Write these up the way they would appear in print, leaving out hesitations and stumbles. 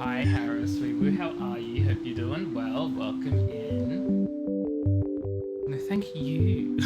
Hi Harris, Weewu, how are you? Hope you're doing well. Welcome in. No, thank you.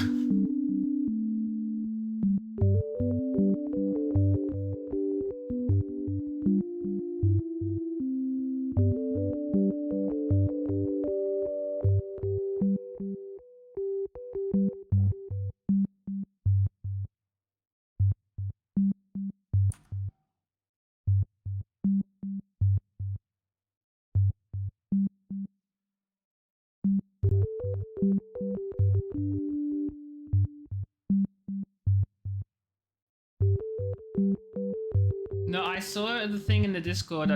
No, I saw the thing in the Discord. I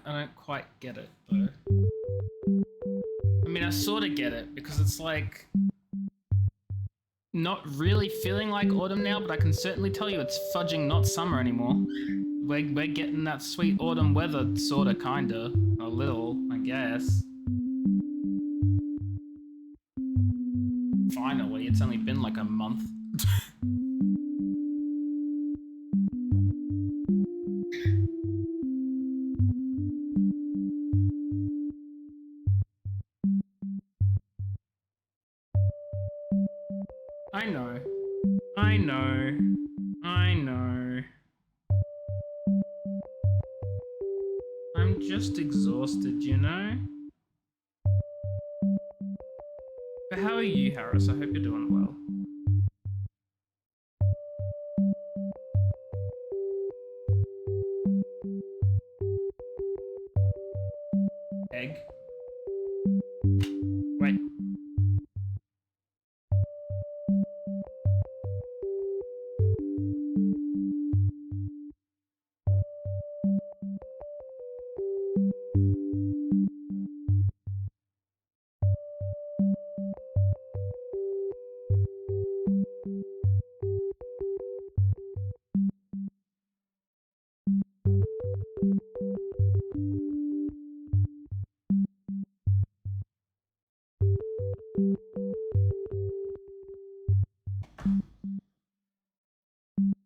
don't quite get it though. I mean, I sort of get it because it's like not really feeling like autumn now, but I can certainly tell you it's fudging not summer anymore. We're getting that sweet autumn weather, sorta, kinda, a little, I guess. Finally, it's only been like a month. I know. I know. I know. I'm just exhausted, you know? But how are you, Harris? I hope you're doing well.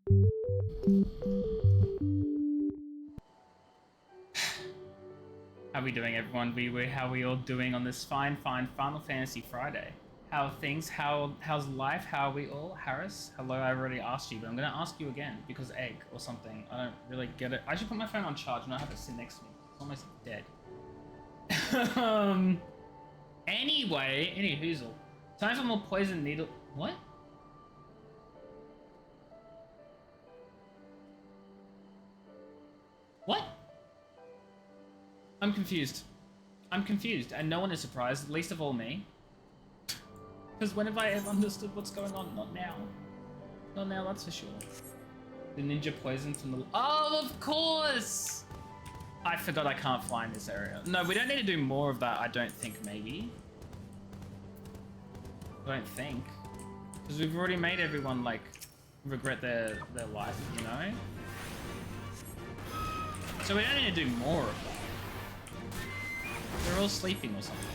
How we doing, everyone? How we all doing on this fine Final Fantasy Friday? How are things? How's life? How are we all? Harris, hello. I already asked you, but I'm gonna ask you again because egg or something. I don't really get it. I should put my phone on charge and I have it sit next to me. It's almost dead. Anyway, any hoozle. Time for more poison needle. What? What? I'm confused. I'm confused, and no one is surprised, least of all me. Because when have I ever understood what's going on? Not now. Not now, that's for sure. The ninja poison from the... Oh, of course! I forgot I can't fly in this area. No, we don't need to do more of that, I don't think, maybe. I don't think. Because we've already made everyone, like, regret their life, you know? So we don't need to do more of that. They're all sleeping or something.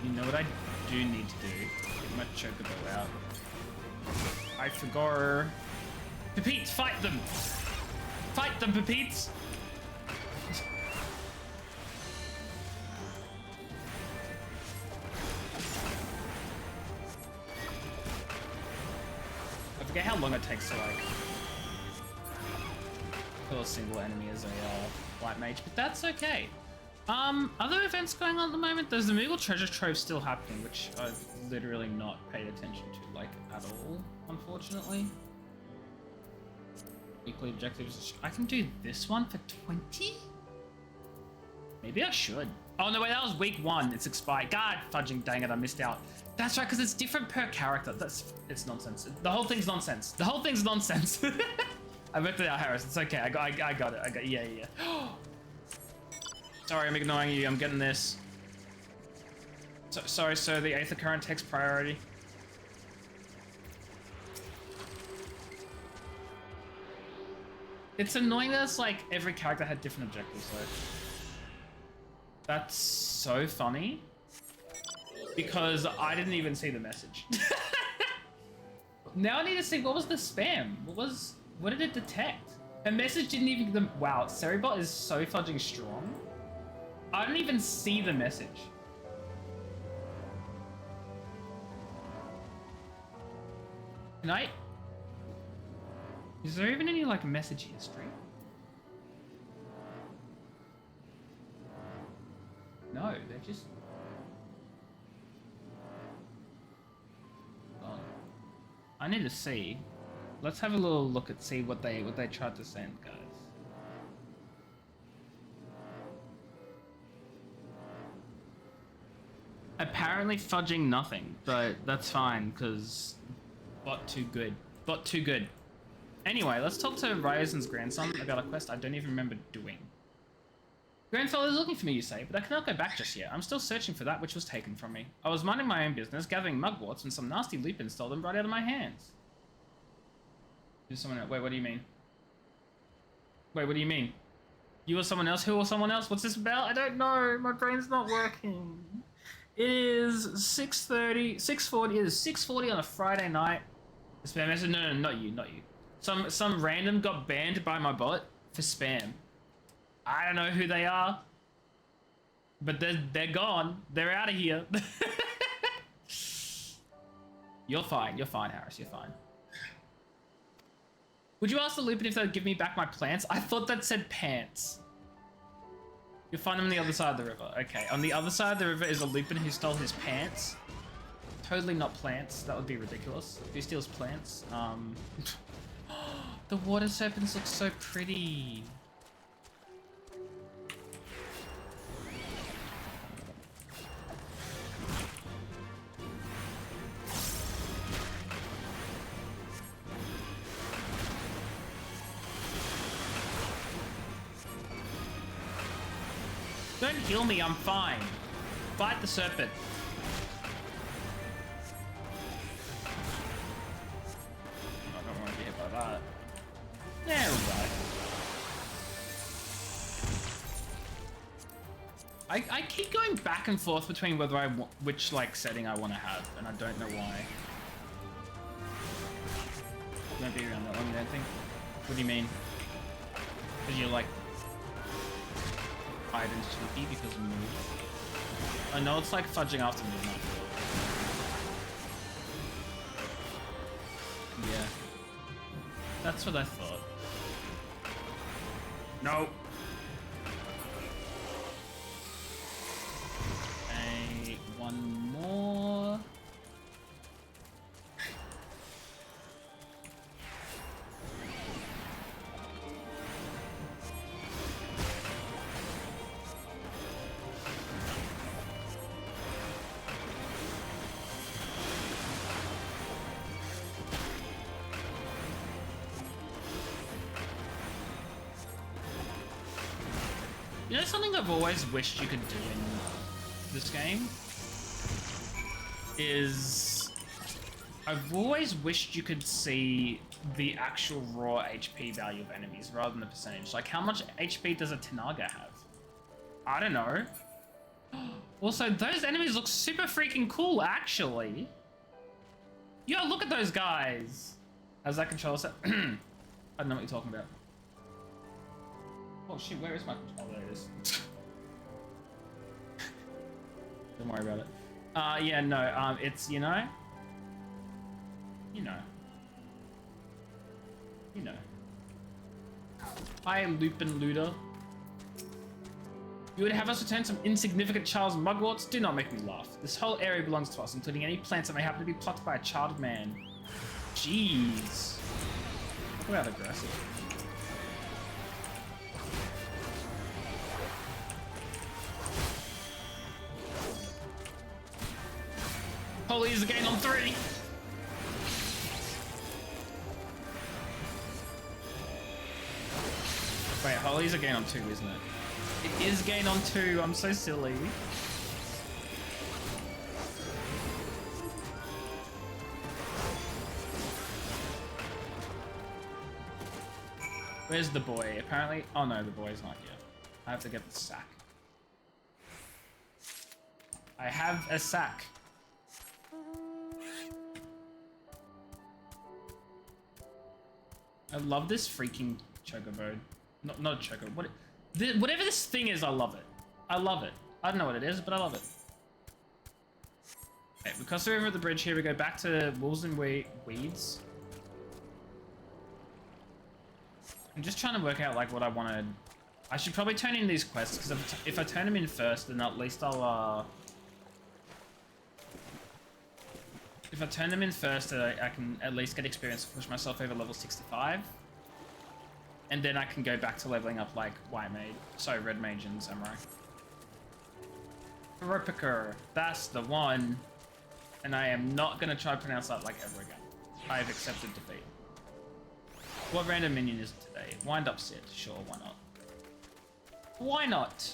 You know what I do need to do? Get my chocobo out. I forgot. Pepeats, fight them! Fight them, Pepeats! I forget how long it takes to, like, kill a single enemy as a white mage, but that's okay. Other events going on at the moment? There's the Moogle treasure trove still happening, which I've literally not paid attention to, like, at all, unfortunately. Weekly objectives. I can do this one for 20? Maybe I should. Oh, no, wait, that was week 1. It's expired. God, fudging, dang it, I missed out. That's right, because it's different per character. It's nonsense. The whole thing's nonsense. The whole thing's nonsense. I worked it out, Harris. It's okay. I got it. Yeah. Sorry, I'm ignoring you. I'm getting this. Sorry, sir. The Aether current takes priority. It's annoying that it's like every character had different objectives, though. That's so funny. Because I didn't even see the message. Now I need to see, what was the spam? What did it detect? Her message didn't even... Wow, Ceribot is so fudging strong. I didn't even see the message. Can I... Is there even any, like, message history? No, they're just... gone. I need to see. Let's have a little look at see what they tried to send, guys. Apparently fudging nothing, but that's fine because bot too good. Bot too good. Anyway, let's talk to Ryozen's grandson about a quest I don't even remember doing. Grandfather is looking for me, you say, but I cannot go back just yet. I'm still searching for that which was taken from me. I was minding my own business, gathering mugworts, and some nasty lupins stole them right out of my hands. Who's someone else? Wait, what do you mean? Wait, what do you mean? You or someone else? Who or someone else? What's this about? I don't know. My brain's not working. It is 6:40. It is 6:40 on a Friday night. The spam message? No, not you. Some random got banned by my bot for spam. I don't know who they are, but they're gone. They're out of here. You're fine, Harris. You're fine. Would you ask the Lupin if they would give me back my plants? I thought that said pants. You'll find them on the other side of the river. Okay, on the other side of the river is a Lupin who stole his pants. Totally not plants. That would be ridiculous. Who steals plants? The water serpents look so pretty. Don't heal me, I'm fine. Fight the serpent. I don't want to get hit by that. There we go. I keep going back and forth between whether I want, which like setting I want to have, and I don't know why. won't be around that long, I don't think. What do you mean? Because you're like hide and sleepy because of move. I know it's like fudging after midnight. Yeah. That's what I thought. No. Okay, one more. You know something I've always wished you could do in this game? Is I've always wished you could see the actual raw HP value of enemies rather than the percentage. Like, how much HP does a Tanaga have? I don't know. Also, those enemies look super freaking cool, actually. Yo, look at those guys. How's that controller set? I don't know what you're talking about. Oh shit, where is my controller? Oh, there it is. Don't worry about it. Yeah, no, it's, you know. Hi, Lupin Luda. You would have us return some insignificant child's mugworts? Do not make me laugh. This whole area belongs to us, including any plants that may happen to be plucked by a child man. Jeez. Talk about aggressive. Holy is again on 3. Wait, Holy's a gain on 2, isn't it? It is gain on 2. I'm so silly. Where's the boy? Apparently. Oh no, the boy's not here. I have to get the sack. I have a sack. I love this freaking chocobo. Not choco. Whatever this thing is, I love it. I love it. I don't know what it is, but I love it. Okay, we cross over the bridge here. We go back to wolves and weeds. I'm just trying to work out like what I wanted. I should probably turn in these quests because if I turn them in first, then at least I'll. If I turn them in first, I can at least get experience to push myself over level 65. And then I can go back to leveling up like Red Mage and Samurai. Ropiker, that's the one. And I am not going to try to pronounce that like ever again. I have accepted defeat. What random minion is it today? Wind up Sid. Sure, why not? Why not?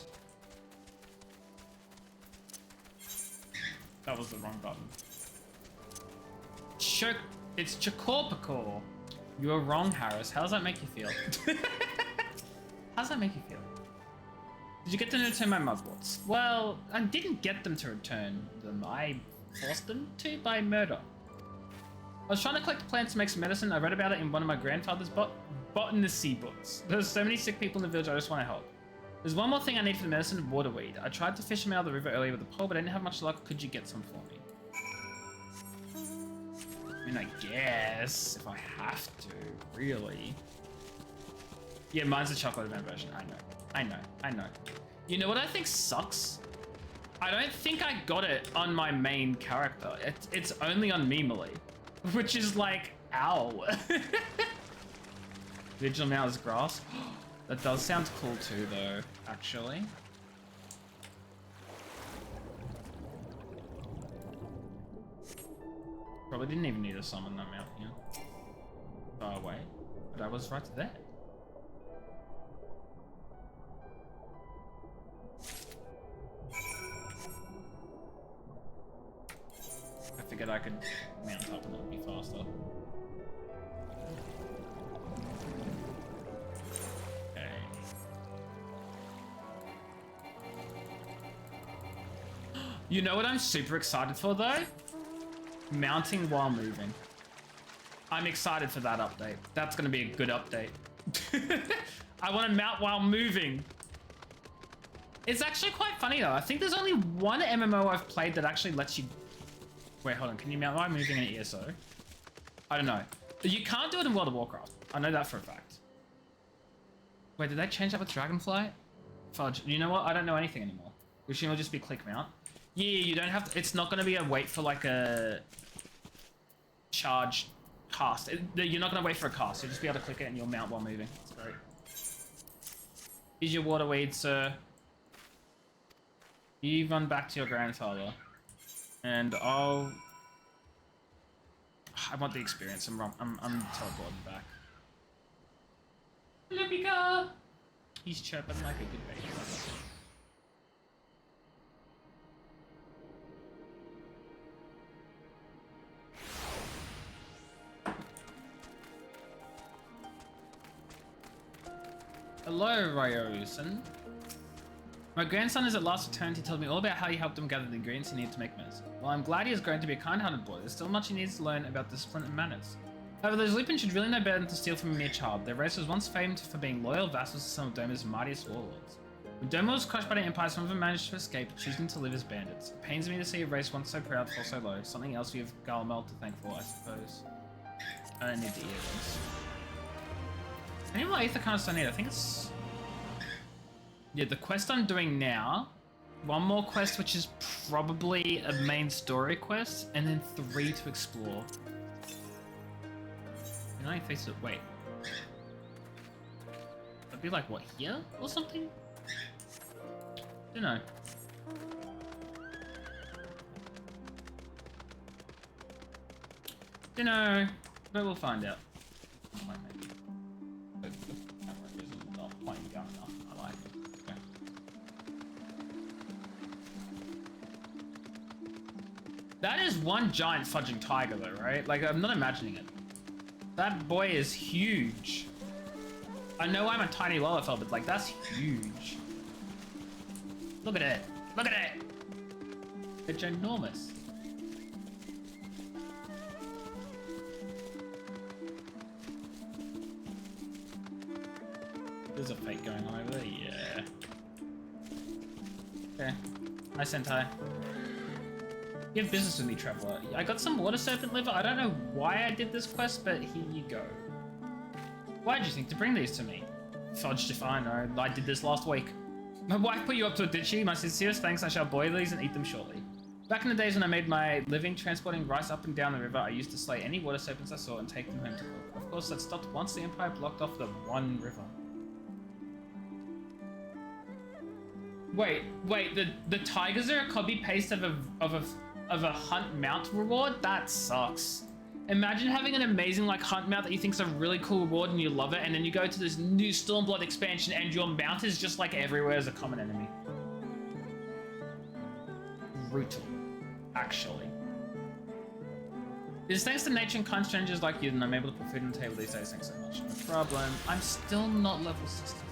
That was the wrong button. It's Chocorpicor. You were wrong, Harris. How does that make you feel? How does that make you feel? Did you get them to return my mugworts? Well, I didn't get them to return them. I forced them to by murder. I was trying to collect plants to make some medicine. I read about it in one of my grandfather's botanist books. There's so many sick people in the village, I just want to help. There's one more thing I need for the medicine, waterweed. I tried to fish them out of the river earlier with a pole, but I didn't have much luck. Could you get some for me? I mean, I guess, if I have to, really. Yeah, mine's a chocolate event version. I know. You know what I think sucks? I don't think I got it on my main character. It's only on Mimely, which is like, ow. Vigil now is grass. That does sound cool too, though, actually. Probably didn't even need to summon them out here. Far away. But I was right there. I figured I could mount up and it would be faster. Okay. You know what I'm super excited for though? Mounting while moving. I'm excited for that update. That's gonna be a good update. I want to mount while moving. It's actually quite funny though. I think there's only one MMO I've played that actually lets you... Wait, hold on. Can you mount while moving in an ESO? I don't know. You can't do it in World of Warcraft. I know that for a fact. Wait, did they change that with Dragonflight? Fudge. You know what? I don't know anything anymore. We should just be click mount. Yeah, you don't have to... It's not going to be a wait for like a... charge cast. You're not going to wait for a cast. You'll just be able to click it and you'll mount while moving. It's great. Is your water weed, sir? You run back to your grandfather. And I want the experience. I'm teleporting back. Lupika! He's chirping like a good baby. Hello, Ryosen. My grandson is at last returned. He told me all about how he helped him gather the ingredients he needed to make medicine. While I'm glad he has grown to be a kind-hearted boy, there's still much he needs to learn about discipline and manners. However, those Lupin should really know better than to steal from a mere child. Their race was once famed for being loyal vassals to some of Doma's mightiest warlords. When Doma was crushed by the Empire, some of them managed to escape, choosing to live as bandits. It pains me to see a race once so proud fall so low. Something else we have Galmel to thank for, I suppose. I don't need the earrings. I need more Aether Cards I need. I think it's... Yeah, the quest I'm doing now, one more quest which is probably a main story quest, and then 3 to explore. Can I face it? Wait. I'd be like, what, here? Or something? Don't know. Don't know, but we'll find out. Might maybe. The camera isn't not pointing down enough. I like it. Okay. That is one giant fudging tiger though, right? Like, I'm not imagining it. That boy is huge. I know I'm a tiny Lolafel, but like, that's huge. Look at it. Look at it. It's ginormous. There's a fight going on over there. Yeah. Okay. Hi, Sentai. You have business with me, Traveler. I got some water serpent liver. I don't know why I did this quest, but here you go. Why did you think to bring these to me? Fudged if I know. I did this last week. My wife put you up to it, did she? My sincerest thanks. I shall boil these and eat them shortly. Back in the days when I made my living transporting rice up and down the river, I used to slay any water serpents I saw and take them home to cook. Of course, that stopped once the Empire blocked off the one river. Wait, the tigers are a copy paste of a hunt mount reward? That sucks. Imagine having an amazing like hunt mount that you think's a really cool reward and you love it, and then you go to this new Stormblood expansion and your mount is just like everywhere as a common enemy. Brutal, actually. It is thanks to nature and kind strangers like you that I'm able to put food on the table these days. Thanks so much. No problem. I'm still not level 65.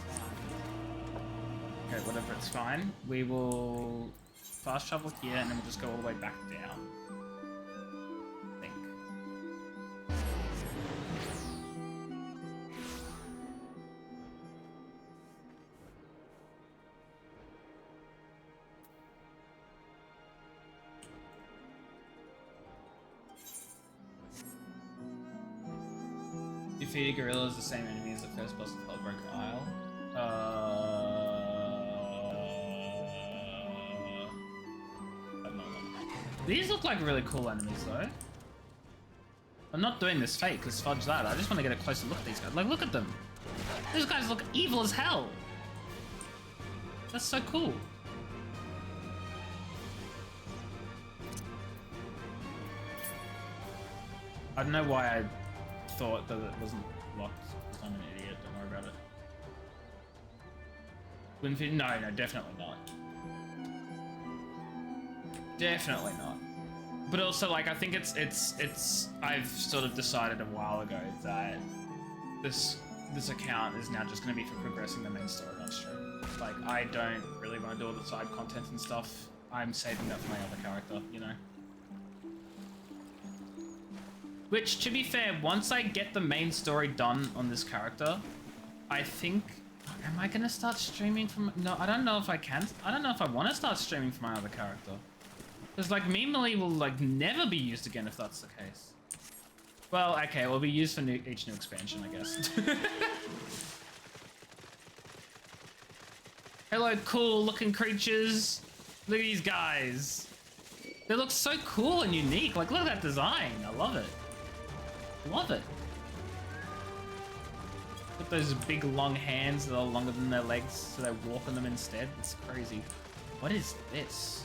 Okay, whatever, it's fine. We will fast travel here and then we'll just go all the way back down. I think. Defeated gorilla is the same enemy as the first boss of Hellbroken Isle. These look like really cool enemies though. I'm not doing this fake because fudge that. I just want to get a closer look at these guys. Like, look at them. These guys look evil as hell. That's so cool. I don't know why I thought that it wasn't locked. I'm an idiot. Don't worry about it. Winfield? No, definitely not. Definitely not. But also, like, I think it's. I've sort of decided a while ago that this account is now just going to be for progressing the main story on stream. Like, I don't really want to do all the side content and stuff. I'm saving that for my other character, you know. Which, to be fair, once I get the main story done on this character, I think... Am I gonna start streaming from... No, I don't know if I can. I don't know if I want to start streaming from my other character. Because, like, Mimily will, like, never be used again if that's the case. Well, okay, it will be used for each new expansion, I guess. Hello, cool-looking creatures. Look at these guys. They look so cool and unique. Like, look at that design. I love it. Love it. With those big, long hands that are longer than their legs, so they walk on them instead. It's crazy. What is this?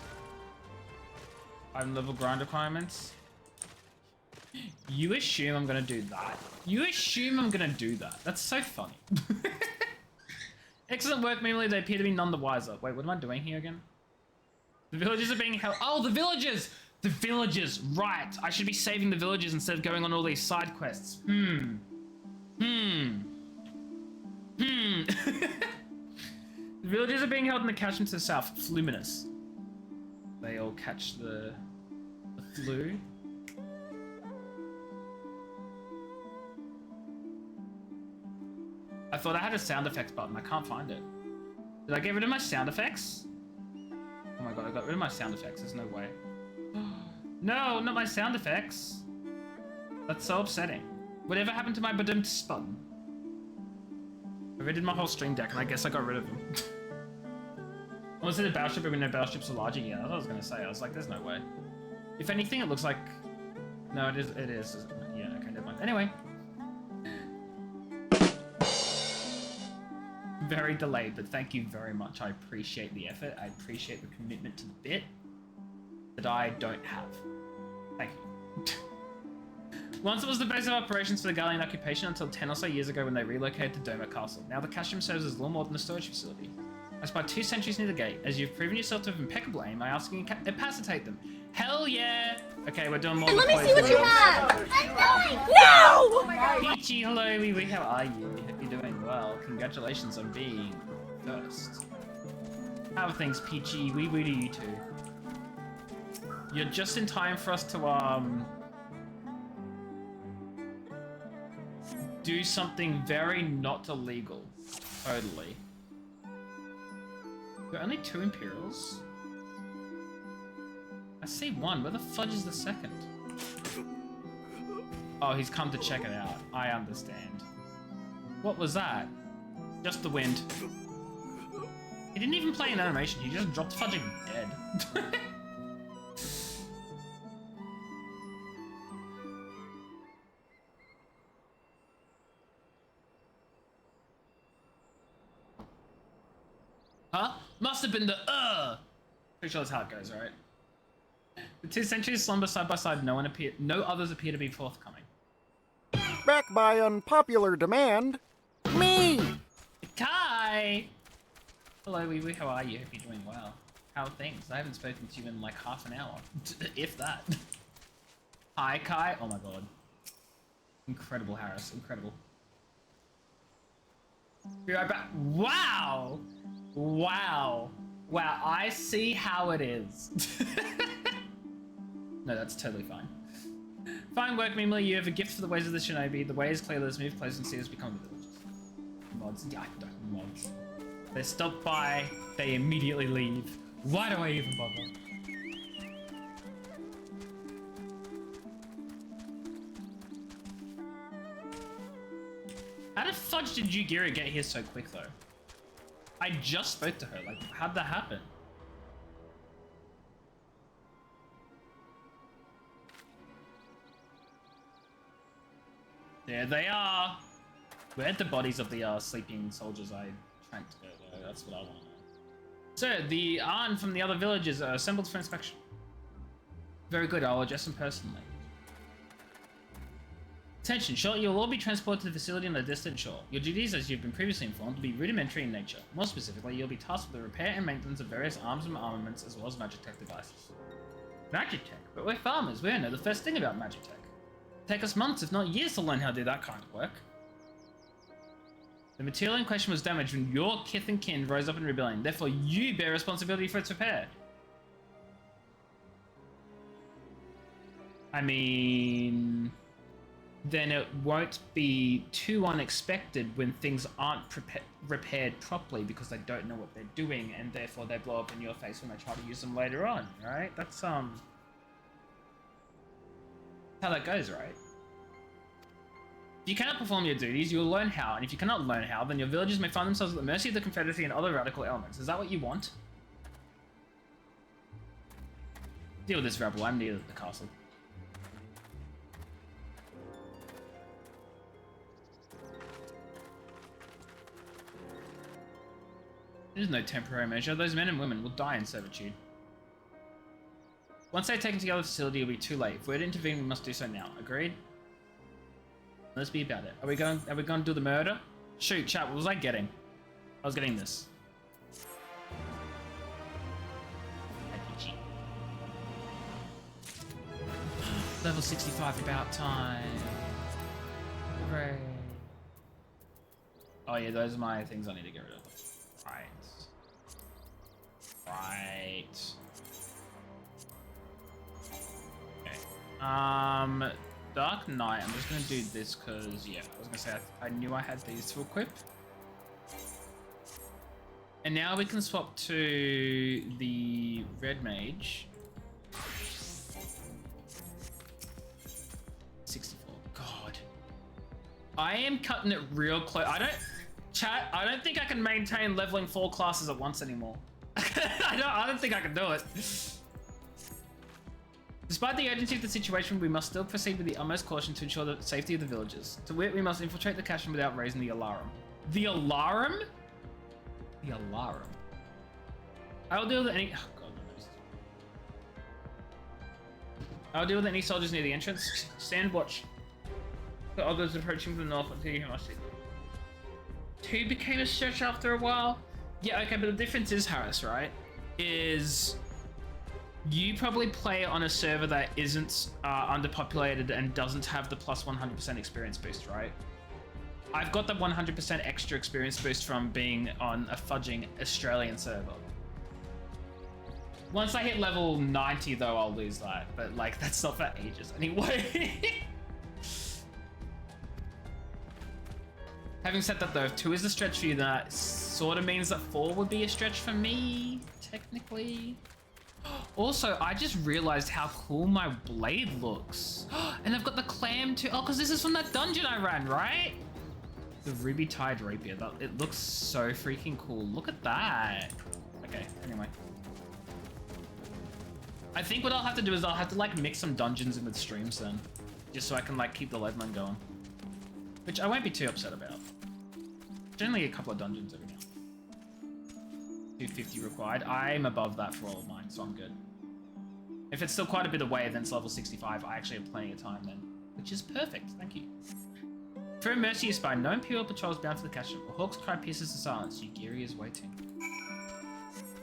5-level grind requirements. You assume I'm gonna do that. You assume I'm gonna do that. That's so funny. Excellent work, Mimily. They appear to be none the wiser. Wait, what am I doing here again? The villagers are being held. Oh, the villagers! The villagers! Right. I should be saving the villagers instead of going on all these side quests. The villagers are being held in the catchment to the south. Fluminous. They all catch the flu. I thought I had a sound effects button. I can't find it. Did I get rid of my sound effects? Oh my god, I got rid of my sound effects. There's no way. No, not my sound effects. That's so upsetting. Whatever happened to my badumts button? I redid my whole stream deck and I guess I got rid of them. I was in a battleship, but no battleships are larger. Yeah, that's what I was gonna say. I was like, there's no way. If anything, it looks like... No, it is. Yeah, okay, never mind. Anyway. Very delayed, but thank you very much. I appreciate the effort. I appreciate the commitment to the bit that I don't have. Thank you. Once it was the base of operations for the Gallian occupation until 10 or so years ago when they relocated to Doma Castle. Now the castrum serves as little more than a storage facility. I spy 2 sentries near the gate. As you've proven yourself to have impeccable aim, I ask you to incapacitate them. Hell yeah! Okay, we're doing more. Let me see what you have! No! Peachy, hello, wee wee, how are you? Hope you're doing well. Congratulations on being first. How are things, Peachy? Wee wee to you too. You're just in time for us to, do something very not illegal. Totally. There are only 2 Imperials? I see 1. Where the fudge is the second? Oh, he's come to check it out. I understand. What was that? Just the wind. He didn't even play an animation. He just dropped fudging dead. Huh? Must have been the Pretty sure that's how it goes, right? The 2 sentries slumber side by side. No others appear to be forthcoming. Back by unpopular demand, me! Kai! Hello, wee wee, how are you? Hope you're doing well. How are things? I haven't spoken to you in like half an hour. If that. Hi, Kai. Oh my god. Incredible, Harris. Incredible. Be right back. Wow! Wow. Wow, I see how it is. No, that's totally fine. Fine work, Mimily. You have a gift for the ways of the shinobi. The way is clear. Let's move closer and see us become the villagers. Mods. Yeah, mods. They stop by. They immediately leave. Why do I even bother? How the fudge did Yugira get here so quick, though? I just spoke to her. Like, how'd that happen? There they are. Where'd the bodies of the sleeping soldiers I tranked go, though? That's what I want to know. Sir, the Arn from the other villages are assembled for inspection. Very good. I'll address them personally. Attention, shortly you'll all be transported to the facility on the distant shore. Your duties, as you've been previously informed, will be rudimentary in nature. More specifically, you'll be tasked with the repair and maintenance of various arms and armaments, as well as Magitech devices. Magitech? But we're farmers, we don't know the first thing about Magitech. It'll take us months, if not years, to learn how to do that kind of work. The material in question was damaged when your kith and kin rose up in rebellion, therefore you bear responsibility for its repair. I mean... then it won't be too unexpected when things aren't repaired properly because they don't know what they're doing, and therefore they blow up in your face when they try to use them later on, right? That's how that goes, right? If you cannot perform your duties, you will learn how, and if you cannot learn how, then your villagers may find themselves at the mercy of the Confederacy and other radical elements. Is that what you want? Deal with this rebel. I'm near the castle. There's no temporary measure. Those men and women will die in servitude. Once they're taken to the other facility, it'll be too late. If we're to intervene, we must do so now. Agreed? Let's be about it. Are we going to do the murder? Shoot, chat, what was I getting? I was getting this. Level 65, about time. Hooray. Oh yeah, those are my things I need to get rid of. Right. Okay. Dark Knight, I'm just gonna do this because, yeah, I was gonna say I knew I had these to equip. And now we can swap to the Red Mage. 64, God. I am cutting it real close. I don't think I can maintain leveling 4 classes at once anymore. I don't think I can do it. Despite the urgency of the situation, we must still proceed with the utmost caution to ensure the safety of the villagers. To wit, we must infiltrate the cache without raising the alarm. The alarm? The alarm. I will deal with any... Oh, God, no. I'll deal with any soldiers near the entrance. Stand watch. The others approaching from the north until you hear my signal. 2 became a stretch after a while. Yeah, okay, but the difference is, Harris, right? Is... You probably play on a server that isn't underpopulated and doesn't have the plus 100% experience boost, right? I've got the 100% extra experience boost from being on a fudging Australian server. Once I hit level 90 though, I'll lose that. But like, that's not for ages anyway. Having said that though, if 2 is a stretch for you, that sort of means that 4 would be a stretch for me, technically. Also, I just realized how cool my blade looks. And I've got the clam too. Oh, because this is from that dungeon I ran, right? The Ruby Tide Rapier. It looks so freaking cool. Look at that. Okay, anyway. I think what I'll have to do is I'll have to like mix some dungeons in with streams then. Just so I can like keep the leveling going. Which I won't be too upset about. Generally a couple of dungeons every now. 250 required. I'm above that for all of mine, so I'm good. If it's still quite a bit away, then it's level 65. I actually have plenty of time then, which is perfect. Thank you. For a mercy is by no Imperial patrols bound to the cache. A hawk's cry pierces the silence. Yugiri is waiting.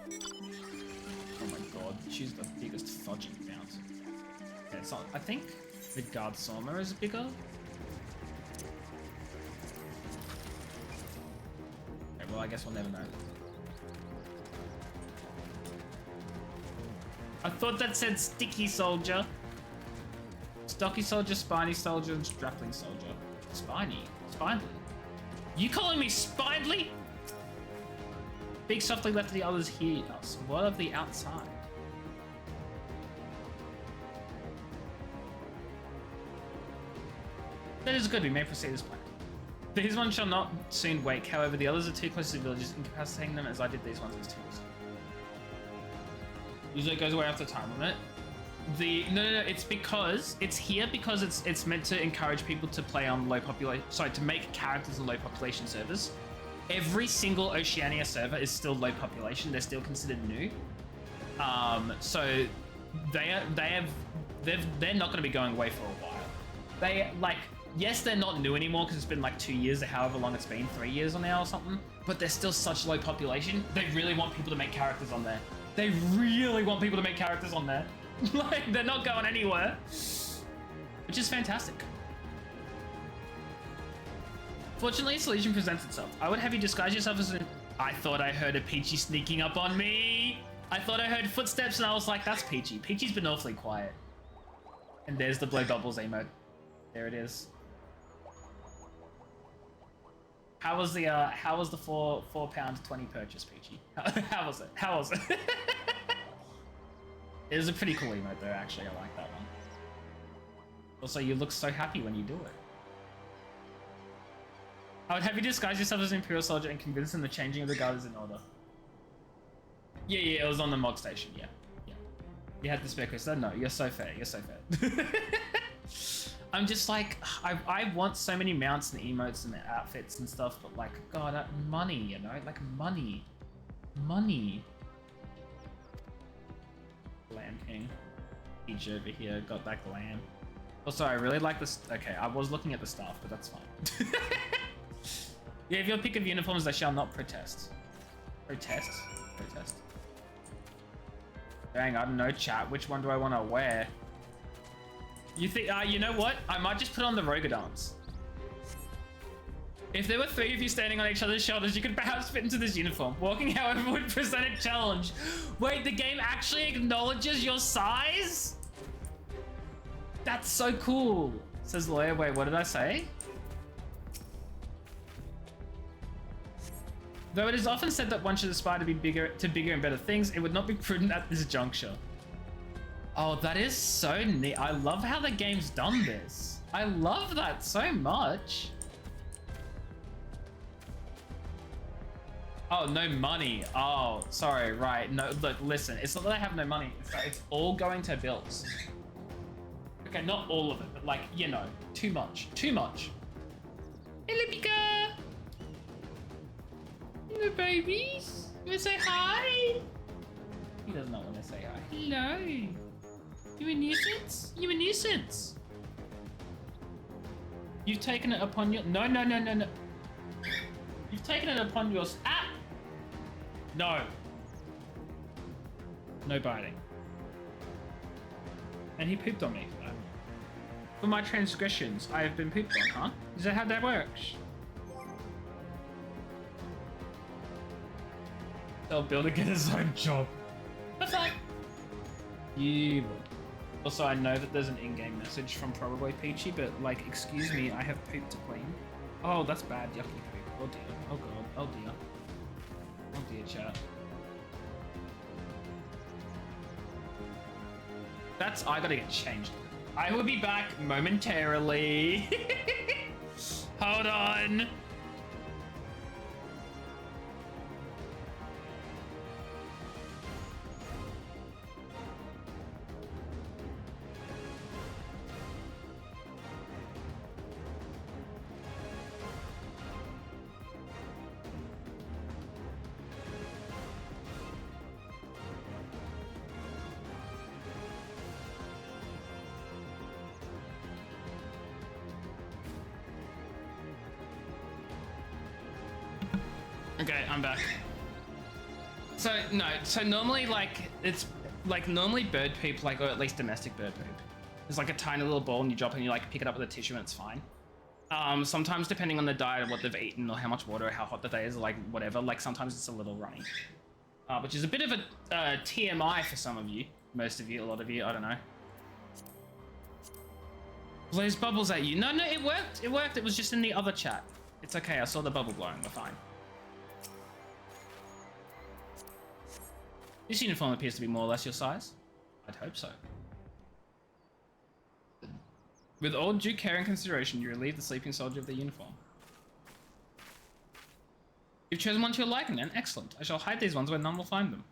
Oh my god, she's the biggest fudging bounce. Okay, it's not. I think the guard Sorma is bigger. Okay, well, I guess we'll never know. I thought that said sticky soldier. Stocky soldier, spiny soldier, and strapling soldier. Spiny? Spindly? You calling me spindly? Big softly left the others hear us. What of the outside? That is good, we may proceed as planned. These ones shall not soon wake, however the others are too close to the villages, incapacitating them as I did these ones as too close. Usually it goes away after time limit. No, it's because it's here because it's meant to encourage people to play on low population. Sorry, to make characters on low population servers. Every single Oceania server is still low population. They're still considered new. So they're not going to be going away for a while. Yes, they're not new anymore because it's been like 2 years or however long it's been, 3 years or now or something. But they're still such low population. They really want people to make characters on there. They really want people to make characters on there. Like, they're not going anywhere. Which is fantastic. Fortunately, a solution presents itself. I would have you disguise yourself as an... I thought I heard a Peachy sneaking up on me. I thought I heard footsteps and I was like, that's Peachy. Peachy's been awfully quiet. And there's the blow bubbles emote. There it is. how was the £4 20 purchase, Peachy? How was it? How was it? It was a pretty cool emote though, actually. I like that one. Also, you look so happy when you do it. I would have you disguise yourself as an Imperial soldier and convince them the changing of the guard is in order. Yeah, it was on the mod station, yeah. You had the spare crystal? No, you're so fair, you're so fair. I'm just like, I want so many mounts and emotes and outfits and stuff, but like, God, money, you know? Like, money. Money. Lamb King. Each over here, got back lamb. Also, I really like this. Okay, I was looking at the staff, but that's fine. Yeah, if your pick of uniforms, they shall not protest. Protest? Protest. Dang, I don't know, chat. Which one do I want to wear? You think, you know what? I might just put on the Rogadons. If there were 3 of you standing on each other's shoulders, you could perhaps fit into this uniform. Walking, however, would present a challenge. Wait, the game actually acknowledges your size? That's so cool. Says lawyer. Wait, what did I say? Though it is often said that one should aspire to be bigger and better things, it would not be prudent at this juncture. Oh, that is so neat. I love how the game's done this. I love that so much. Oh, no money. Oh, sorry, right. No, look, listen. It's not that I have no money. It's that it's all going to bills. Okay, not all of it, but like, you know, too much. Too much. Hello, Pika. Hello, babies. You want to say hi? He does not want to say hi. Hello. You a nuisance? You a nuisance? You've taken it upon your... No. You've taken it upon your... Ah! No. No biting. And he pooped on me for that. For my transgressions, I have been pooped on, huh? Is that how that works? Tell Bill to get his own job. That's fine. You. Also, I know that there's an in-game message from probably Peachy, but like, excuse me, I have pooped to clean. Oh, that's bad. Yucky poop. Oh dear. Oh god. Oh dear. Oh dear, chat. I gotta get changed. I will be back momentarily. Hold on. Okay, I'm back. So normally like it's like normally bird poop, like, or at least domestic bird poop, it's like a tiny little ball and you drop it and you like pick it up with a tissue and it's fine. Sometimes depending on the diet, what they've eaten or how much water or how hot the day is, like whatever, like sometimes it's a little runny, which is a bit of a TMI for some of you, most of you, a lot of you, I don't know. Blows bubbles at you. No, it worked. It worked. It was just in the other chat. It's okay. I saw the bubble blowing. We're fine. This uniform appears to be more or less your size. I'd hope so. With all due care and consideration, you relieve the sleeping soldier of the uniform. You've chosen one to your liking then. Excellent. I shall hide these ones where none will find them.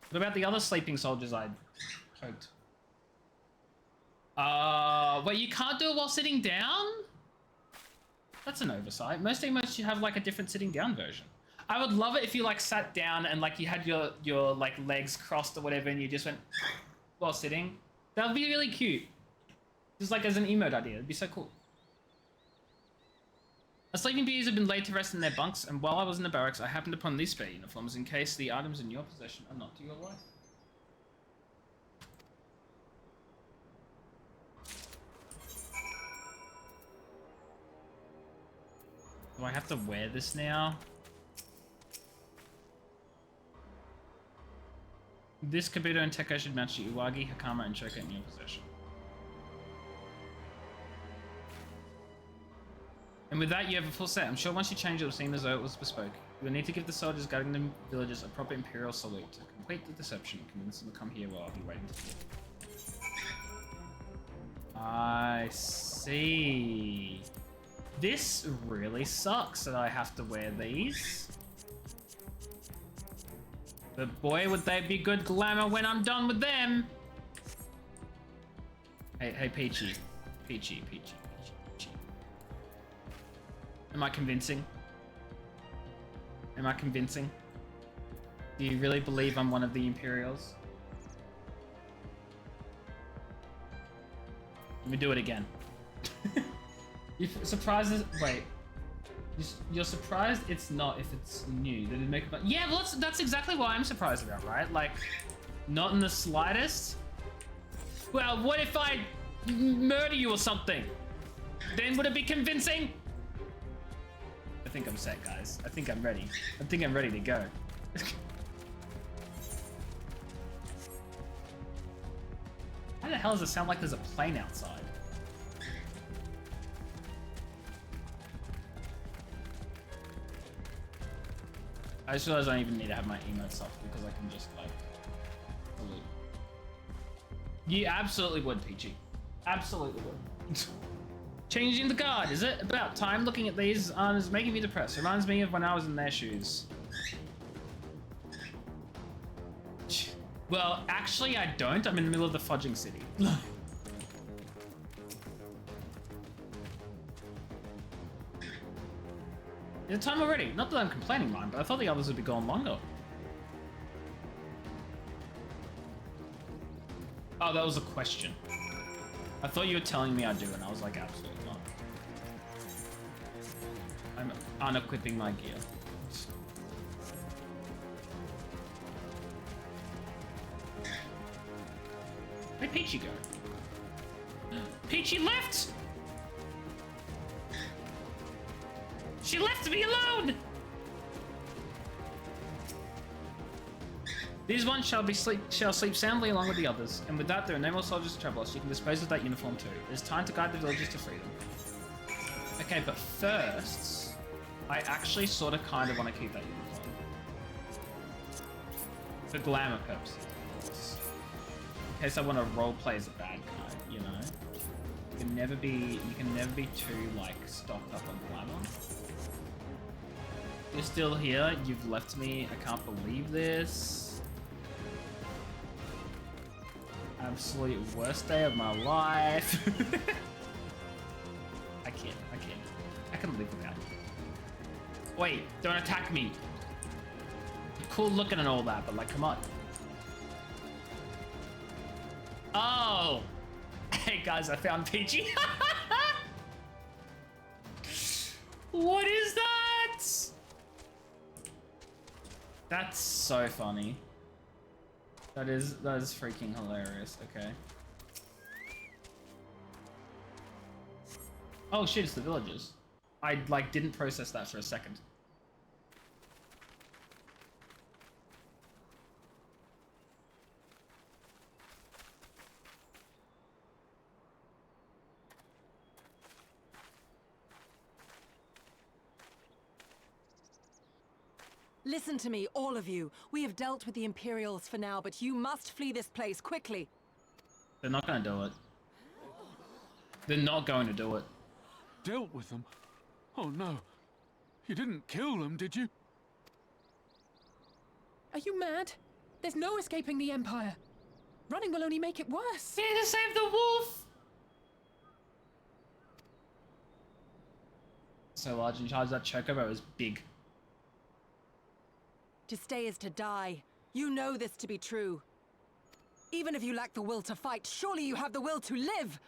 What about the other sleeping soldiers I'd hoped? Wait, you can't do it while sitting down? That's an oversight. Most emotes should have like a different sitting down version. I would love it if you like sat down and like you had your like legs crossed or whatever and you just went while sitting. That would be really cute. Just like as an emote idea, it'd be so cool. Our sleeping beauties have been laid to rest in their bunks, and while I was in the barracks, I happened upon these spare uniforms in case the items in your possession are not to your liking. Do I have to wear this now? This Kabuto and Tekka should match the Uwagi, Hakama, and Choka in your possession. And with that, you have a full set. I'm sure once you change it will seem as though it was bespoke. You will need to give the soldiers guarding the villages a proper Imperial salute. To complete the deception, convince them to come here while I'll be waiting to kill. I see. This really sucks that I have to wear these. But boy, would they be good glamour when I'm done with them. Hey, Peachy. Peachy. Am I convincing? Am I convincing? Do you really believe I'm one of the Imperials? Let me do it again. You're surprised? Wait. You're surprised it's not if it's new. Did it make it? Yeah, well, that's exactly what I'm surprised about, right? Like, not in the slightest. Well, what if I murder you or something? Then would it be convincing? I think I'm set, guys. I think I'm ready. I think I'm ready to go. How the hell does it sound like there's a plane outside? I just realized I don't even need to have my emotes off because I can just like salute. You absolutely would, Peachy. Absolutely would. Changing the guard, is it about time? Looking at these is making me depressed. Reminds me of when I was in their shoes. Well, actually I don't. I'm in the middle of the fudging city. Is it time already? Not that I'm complaining, mine, but I thought the others would be going longer. Oh, that was a question. I thought you were telling me I do, and I was like, absolutely not. I'm unequipping my gear. Where'd Peachy go? Peachy left! She left me alone! These ones shall sleep soundly along with the others, and with that there are no more soldiers to trouble us. You can dispose of that uniform too. It is time to guide the villagers to freedom. Okay, but first, I actually sort of kind of want to keep that uniform. For glamour purposes. In case I want to roleplay as a bad guy, you know? You can never be too, like, stocked up on glamour. You're still here, you've left me, I can't believe this. Absolute worst day of my life. I can't. I can live without you. Wait, don't attack me. You're cool looking and all that, but like, come on. Oh! Hey guys, I found Peachy. What is that? That's so funny. That is freaking hilarious. Okay. Oh shit, it's the villagers. I like didn't process that for a second. Listen to me, all of you. We have dealt with the Imperials for now, but you must flee this place quickly. They're not gonna do it. They're not going to do it. Dealt with them? Oh no. You didn't kill them, did you? Are you mad? There's no escaping the Empire. Running will only make it worse. We need to save the wolf! So large in charge, that chocobo is big. To stay is to die. You know this to be true. Even if you lack the will to fight, surely you have the will to live!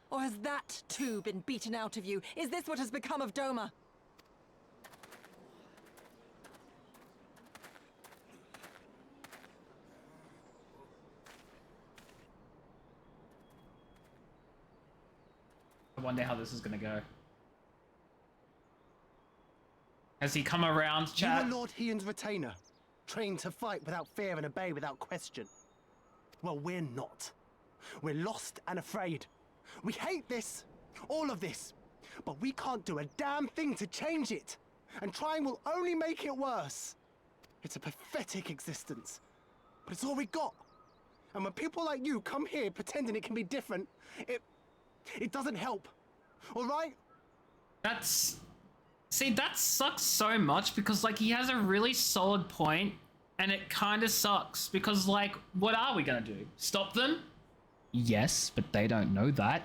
Or has that, too, been beaten out of you? Is this what has become of Doma? I wonder how this is gonna go. Has he come around, chat? You were Lord Hien's retainer, trained to fight without fear and obey without question. Well, we're not. We're lost and afraid. We hate this, all of this. But we can't do a damn thing to change it. And trying will only make it worse. It's a pathetic existence. But it's all we got. And when people like you come here pretending it can be different, it doesn't help. All right? See, that sucks so much because, like, he has a really solid point, and it kind of sucks because, like, what are we gonna do? Stop them? Yes, but they don't know that.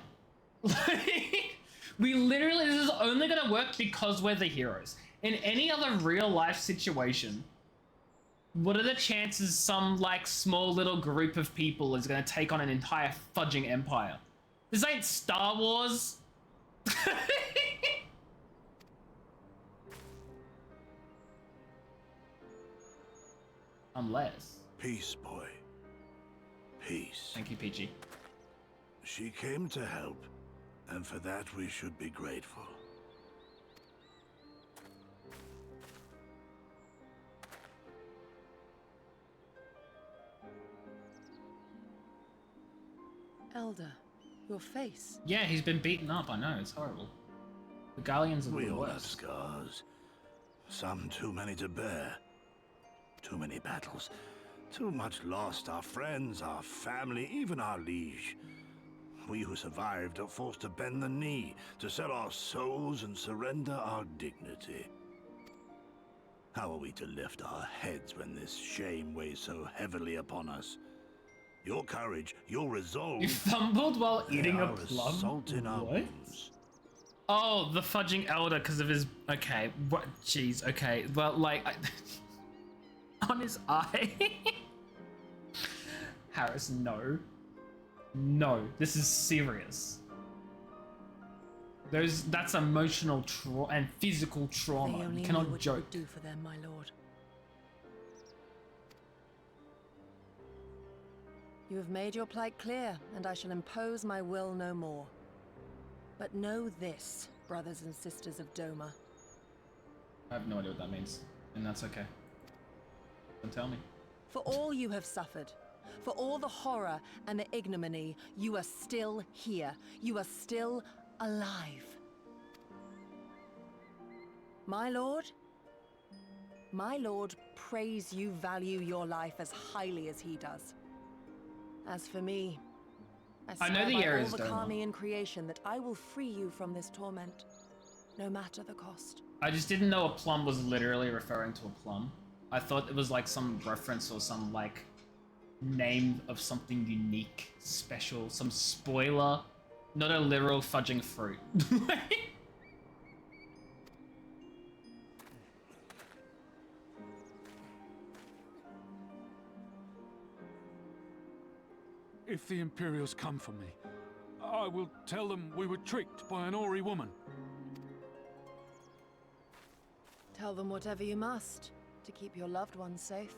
We literally, this is only gonna work because we're the heroes. In any other real life situation, what are the chances some, like, small little group of people is gonna take on an entire fudging empire? This ain't Star Wars. Unless. Peace, boy. Peace. Thank you, PG. She came to help, and for that we should be grateful. Elder, your face. Yeah, he's been beaten up, I know, it's horrible. The Galleons are We the all have worst. scars. Some too many to bear. Too many battles. Too much lost. Our friends, our family, even our liege. We who survived are forced to bend the knee, to sell our souls and surrender our dignity. How are we to lift our heads when this shame weighs so heavily upon us? Your courage, your resolve... You fumbled while eating a are plum? salt in our What? wounds. Oh, the fudging elder because of his... Okay, what? Jeez, okay. Well, like... On his eye? Harris, no. No, this is serious. That's emotional trauma and physical They trauma. only You knew cannot what you joke. would do for them, my lord. You have made your plight clear, and I shall impose my will no more. But know this, brothers and sisters of Doma. I have no idea what that means, and that's okay. Don't tell me. For all you have suffered, for all the horror and the ignominy, you are still here. You are still alive. My lord prays you value your life as highly as he does. As for me, I know swear the by air all is the Doma. Kami in creation that I will free you from this torment, no matter the cost. I just didn't know a plum was literally referring to a plum. I thought it was like some reference or some like name of something unique, special, some spoiler, not a literal fudging fruit. If the Imperials come for me, I will tell them we were tricked by an Ori woman. Tell them whatever you must to keep your loved ones safe.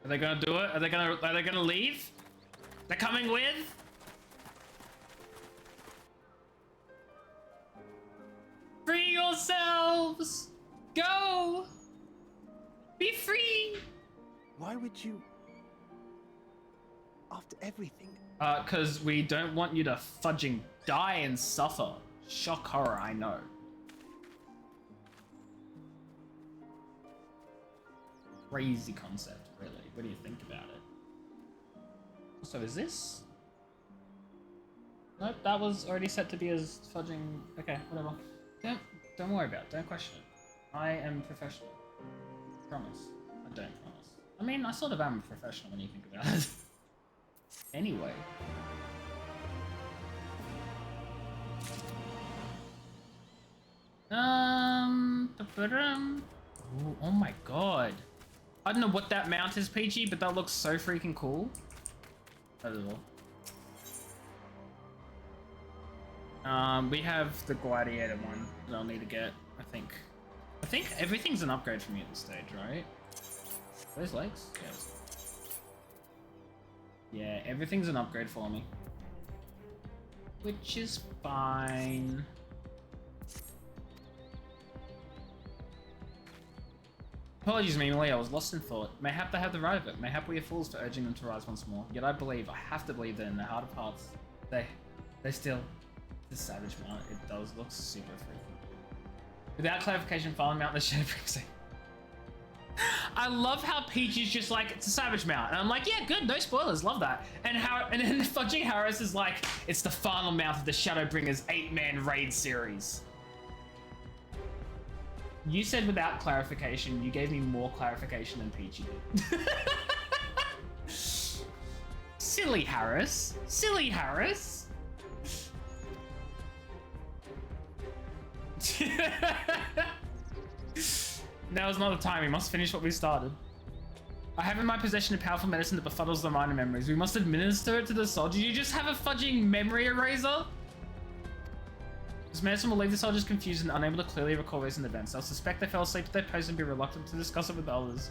Are they gonna do it? Are they gonna leave? They're coming with? Free yourselves! Go! Be free! Why would you... After everything? Cause we don't want you to fudging die and suffer. Shock horror, I know. Crazy concept, really. What do you think about it? So is this? Nope, that was already set to be as fudging. Okay, whatever. Don't worry about it. Don't question it. I am professional. Promise. I don't promise. I mean, I sort of am a professional when you think about it. Anyway. Ooh, oh my god. I don't know what that mount is, PG, but that looks so freaking cool. That is all. We have the gladiator one that I'll need to get, I think. I think everything's an upgrade for me at this stage, right? Those legs? Yes. Yeah, everything's an upgrade for me. Which is fine. Apologies, Mimily, I was lost in thought. Mayhap they have the right of it. Mayhap we are fools for urging them to rise once more. Yet I believe, I have to believe that in their heart of hearts, they still... The savage mount, it does look super freaky. Without clarification, following mount the shadow brings. I love how Peach is just like, it's a savage mount. And I'm like, yeah, good, no spoilers, love that. And then the fudging Harris is like, it's the final mount of the Shadowbringers 8-man raid series. You said without clarification, you gave me more clarification than Peachy did. Silly Harris. Silly Harris. Now is not the time. We must finish what we started. I have in my possession a powerful medicine that befuddles the mind and memories. We must administer it to the soldiers. You just have a fudging memory eraser? This medicine will leave the soldiers confused and unable to clearly recall recent events. They'll suspect they fell asleep at their post and be reluctant to discuss it with others.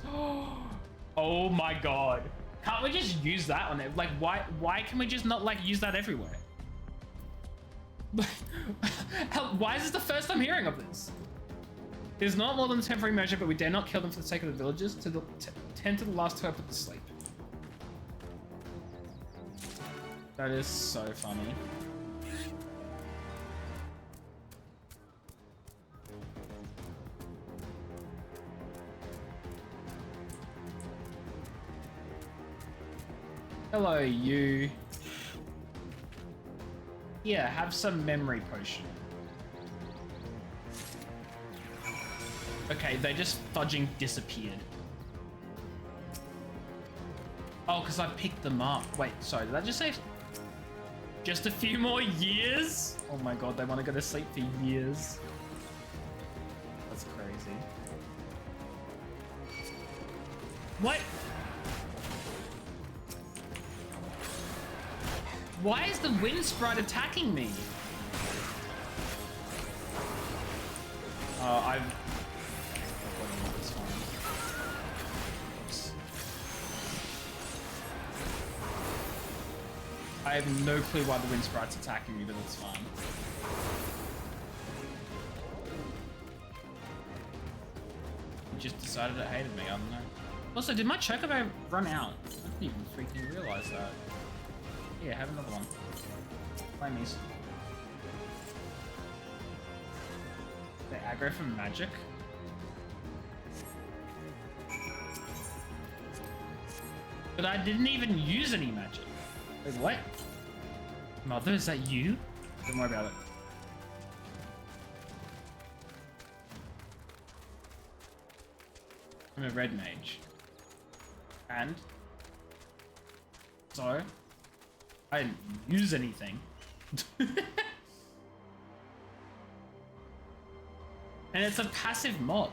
Oh my god. Can't we just use that on it? Like, why can we just not, like, use that everywhere? Hell, why is this the first I'm hearing of this? It is not more than a temporary measure, but we dare not kill them for the sake of the villagers. Tend to the last who I put to sleep. That is so funny. Hello, you. Yeah, have some memory potion. Okay, they just fudging disappeared. Oh, because I picked them up. Wait, sorry, did I just say... Just a few more years? Oh my god, they want to go to sleep for years. That's crazy. What? Why is the wind sprite attacking me? I've... It's fine. Oops. I have no clue why the wind sprite's attacking me, but it's fine. It just decided it hated me, I don't know. Also, did my chocobo run out? I didn't even freaking realize that. Yeah, have another one. Flamies. They aggro from magic? But I didn't even use any magic. Wait, what? Mother, is that you? Don't worry about it. I'm a red mage. And? So? I didn't use anything. And it's a passive mod.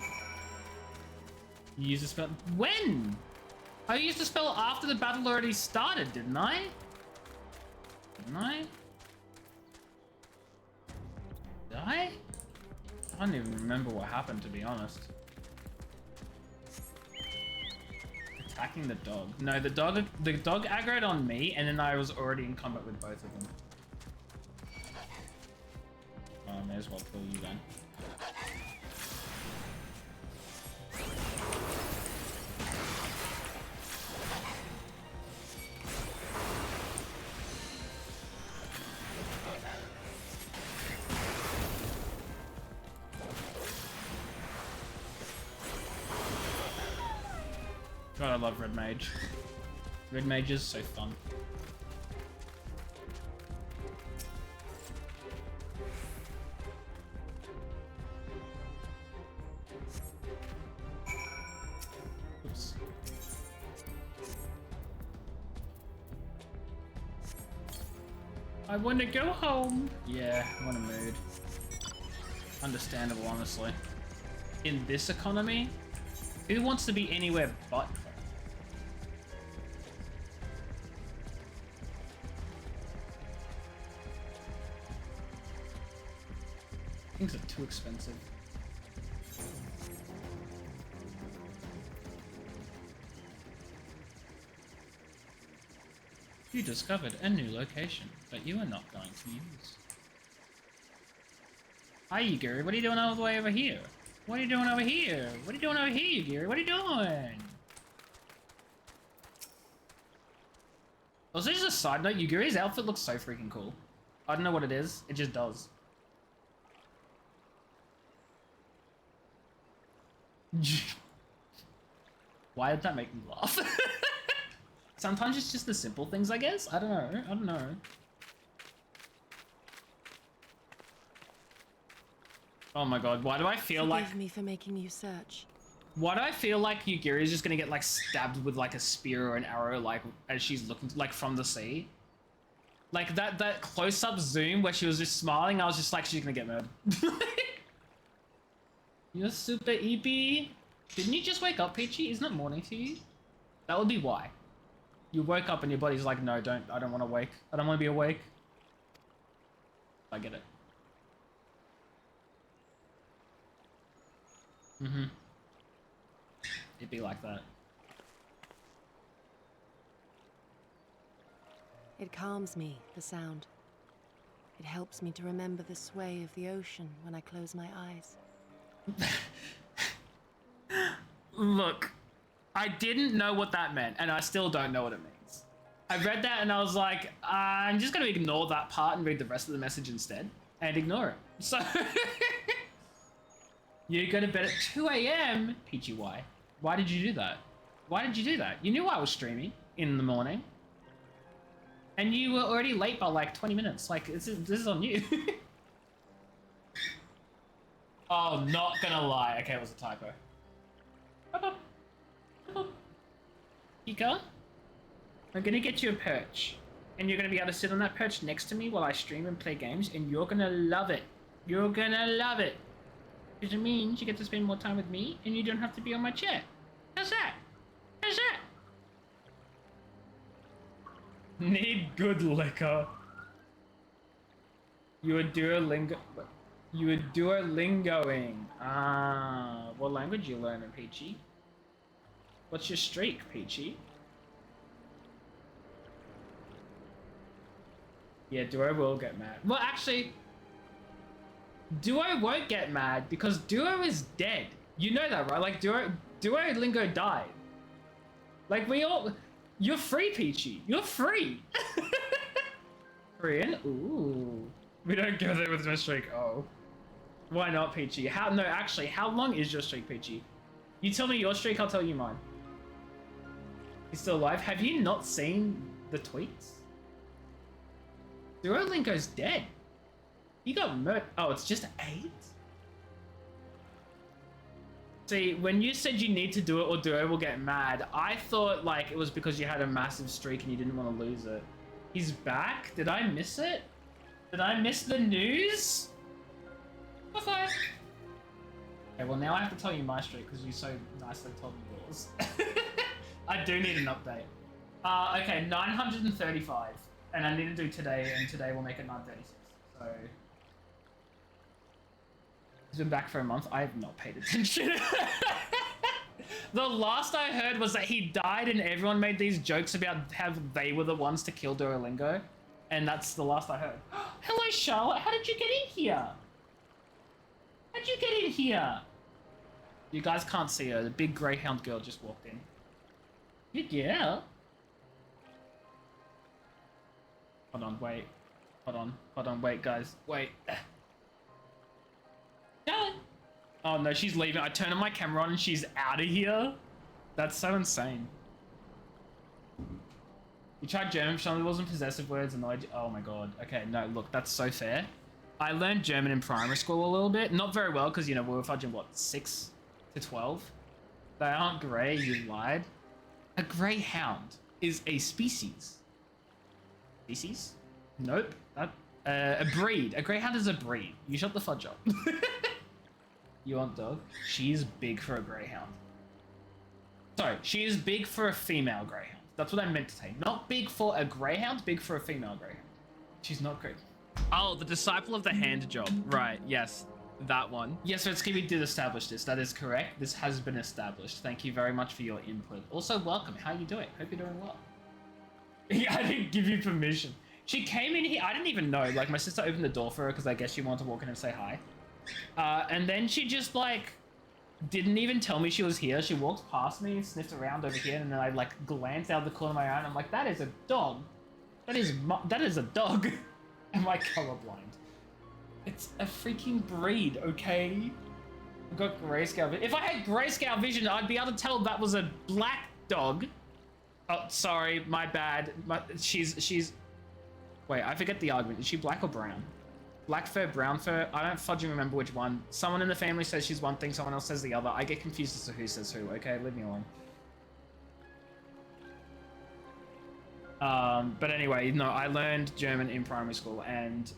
You use a spell. When? I used a spell after the battle already started, didn't I? Didn't I? Did I? I don't even remember what happened, to be honest. Attacking the dog. No, the dog aggroed on me, and then I was already in combat with both of them. Oh, I may as well kill you then. God, I love Red Mage. Red Mage is so fun. Oops. I want to go home. Yeah, I'm in a mood. Understandable, honestly. In this economy, who wants to be anywhere but home? Things are too expensive. You discovered a new location that you are not going to use. Hi, you Gary. What are you doing all the way over here? What are you doing over here? What are you doing over here, Gary? What are you doing? Also, just a side note, Yuguri's outfit looks so freaking cool. I don't know what it is, it just does. Why did that make me laugh? Sometimes it's just the simple things, I guess? I don't know, I don't know. Oh my god, why do I feel like... Forgive me for making you search. Why do I feel like Yugiri is just gonna get like stabbed with like a spear or an arrow like as she's looking like from the sea? Like that close-up zoom where she was just smiling, I was just like, she's gonna get murdered. You're super eepy. Didn't you just wake up, Peachy? Isn't it morning to you? That would be why. You woke up and your body's like, no, I don't want to wake. I don't want to be awake. I get it. Mm-hmm. It'd be like that. It calms me, the sound. It helps me to remember the sway of the ocean when I close my eyes. Look, I didn't know what that meant, and I still don't know what it means. I read that and I was like, I'm just gonna ignore that part and read the rest of the message instead, and ignore it. So, you go to bed at 2 a.m. Peachy, why? Why did you do that? Why did you do that? You knew I was streaming in the morning. And you were already late by like 20 minutes. Like, this is on you. Oh, not gonna lie. Okay, it was a typo. Pika, I'm gonna get you a perch. And you're gonna be able to sit on that perch next to me while I stream and play games, and you're gonna love it. You're gonna love it. Because it means you get to spend more time with me, and you don't have to be on my chair. How's that? How's that? Need good liquor. You were Duolingo. You were Duolingoing. Ah, what language you learning, Peachy? What's your streak, Peachy? Yeah, Duo will get mad. Well, actually, Duo won't get mad because Duo is dead. You know that, right? Like, Duolingo died. Like, we all... You're free, Peachy. You're free. Korean? Ooh. We don't go there with no streak. Oh. Why not, Peachy? No, actually, how long is your streak, Peachy? You tell me your streak, I'll tell you mine. He's still alive? Have you not seen the tweets? Duolingo's dead. He got murdered. Oh, it's just 8? See, when you said you need to do it or Duo will get mad, I thought like it was because you had a massive streak and you didn't want to lose it. He's back? Did I miss it? Did I miss the news? Okay, well now I have to tell you my streak because you so nicely told me yours. I do need an update. Okay, 935. And I need to do today, and today we'll make it 936. So... He's been back for a month. I have not paid attention. The last I heard was that he died and everyone made these jokes about how they were the ones to kill Duolingo. And that's the last I heard. Hello, Charlotte. How did you get in here? How'd you get in here? You guys can't see her. The big greyhound girl just walked in. Good girl. Hold on, wait. Hold on, wait, guys. Wait. Oh no, she's leaving. I turn on my camera on and she's out of here. That's so insane. You tried German, Sean, it wasn't possessive words, annoyed you. Oh my god. Okay, no, look, that's so fair. I learned German in primary school a little bit. Not very well, because, you know, we were fudging, what, 6 to 12? They aren't grey, you lied. A greyhound is a species. Species? Nope. A breed. A greyhound is a breed. You shut the fudge up. You want dog? She is big for a greyhound. Sorry, she is big for a female greyhound. That's what I meant to say. Not big for a greyhound, big for a female greyhound. She's not great. Oh, the disciple of the hand job. Right, yes. That one. Yes, so Skippy did establish this. That is correct. This has been established. Thank you very much for your input. Also, welcome. How are you doing? Hope you're doing well. I didn't give you permission. She came in here. I didn't even know. Like, my sister opened the door for her because I guess she wanted to walk in and say hi. And then she just, like, didn't even tell me she was here. She walked past me, sniffed around over here, and then I like glanced out the corner of my eye and I'm like, that is a dog. That is a dog. Am I colorblind? It's a freaking breed, okay? I've got grayscale vision. If I had grayscale vision, I'd be able to tell that was a black dog. Oh, sorry, my bad. She's... Wait, I forget the argument. Is she black or brown? Black fur, brown fur? I don't fudging remember which one. Someone in the family says she's one thing, someone else says the other. I get confused as to who says who, okay? Leave me alone. But anyway, no, I learned German in primary school, and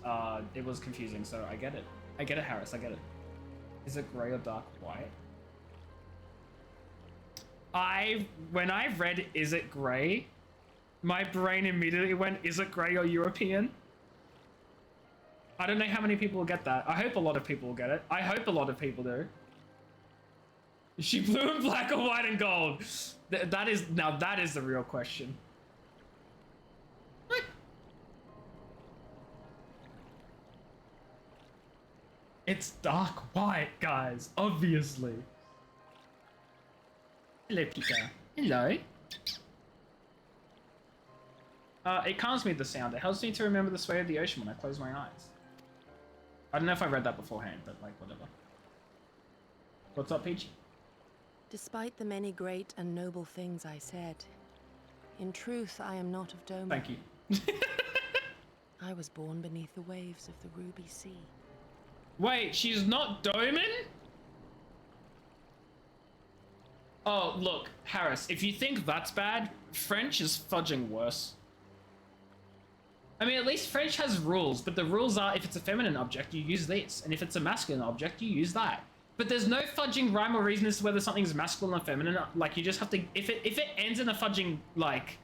it was confusing, so I get it. I get it, Harris, I get it. Is it grey or dark white? When I read "Is it grey?" my brain immediately went, "Is it grey or European?" I don't know how many people will get that. I hope a lot of people will get it. I hope a lot of people do. Is she blue and black or white and gold? That is the real question. What? It's dark white, guys. Obviously. Hello, Pika. Hello. It calms me, the sound. It helps me to remember the sway of the ocean when I close my eyes. I don't know if I read that beforehand, but like, whatever. What's up, Peach? Despite the many great and noble things I said, in truth I am not of Doma. Thank you. I was born beneath the waves of the Ruby Sea. Wait, she's not Doman? Oh, look, Harris, if you think that's bad, French is fudging worse. I mean, at least French has rules, but the rules are if it's a feminine object, you use this, and if it's a masculine object, you use that. But there's no fudging rhyme or reason as to whether something's masculine or feminine. Like, you just have to, if it ends in a fudging, like,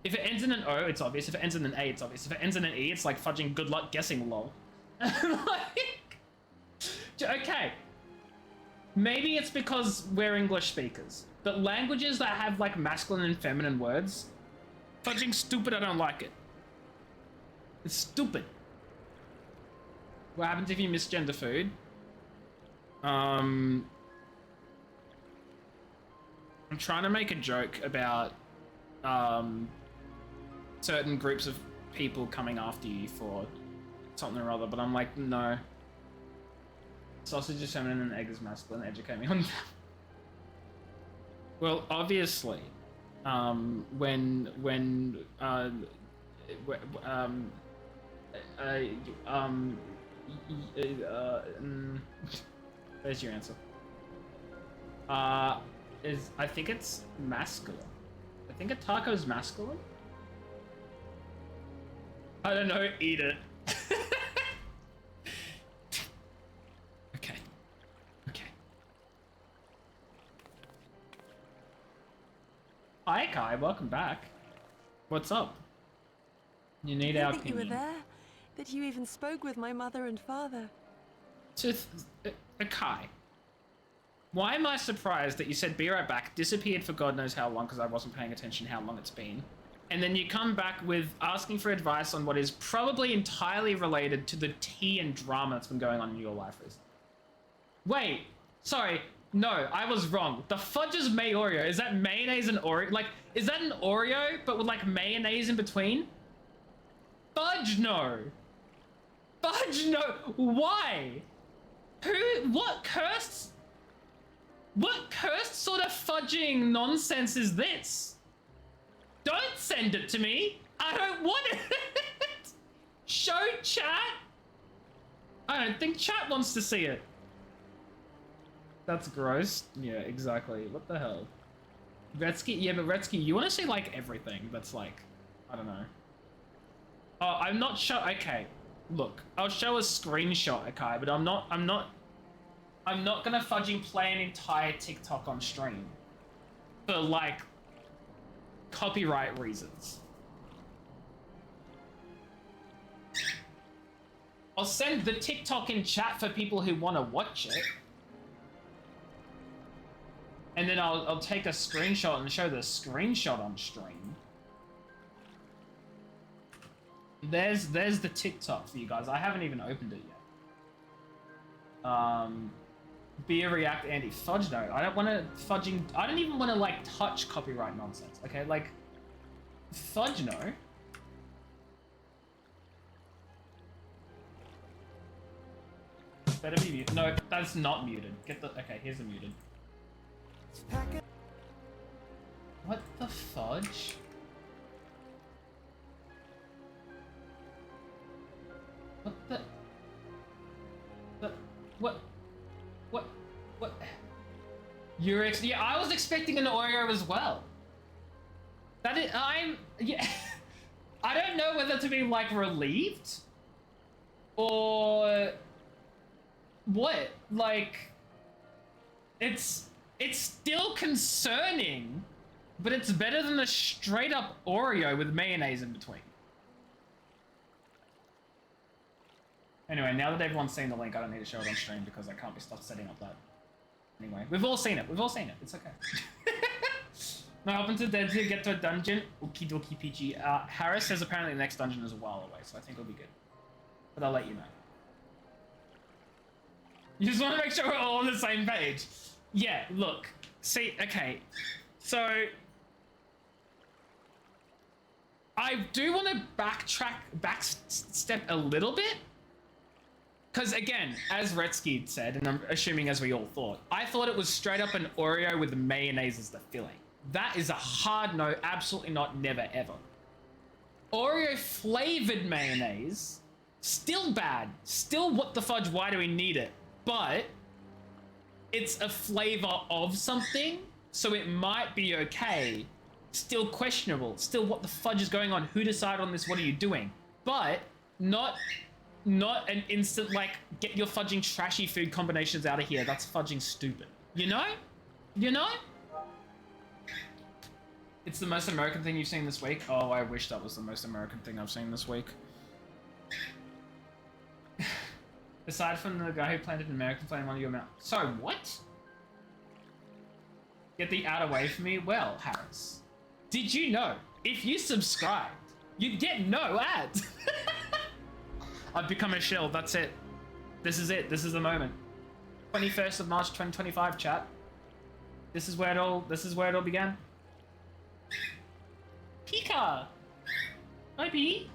if it ends in an O, it's obvious. If it ends in an A, it's obvious. If it ends in an E, it's like fudging good luck guessing, lol. Like, okay. Maybe it's because we're English speakers, but languages that have like masculine and feminine words, fudging stupid, I don't like it. It's stupid. What happens if you misgender food? I'm trying to make a joke about certain groups of people coming after you for something or other, but I'm like, no. Sausage is feminine and egg is masculine. Educate me on that. Well, obviously, there's your answer. I think it's masculine. I think a taco is masculine. I don't know, eat it. Okay. Okay. Hi Kai, welcome back. What's up? You need our That you opinion. were there, that you even spoke with my mother and father. So, Kai, why am I surprised that you said be right back, disappeared for God knows how long because I wasn't paying attention how long it's been, and then you come back with asking for advice on what is probably entirely related to the tea and drama that's been going on in your life recently? Wait, sorry, no, I was wrong. The fudge is Oreo. Is that mayonnaise and Oreo? Like, is that an Oreo but with like mayonnaise in between? Fudge no. Fudge no. Why? What cursed sort of fudging nonsense is this? Don't send it to me. I don't want it. Show chat. I don't think chat wants to see it. That's gross. Yeah, exactly. What the hell? Retsky, yeah, but Retsky, you want to see like everything that's like, I don't know. Oh, I'm not sure. Okay, look, I'll show a screenshot, okay, but I'm not gonna fudging play an entire TikTok on stream for like copyright reasons. I'll send the TikTok in chat for people who want to watch it. And then I'll take a screenshot and show the screenshot on stream. There's the TikTok for you guys. I haven't even opened it yet. Beer React Andy. Fudge no. I don't want to fudging. I don't even want to like touch copyright nonsense. Okay, like fudge no. Better be muted. No, that's not muted. Get the. Okay, here's the muted. What the fudge? What the? What? Yeah, I was expecting an Oreo as well. Yeah. I don't know whether to be like relieved or what. Like, it's still concerning, but it's better than a straight up Oreo with mayonnaise in between. Anyway, now that everyone's seen the link, I don't need to show it on stream because I can't be stopped setting up that. Anyway, we've all seen it. We've all seen it. It's okay. Now, hoping to dead to get to a dungeon. Okie dokie PG. Harris says apparently the next dungeon is a while away, so I think it'll be good. But I'll let you know. You just want to make sure we're all on the same page. Yeah, look. See, okay. So... I do want to backstep a little bit. Because again, as Retsky said, and I'm assuming as we all thought, I thought it was straight up an Oreo with the mayonnaise as the filling. That is a hard no, absolutely not, never ever. Oreo flavored mayonnaise, still bad. Still what the fudge, why do we need it? But it's a flavor of something, so it might be okay. Still questionable. Still what the fudge is going on? Who decided on this? What are you doing? But not an instant, like, get your fudging trashy food combinations out of here. That's fudging stupid. You know? You know? It's the most American thing you've seen this week? Oh, I wish that was the most American thing I've seen this week. Aside from the guy who planted an American flag on your mouth. So, what? Get the ad away from me? Well, Harris, did you know, if you subscribed, you'd get no ads? I've become a shill, that's it. This is it, this is the moment. 21st of March 2025, chat. This is where it all began. Pika! Hi, P.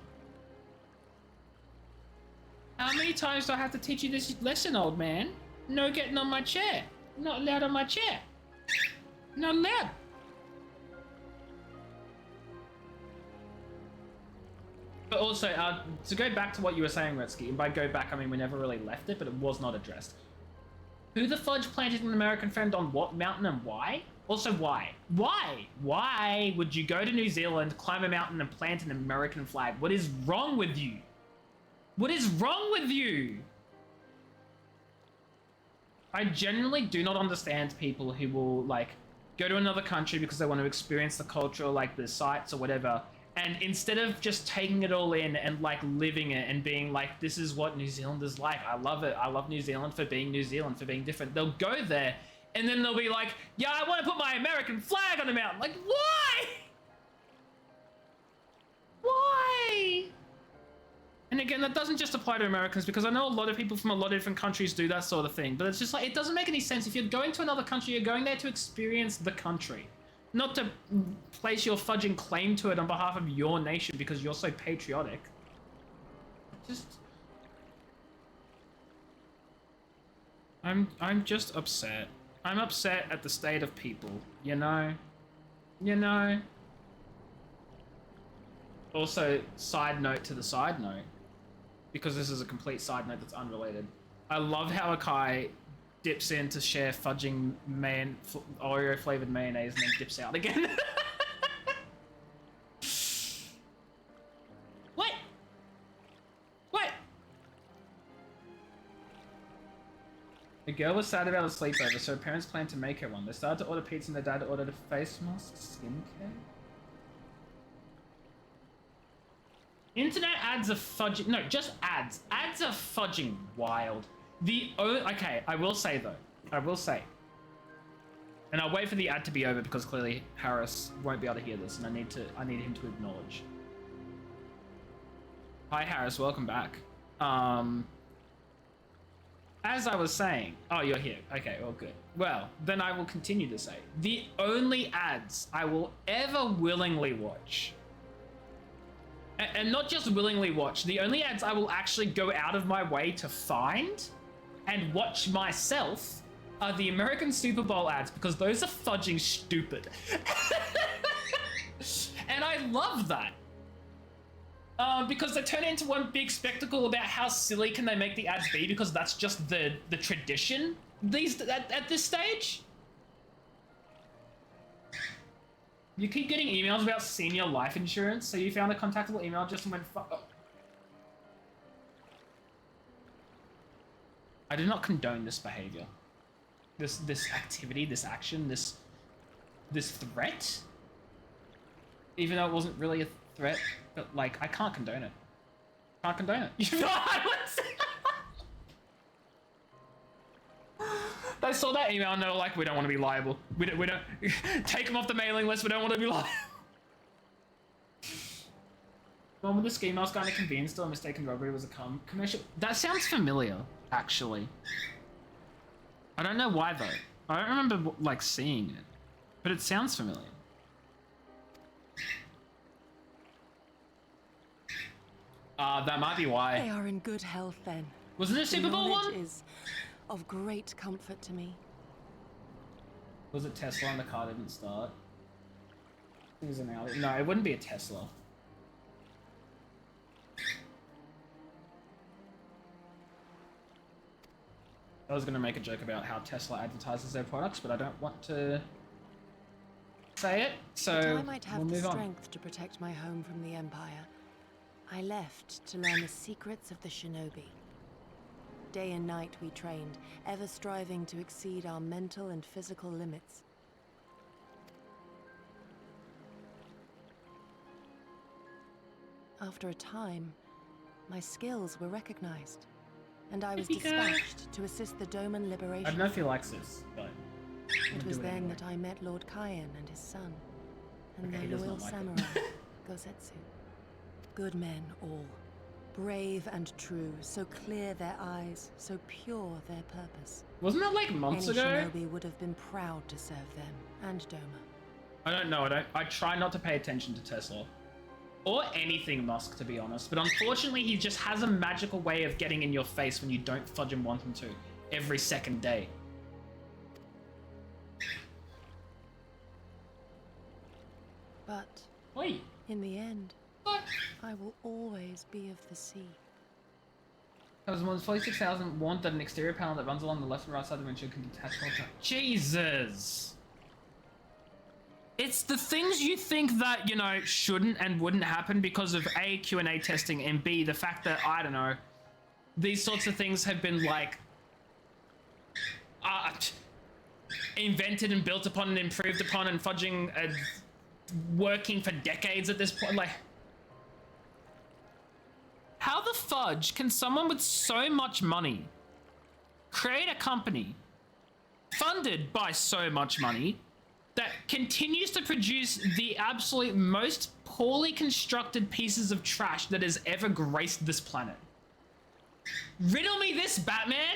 How many times do I have to teach you this lesson, old man? No getting on my chair. Not allowed on my chair. Not allowed. But also, to go back to what you were saying, Retsky, and by go back, I mean we never really left it, but it was not addressed. Who the fudge planted an American friend on what mountain and why? Also, why? Why? Why would you go to New Zealand, climb a mountain, and plant an American flag? What is wrong with you? What is wrong with you? I genuinely do not understand people who will, like, go to another country because they want to experience the culture, like the sights or whatever, and instead of just taking it all in and, like, living it and being like, this is what New Zealand is like, I love it, I love New Zealand for being New Zealand, for being different, they'll go there and then they'll be like, yeah, I want to put my American flag on the mountain. Like, why? Why? And again, that doesn't just apply to Americans, because I know a lot of people from a lot of different countries do that sort of thing, but it's just like, it doesn't make any sense. If you're going to another country, you're going there to experience the country, not to place your fudging claim to it on behalf of your nation because you're so patriotic. Just... I'm just upset. I'm upset at the state of people, you know? You know? Also, side note to the side note, because this is a complete side note that's unrelated. I love how Akai dips in to share fudging Oreo flavored mayonnaise and then dips out again. What? What? The girl was sad about a sleepover, so her parents planned to make her one. They started to order pizza and their dad ordered a face mask, skincare. Internet ads are fudging. No, just ads. Ads are fudging wild. Okay, I will say though. I will say. And I'll wait for the ad to be over because clearly Harris won't be able to hear this, and I need him to acknowledge. Hi Harris, welcome back. as I was saying, oh, you're here. Okay, well, good. Well, then I will continue to say, the only ads I will ever willingly watch, and not just willingly watch, the only ads I will actually go out of my way to find and watch myself are the American Super Bowl ads, because those are fudging stupid. And I love that. Because they turn it into one big spectacle about how silly can they make the ads be, because that's just the tradition at this stage. You keep getting emails about senior life insurance, so you found a contactable email just went I do not condone this behavior. This activity, this action, this threat. Even though it wasn't really a threat, but like, I can't condone it. Can't condone it. You know, they saw that email and they were like, we don't want to be liable. We don't take them off the mailing list. We don't want to be liable. One with the ski mask guy in a convenience store, mistaken robbery was a commercial. That sounds familiar, actually. I don't know why though. I don't remember like seeing it, but it sounds familiar. That might be why. They are in good health then. Wasn't it a Super Bowl one? Is of great comfort to me. Was it Tesla and the car didn't start? It was an Audi. No, it wouldn't be a Tesla. I was gonna make a joke about how Tesla advertises their products, but I don't want to say it, so But I might have we'll the move on. strength to protect my home from the Empire. I left to learn the secrets of the shinobi. Day and night we trained, ever striving to exceed our mental and physical limits. After a time, my skills were recognized, and I was dispatched to assist the Doman I liberation. don't know if he likes this, but It was then that I met Lord Kayan and his son, and Okay, he their does loyal not like it. samurai, Gosetsu. Good men all, brave and true, so clear their eyes, so pure their purpose. Wasn't that like months Any ago? shinobi would have been proud to serve them, and Doma. I don't know. I try not to pay attention to Tesla. Or anything Musk, to be honest. But unfortunately, he just has a magical way of getting in your face when you don't fudge and want him to. Every second day. But Wait. in the end, What? I will always be of the sea. There was more than 46,000 warned that an exterior panel that runs along the left and right side of the windshield can detach from the Jesus! It's the things you think that, you know, shouldn't and wouldn't happen because of A, Q&A testing, and B, the fact that, I don't know, these sorts of things have been, like, invented and built upon and improved upon and fudging working for decades at this point. Like, how the fudge can someone with so much money create a company funded by so much money that continues to produce the absolute most poorly constructed pieces of trash that has ever graced this planet? Riddle me this, Batman!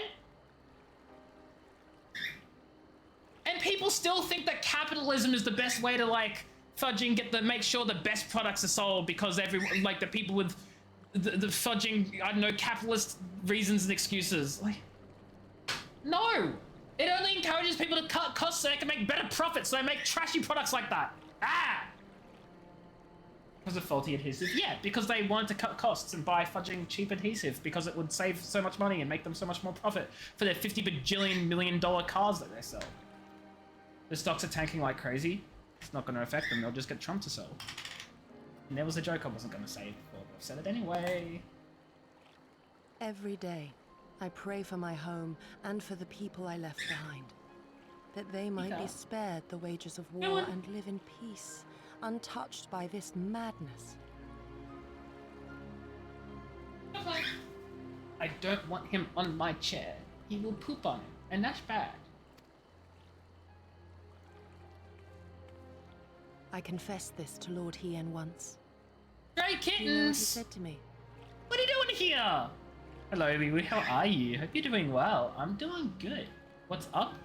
And people still think that capitalism is the best way to, like, fudging make sure the best products are sold because everyone, like, the people with the fudging, I don't know, capitalist reasons and excuses. Like, no! It only encourages people to cut costs so they can make better profits, so they make trashy products like that. Ah! Because of faulty adhesive? Yeah, because they wanted to cut costs and buy fudging cheap adhesive because it would save so much money and make them so much more profit for their $50 bajillion million cars that they sell. The stocks are tanking like crazy. It's not going to affect them. They'll just get Trump to sell. And there was a joke I wasn't going to say before, but I've said it anyway. Every day, I pray for my home and for the people I left behind, that they might be spared the wages of war and live in peace, untouched by this madness. I don't want him on my chair. He will poop on it, and that's bad. I confessed this to Lord Hien once. Stray Do you know what he kittens! said to me? What are you doing here? Hello, Wiwi. How are you? Hope you're doing well. I'm doing good. What's up?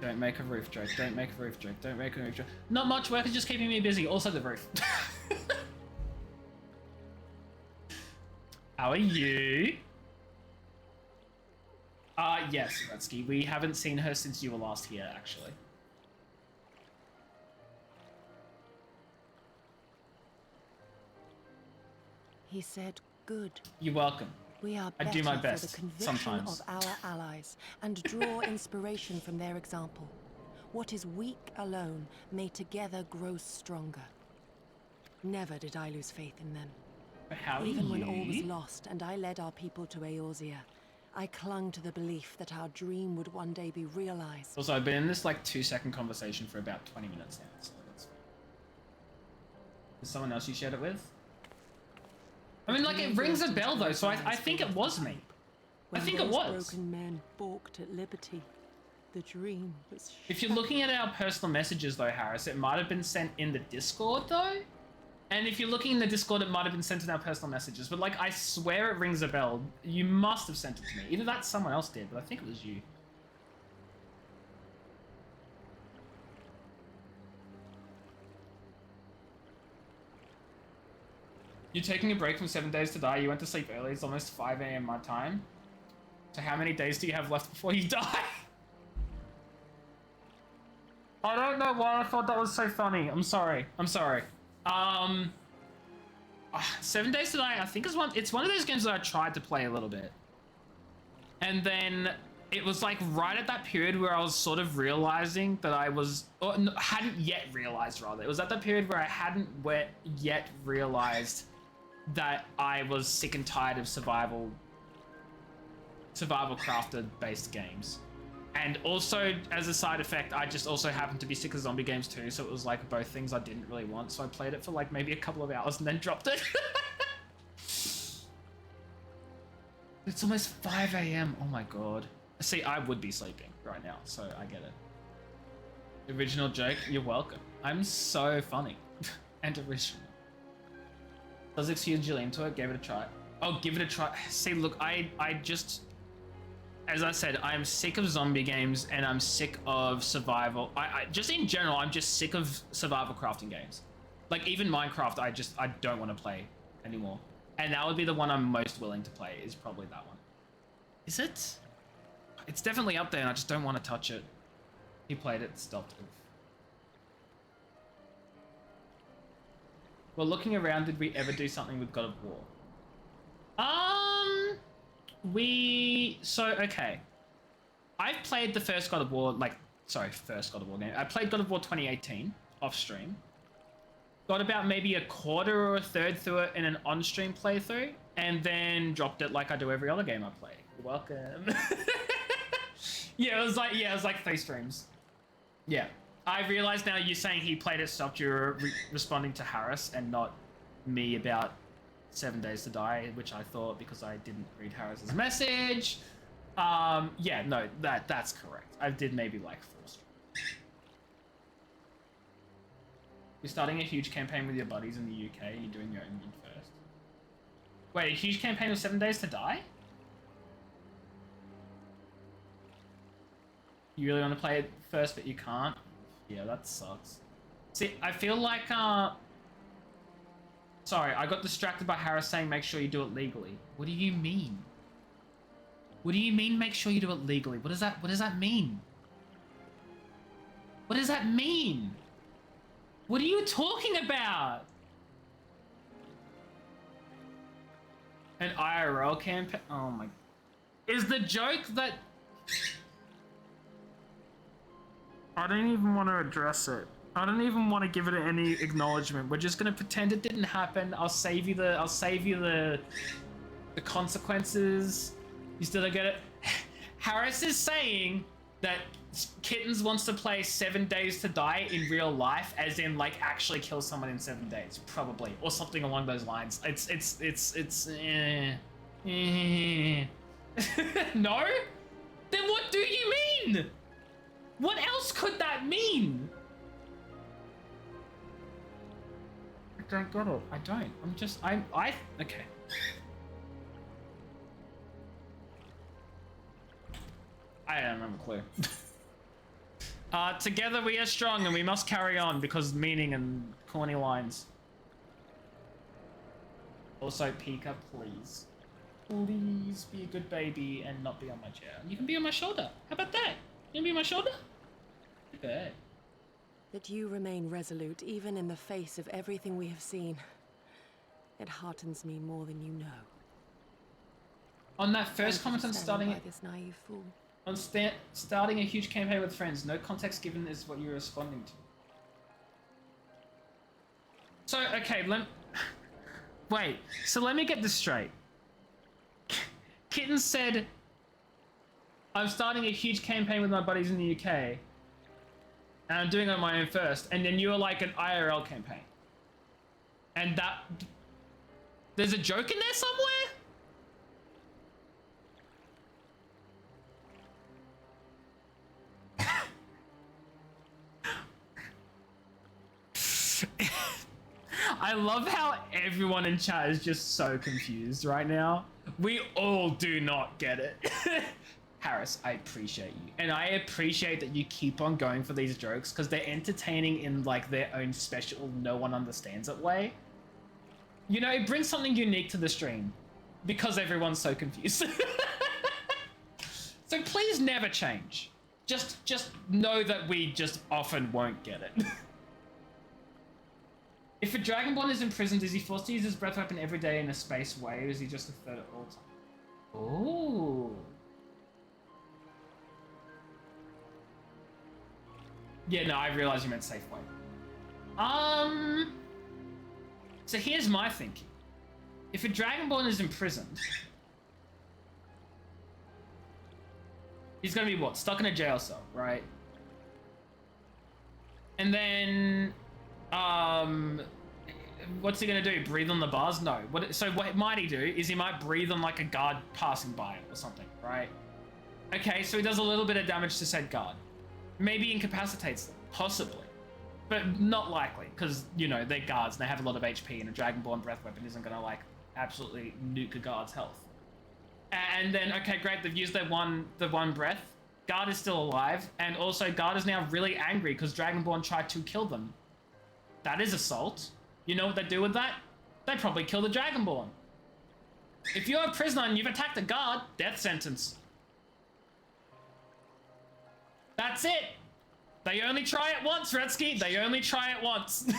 Don't make a roof joke. Don't make a roof joke. Don't make a roof joke. Not much work is just keeping me busy. Also the roof. How are you? Yes, Retsky. We haven't seen her since you were last here, actually. He said, good. You're welcome. We are I better do my for best, the conviction sometimes. of our allies and draw inspiration from their example. What is weak alone may together grow stronger. Never did I lose faith in them. How are Even you? when all was lost and I led our people to Eorzea, I clung to the belief that our dream would one day be realized. Also, I've been in this like 2-second conversation for about 20 minutes now, so that's fine. Is someone else you shared it with? I mean, like, it rings a bell though, so I think it was me. I think it was. Broken men balked at liberty. The dream was If you're looking at our personal messages though, Harris, it might have been sent in the Discord though. And if you're looking in the Discord, it might have been sent in our personal messages. But like, I swear it rings a bell. You must have sent it to me. Either that someone else did, but I think it was you. You're taking a break from 7 days to die. You went to sleep early. It's almost 5 a.m. my time. So how many days do you have left before you die? I don't know why I thought that was so funny. I'm sorry. I'm sorry. 7 days to die, I think it's one of those games that I tried to play a little bit. And then it was like right at that period where I was sort of realizing that I was, or no, hadn't yet realized rather. It was at that period where I hadn't yet realized that I was sick and tired of survival crafted based games. And also, as a side effect, I just also happened to be sick of zombie games too, so it was like both things I didn't really want, so I played it for like maybe a couple of hours and then dropped it. It's almost 5 a.m. Oh my god. See, I would be sleeping right now, so I get it. Original joke? You're welcome. I'm so funny. And original. Does excuse Jill into it? Gave it a try. Oh, give it a try. See, look, I just... As I said, I'm sick of zombie games and I'm sick of survival. I just in general, I'm just sick of survival crafting games. Like even Minecraft, I don't want to play anymore. And that would be the one I'm most willing to play, is probably that one. Is it? It's definitely up there and I just don't want to touch it. He played it, stopped it. Well, looking around, did we ever do something with God of War? Okay. I've played the first God of War, first God of War game. I played God of War 2018 off stream. Got about maybe a quarter or a third through it in an on-stream playthrough, and then dropped it like I do every other game I play. You're welcome. Yeah, it was like 3 streams. Yeah. I realize now you're saying he played it, stopped, you're responding to Harris and not me about 7 days to die, which I thought because I didn't read Harris's message. Yeah, no, that's correct. I did maybe like 4 streams. You're starting a huge campaign with your buddies in the UK. You're doing your own guild first. Wait, a huge campaign of 7 days to die? You really want to play it first, but you can't? Yeah, that sucks. See, I feel like, sorry, I got distracted by Harris saying make sure you do it legally. What do you mean? What do you mean make sure you do it legally? What does that mean? What does that mean? What are you talking about? An IRL campaign? Oh my... Is the joke that... I don't even want to address it. I don't even want to give it any acknowledgement. We're just gonna pretend it didn't happen. I'll save you the consequences. You still don't get it? Harris is saying that Kittens wants to play 7 days to die in real life, as in like actually kill someone in 7 days, probably, or something along those lines. No? Then what do you mean? What else could that mean? I don't get it. I don't. Okay. I don't have a clue. Together we are strong and we must carry on because meaning and corny lines. Also, Pika, please. Please be a good baby and not be on my chair. You can be on my shoulder. How about that? You can be on my shoulder? Good. That you remain resolute even in the face of everything we have seen. It heartens me more than you know. On that first comment on starting by this naive fool. On starting a huge campaign with friends, no context given is what you're responding to. So, okay, wait, so let me get this straight. Kitten said, I'm starting a huge campaign with my buddies in the UK, and I'm doing it on my own first, and then you were like an IRL campaign. And that... There's a joke in there somewhere? I love how everyone in chat is just so confused right now. We all do not get it. Harris, I appreciate you. And I appreciate that you keep on going for these jokes because they're entertaining in like their own special no one understands it way. You know, it brings something unique to the stream because everyone's so confused. So please never change. Just know that we just often won't get it. If a Dragonborn is imprisoned, is he forced to use his breath weapon every day in a space way, or is he just a third at all time? Ooh. Yeah, no, I realize you meant safe way. So here's my thinking. If a Dragonborn is imprisoned, he's gonna be what? Stuck in a jail cell, right? And then, what's he gonna do? Breathe on the bars? No. So what might he do is he might breathe on like a guard passing by or something, right? Okay, so he does a little bit of damage to said guard. Maybe incapacitates them, possibly. But not likely, because, you know, they're guards and they have a lot of HP and a Dragonborn breath weapon isn't gonna like absolutely nuke a guard's health. And then, okay, great, they've used the one breath. Guard is still alive, and also Guard is now really angry because Dragonborn tried to kill them. That is assault. You know what they do with that? They probably kill the Dragonborn. If you're a prisoner and you've attacked a guard, death sentence. That's it. They only try it once, Redsky. They only try it once.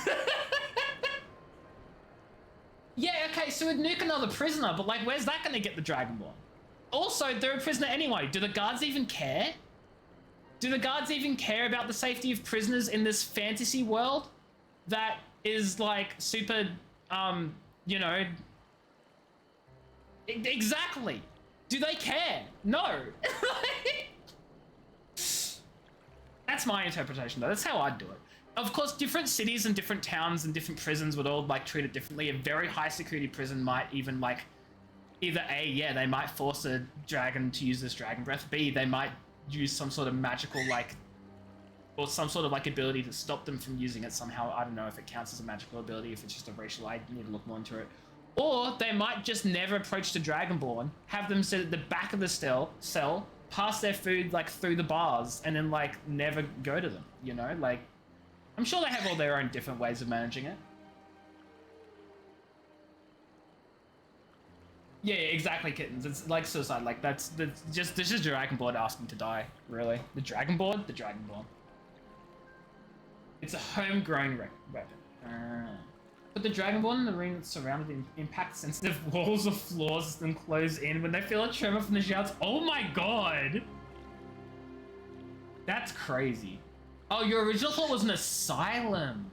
Yeah, okay, so we'd nuke another prisoner, but like, where's that gonna get the Dragonborn? Also, they're a prisoner anyway. Do the guards even care? Do the guards even care about the safety of prisoners in this fantasy world that is like super, you know... Exactly. Do they care? No. That's my interpretation though. That's how I'd do it. Of course, different cities and different towns and different prisons would all like treat it differently. A very high security prison might even like either A, yeah, they might force a dragon to use this dragon breath. B, they might use some sort of magical like, or some sort of like ability to stop them from using it somehow. I don't know if it counts as a magical ability, if it's just a racial, I need to look more into it. Or they might just never approach the Dragonborn, have them sit at the back of the cell, pass their food like through the bars, and then like never go to them, you know? Like, I'm sure they have all their own different ways of managing it. Yeah, exactly, kittens. It's like suicide. Like that's just this is Dragonborn asking to die. Really, the Dragonborn, the Dragonborn. It's a homegrown weapon. But the Dragonborn in the ring that's surrounded in impact-sensitive walls or floors and close in when they feel a tremor from the shouts. Oh my god! That's crazy. Oh, your original thought was an asylum.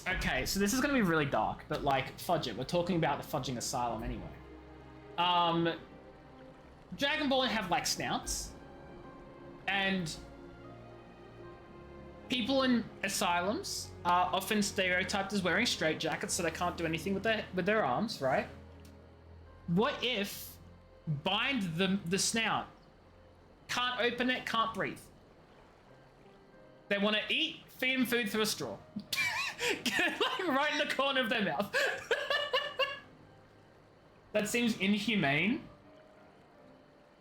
Okay, so this is gonna be really dark, but like, fudge it. We're talking about the fudging asylum anyway. Dragonborn have like snouts, and people in asylums are often stereotyped as wearing straitjackets, so they can't do anything with their arms, right? What if bind the snout? Can't open it, can't breathe. They want to eat, feed them food through a straw. Get it, like right in the corner of their mouth. That seems inhumane.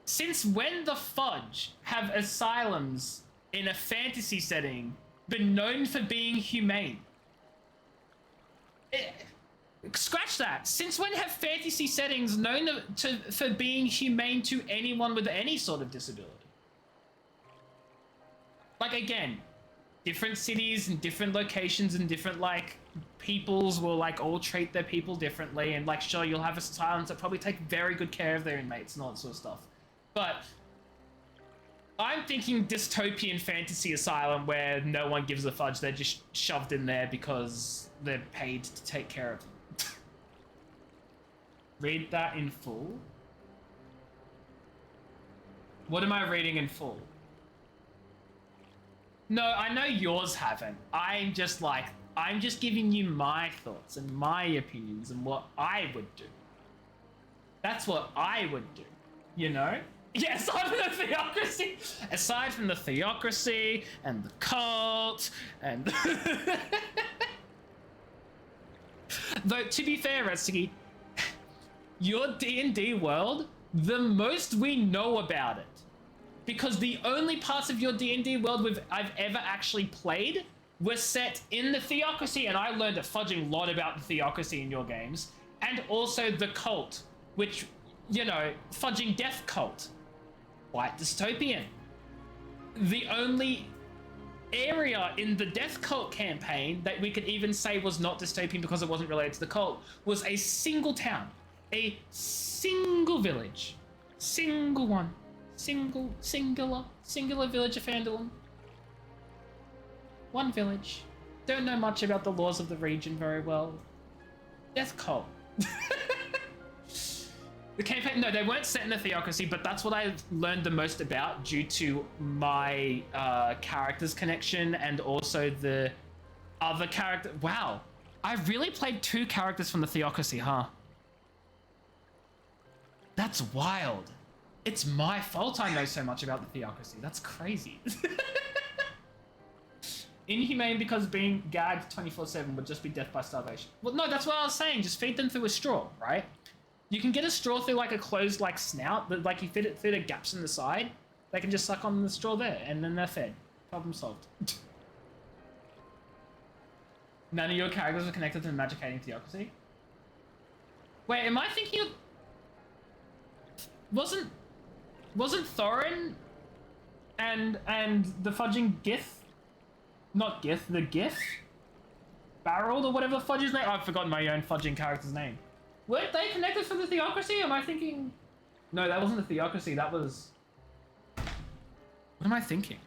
Since when the fudge have asylums in a fantasy setting been known for being humane? Scratch that. Since when have fantasy settings known for being humane to anyone with any sort of disability? Like, again, different cities and different locations and different, like, peoples will, like, all treat their people differently. And, like, sure, you'll have asylums that probably take very good care of their inmates and all that sort of stuff. But I'm thinking dystopian fantasy asylum where no one gives a fudge. They're just shoved in there because they're paid to take care of them. Read that in full? What am I reading in full? No, I know yours haven't. I'm just giving you my thoughts and my opinions and what I would do. That's what I would do, you know? Yeah, aside from the theocracy. Aside from the theocracy and the cult and... Though, to be fair, Retsuki, your D&D world, the most we know about it, because the only parts of your D&D world I've ever actually played were set in the theocracy, and I learned a fudging lot about the theocracy in your games, and also the cult, which, you know, fudging death cult. Quite dystopian. The only area in the death cult campaign that we could even say was not dystopian because it wasn't related to the cult was a single town. A single village. Single one. Singular village of Phandalin. One village. Don't know much about the laws of the region very well. Death cult. The campaign, no, they weren't set in the theocracy, but that's what I learned the most about due to my characters connection and also the other character. Wow, I really played 2 characters from the theocracy, huh? That's wild. It's my fault I know so much about the theocracy. That's crazy. Inhumane because being gagged 24/7 would just be death by starvation. Well, no, that's what I was saying. Just feed them through a straw, right? You can get a straw through like a closed like snout, but like you fit it through the gaps in the side. They can just suck on the straw there, and then they're fed. Problem solved. None of your characters are connected to the magic hating theocracy. Wait, am I thinking of... Wasn't Thorin and the fudging Gith? Not Gith, the Gith? Barrel or whatever the fudge's name? I've forgotten my own fudging character's name. Weren't they connected from the theocracy? Am I thinking... No, that wasn't the theocracy, that was... What am I thinking?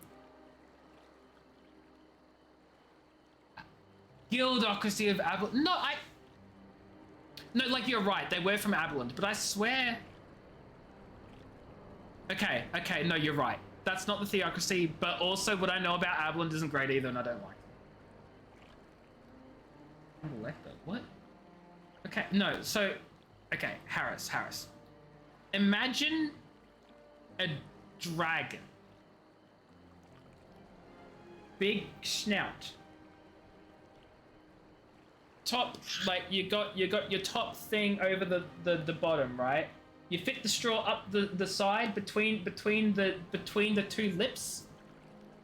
Guildocracy of Aberland. No, No, like, you're right, they were from Aberland, but I swear... Okay, no, you're right. That's not the theocracy, but also what I know about Aberland isn't great either, and I don't like it. What? Okay, no, so... Okay, Harris. Imagine a dragon. Big snout. Top, like, you got your top thing over the bottom, right? You fit the straw up the side between the 2 lips.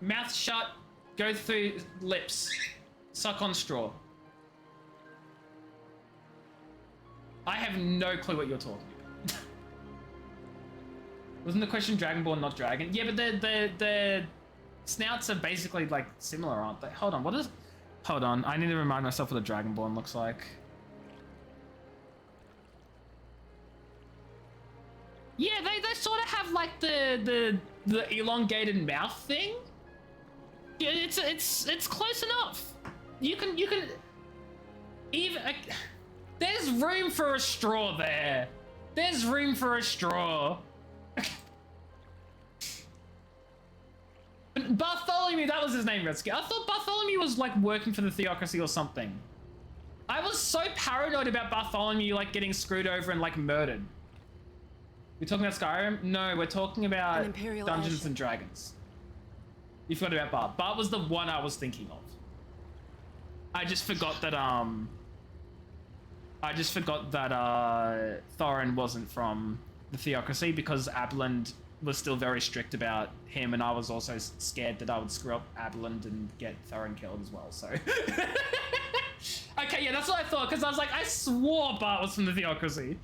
Mouth shut, go through lips. Suck on straw. I have no clue what you're talking about. Wasn't the question Dragonborn, not dragon? Yeah, but the snouts are basically like similar, aren't they? Hold on, I need to remind myself what a Dragonborn looks like. Yeah, they sort of have like the elongated mouth thing. Yeah, it's close enough. You can even there's room for a straw there. There's room for a straw. Bartholomew, that was his name, Redsky. I thought Bartholomew was like working for the theocracy or something. I was so paranoid about Bartholomew like getting screwed over and like murdered. We're talking about Skyrim? No, we're talking about Dungeons and Dragons. You forgot about Bart. Bart was the one I was thinking of. I just forgot that Thorin wasn't from the Theocracy because Aberland was still very strict about him, and I was also scared that I would screw up Aberland and get Thorin killed as well, so... Okay, yeah, that's what I thought, because I was like, I swore Bart was from the Theocracy.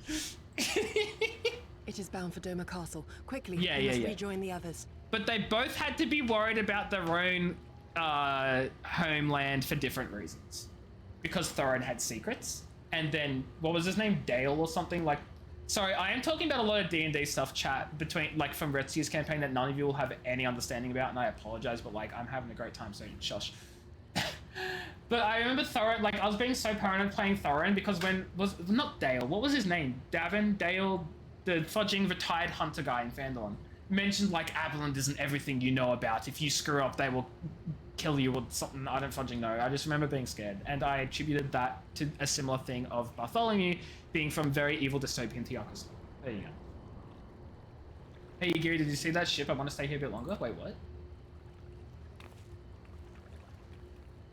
It is bound for Doma Castle. Quickly, Yeah, we yeah, must yeah. rejoin the others. But they both had to be worried about their own homeland for different reasons. Because Thorin had secrets, and then, what was his name? Dale or something? Like, sorry, I am talking about a lot of D&D stuff, chat, between, like, from Retsu's campaign that none of you will have any understanding about, and I apologize, but, like, I'm having a great time, so shush. But I remember Thorin, like, I was being so paranoid playing Thorin because not Dale, what was his name? Dale, the fudging retired hunter guy in Fandolin, mentioned, like, Aberland isn't everything you know about. If you screw up, they will kill you or something. I don't fudging know. I just remember being scared, and I attributed that to a similar thing of Bartholomew being from very evil dystopian Theocracy. There you go. Hey, Gary, did you see that ship? I want to stay here a bit longer. Wait, what?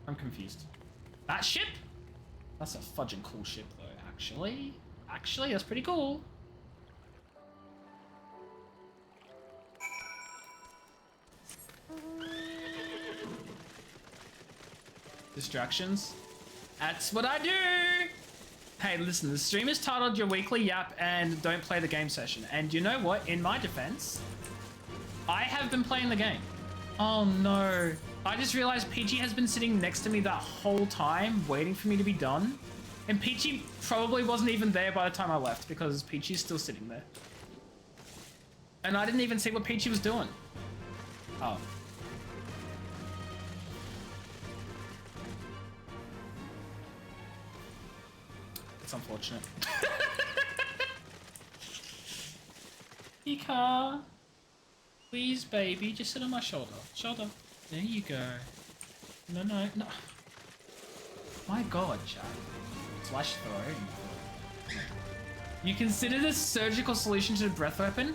I'm confused. That ship? That's a fudging cool ship, though, actually. Actually, that's pretty cool. Distractions. That's what I do! Hey, listen, the stream is titled Your Weekly Yap and Don't Play the Game Session. And you know what? In my defense, I have been playing the game. Oh no. I just realized Peachy has been sitting next to me that whole time, waiting for me to be done. And Peachy probably wasn't even there by the time I left, because Peachy's still sitting there. And I didn't even see what Peachy was doing. Oh. It's unfortunate. Ika. Please, baby, just sit on my shoulder. Shoulder. There you go. No, no, no. My god, Jack. Slash throw. You consider this surgical solution to the breath weapon?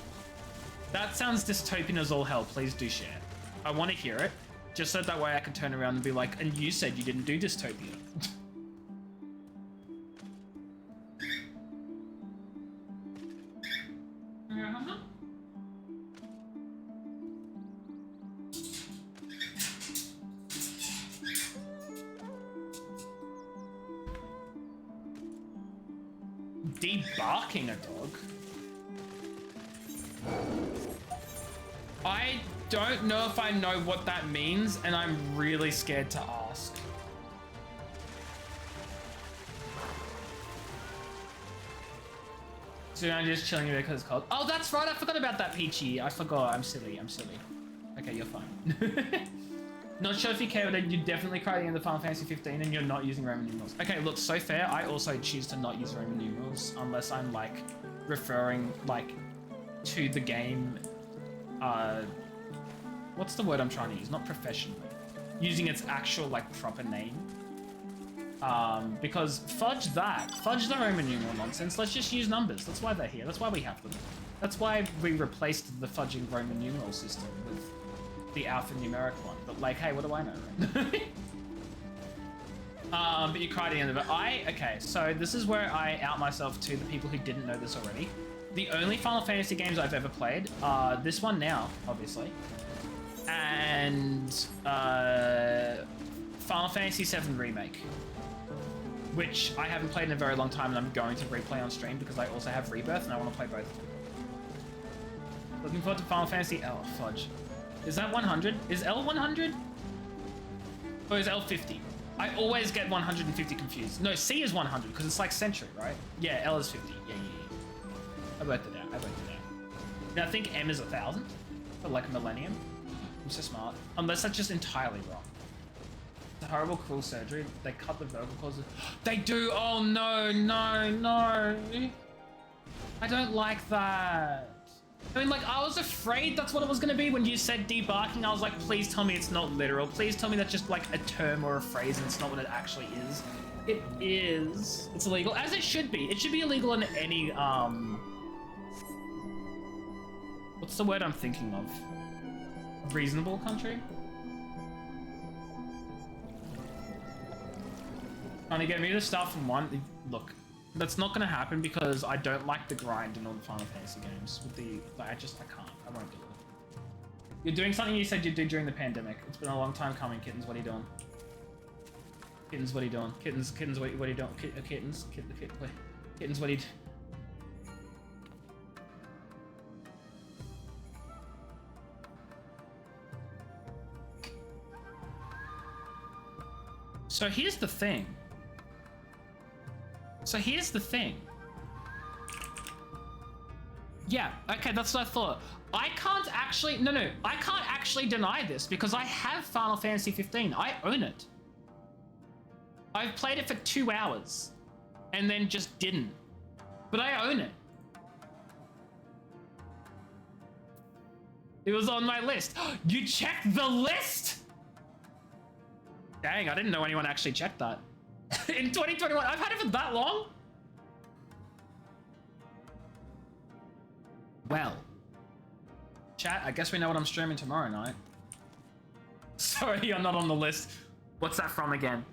That sounds dystopian as all hell. Please do share. I want to hear it. Just so that way I can turn around and be like, and you said you didn't do dystopia. Debarking a dog? I don't know if I know what that means, and I'm really scared to ask. So I'm just chilling here because it's cold. Oh, that's right, I forgot about that, Peachy. I forgot, I'm silly. Okay, you're fine. Not sure if you care, but you definitely cry at the end of Final Fantasy 15 and you're not using Roman numerals. Okay, look, so fair, I also choose to not use Roman numerals unless I'm, like, referring, like, to the game, what's the word I'm trying to use? Not professionally. Using its actual, like, proper name. Because fudge that. Fudge the Roman numeral nonsense. Let's just use numbers. That's why they're here. That's why we have them. That's why we replaced the fudging Roman numeral system with the alphanumeric one. But, like, hey, what do I know, right? But you cried at the end of it. Okay, so this is where I out myself to the people who didn't know this already. The only Final Fantasy games I've ever played are this one now, obviously, and Final Fantasy VII Remake, which I haven't played in a very long time, and I'm going to replay on stream because I also have Rebirth and I want to play both of them. Looking forward to Final Fantasy. Oh, fudge. Is that 100? Is L 100? Or is L 50? I always get 150 confused. No, C is 100 because it's like century, right? Yeah, L is 50. Yeah. I worked it out. Now I think M is 1,000 for like a millennium. I'm so smart. Unless that's just entirely wrong. The horrible, cruel surgery. They cut the vocal cords. They do. Oh no. I don't like that. I mean, like, I was afraid that's what it was going to be when you said debarking. I was like, please tell me it's not literal. Please tell me that's just like a term or a phrase and it's not what it actually is. It is. It's illegal, as it should be. It should be illegal in any, what's the word I'm thinking of? Reasonable country? Trying to get me to start from 1. Look, that's not going to happen because I don't like the grind in all the Final Fantasy games. With the, like, I can't. I won't do it. You're doing something you said you'd do during the pandemic. It's been a long time coming, Kittens. What are you doing? Kittens, what are you doing? Kittens, what are you doing? Kittens, Kittens, what are you doing? So here's the thing. Yeah, okay, that's what I thought. I can't actually deny this because I have Final Fantasy 15. I own it. I've played it for 2 hours and then just didn't. But I own it. It was on my list. You checked the list? Dang, I didn't know anyone actually checked that. In 2021, I've had it for that long? Well. Chat, I guess we know what I'm streaming tomorrow night. Sorry, you're not on the list. What's that from again?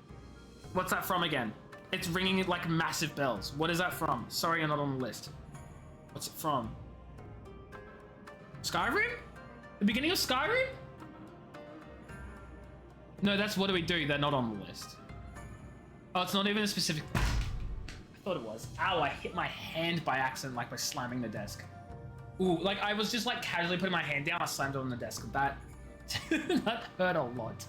What's that from again? It's ringing it like massive bells. What is that from? Sorry, you're not on the list. What's it from? Skyrim? The beginning of Skyrim? No, that's What Do We Do? They're not on the list. Oh, it's not even a specific... I thought it was. Ow, I hit my hand by accident, like by slamming the desk. Ooh, like I was just like casually putting my hand down, I slammed it on the desk. That, that hurt a lot.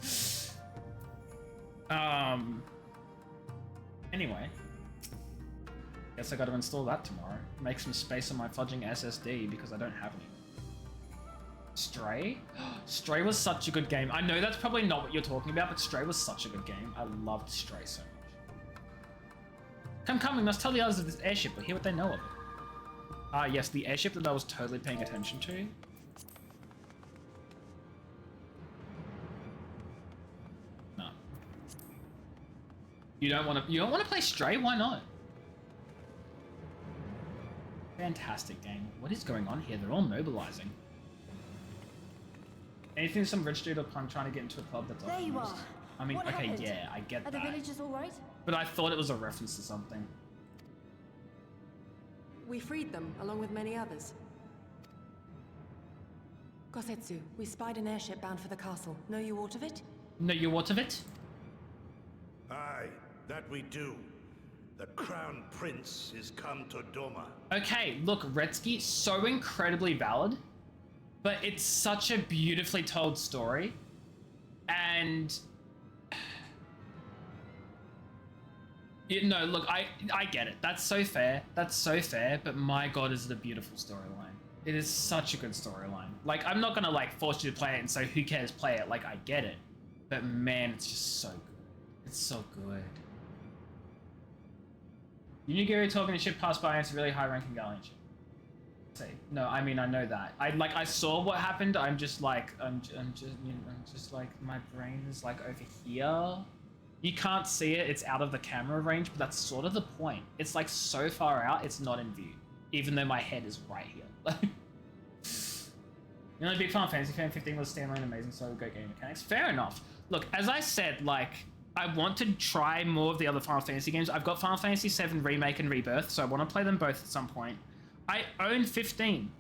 Anyway. Guess I gotta install that tomorrow. Make some space on my fudging SSD because I don't have any. Stray? Stray was such a good game. I know that's probably not what you're talking about, but Stray was such a good game. I loved Stray so much. Come, we must tell the others of this airship, but hear what they know of it. Ah, yes, the airship that I was totally paying attention to. No. You don't want to play Stray? Why not? Fantastic game. What is going on here? They're all mobilizing. Anything some rich dude or punk trying to get into a club that's there you are. I mean, What okay, happened? yeah, I get Are that. the villagers all right? But I thought it was a reference to something. We freed them, along with many others. Kosetsu, we spied an airship bound for the castle. Know you aught of it? Know you what of it? Aye, that we do. The Crown Prince is come to Doma. Okay, look, Retsky, so incredibly valid, but it's such a beautifully told story, and no, look, I get it. That's so fair. That's so fair. But my God, is it a beautiful storyline? It is such a good storyline. Like, I'm not gonna like force you to play it and say who cares, play it. Like, I get it, but man, it's just so good. It's so good. Unigiri talking to ship passed by and it's a really high-ranking galleon ship. Say no, I mean I know that. I saw what happened. I'm just like I'm just like my brain is like over here. You can't see it, it's out of the camera range, but that's sort of the point. It's like so far out, it's not in view, even though my head is right here. You're only a big Final Fantasy fan, 15 was standalone amazing, so great game mechanics. Fair enough. Look, as I said, like, I want to try more of the other Final Fantasy games. I've got Final Fantasy VII Remake and Rebirth, so I want to play them both at some point. I own 15.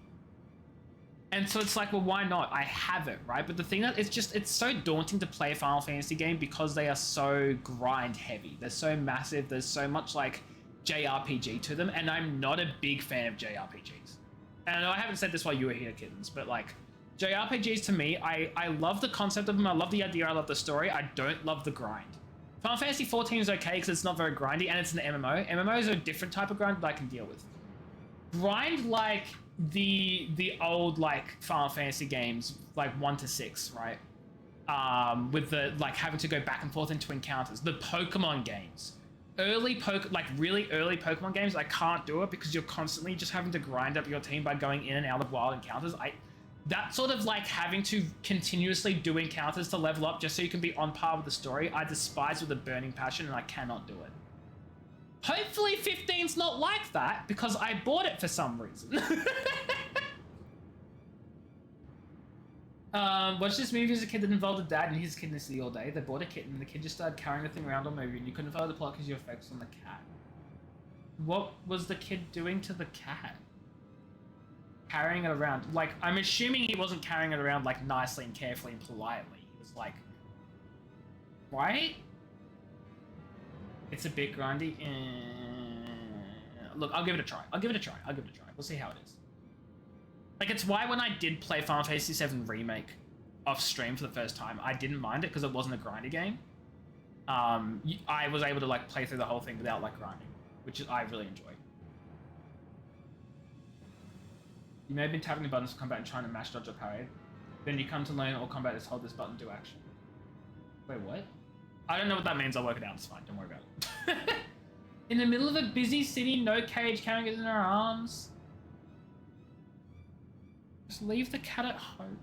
And so it's like, well, why not? I have it, right? But the thing that it's so daunting to play a Final Fantasy game because they are so grind heavy. They're so massive. There's so much like JRPG to them. And I'm not a big fan of JRPGs. And I know I haven't said this while you were here, Kittens, but like JRPGs to me, I love the concept of them. I love the idea. I love the story. I don't love the grind. Final Fantasy XIV is okay because it's not very grindy and it's an MMO. MMOs are a different type of grind that I can deal with. Grind like the old like Final Fantasy games, like 1 to 6, right? With the like having to go back and forth into encounters. The Pokemon games, really early Pokemon games, I can't do it because you're constantly just having to grind up your team by going in and out of wild encounters. That sort of like having to continuously do encounters to level up just so you can be on par with the story, I despise with a burning passion and I cannot do it. Hopefully 15's not like that because I bought it for some reason. Watched this movie as a kid that involved a dad and his kid in the city all day. They bought a kitten and the kid just started carrying the thing around all movie and you couldn't follow the plot because you were focused on the cat. What was the kid doing to the cat? Carrying it around. Like, I'm assuming he wasn't carrying it around, like, nicely and carefully and politely. He was like... Right? It's a bit grindy. Look, I'll give it a try. I'll give it a try. We'll see how it is. Like, it's why when I did play Final Fantasy VII Remake off stream for the first time, I didn't mind it because it wasn't a grindy game. I was able to, like, play through the whole thing without, like, grinding, which I really enjoy. You may have been tapping the buttons for combat and trying to mash dodge or parry. Then you come to learn all combat is hold this button, do action. Wait, what? I don't know what that means. I'll work it out. It's fine. Don't worry about it. In the middle of a busy city, no cage, carrying it in her arms. Just leave the cat at home.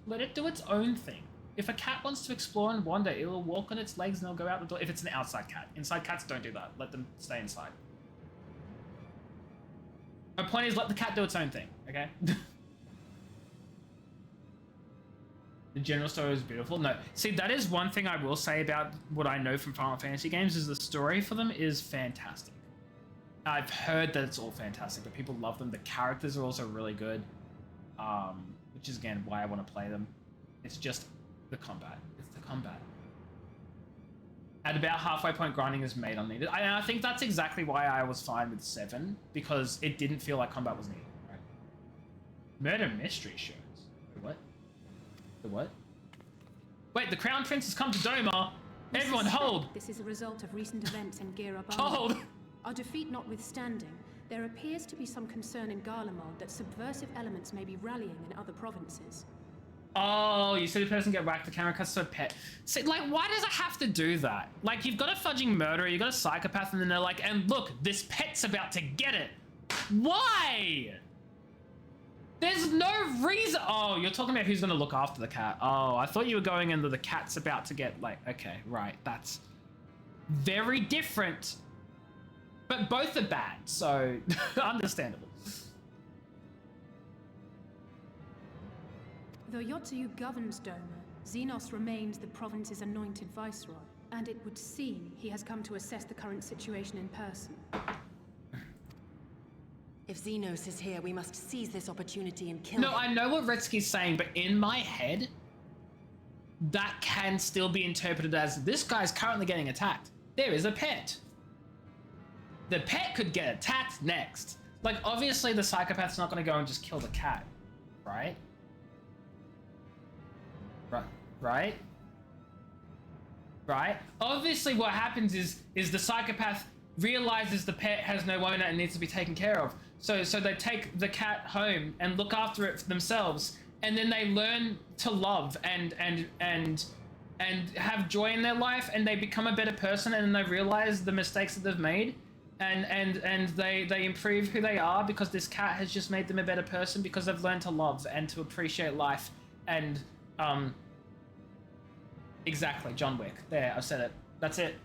Let it do its own thing. If a cat wants to explore and wander, it will walk on its legs and it'll go out the door. If it's an outside cat. Inside cats don't do that. Let them stay inside. My point is, let the cat do its own thing, okay? The general story is beautiful. No, see, that is one thing I will say about what I know from Final Fantasy games is the story for them is fantastic. I've heard that it's all fantastic, but people love them. The characters are also really good, which is, again, why I want to play them. It's just the combat. It's the combat. At about halfway point, grinding is made unneeded. I think that's exactly why I was fine with 7, because it didn't feel like combat was needed. Right? Murder mystery shows. Wait, what? The what? Wait, the Crown Prince has come to Doma! Everyone hold! This is a result of recent events in Girabal. Hold! Our defeat notwithstanding, there appears to be some concern in Garlemald that subversive elements may be rallying in other provinces. Oh, you see the person get whacked, the camera cuts to a pet. See, like, why does it have to do that? Like, you've got a fudging murderer, you've got a psychopath, and then they're like, and look, this pet's about to get it. Why? There's no reason. Oh, you're talking about who's going to look after the cat. Oh, I thought you were going into the cat's about to get, like, okay, right. That's very different. But both are bad, so understandable. Though Yotsuyu governs Doma, Xenos remains the province's anointed viceroy, and it would seem he has come to assess the current situation in person. If Xenos is here, we must seize this opportunity and kill him. No, I know what Retsky's saying, but in my head, that can still be interpreted as this guy's currently getting attacked. There is a pet. The pet could get attacked next. Like, obviously the psychopath's not going to go and just kill the cat, right? Right? Obviously what happens is the psychopath realizes the pet has no owner and needs to be taken care of. So they take the cat home and look after it for themselves, and then they learn to love and have joy in their life, and they become a better person, and then they realize the mistakes that they've made, and they improve who they are because this cat has just made them a better person because they've learned to love and to appreciate life and exactly, John Wick. There, I've said it. That's it.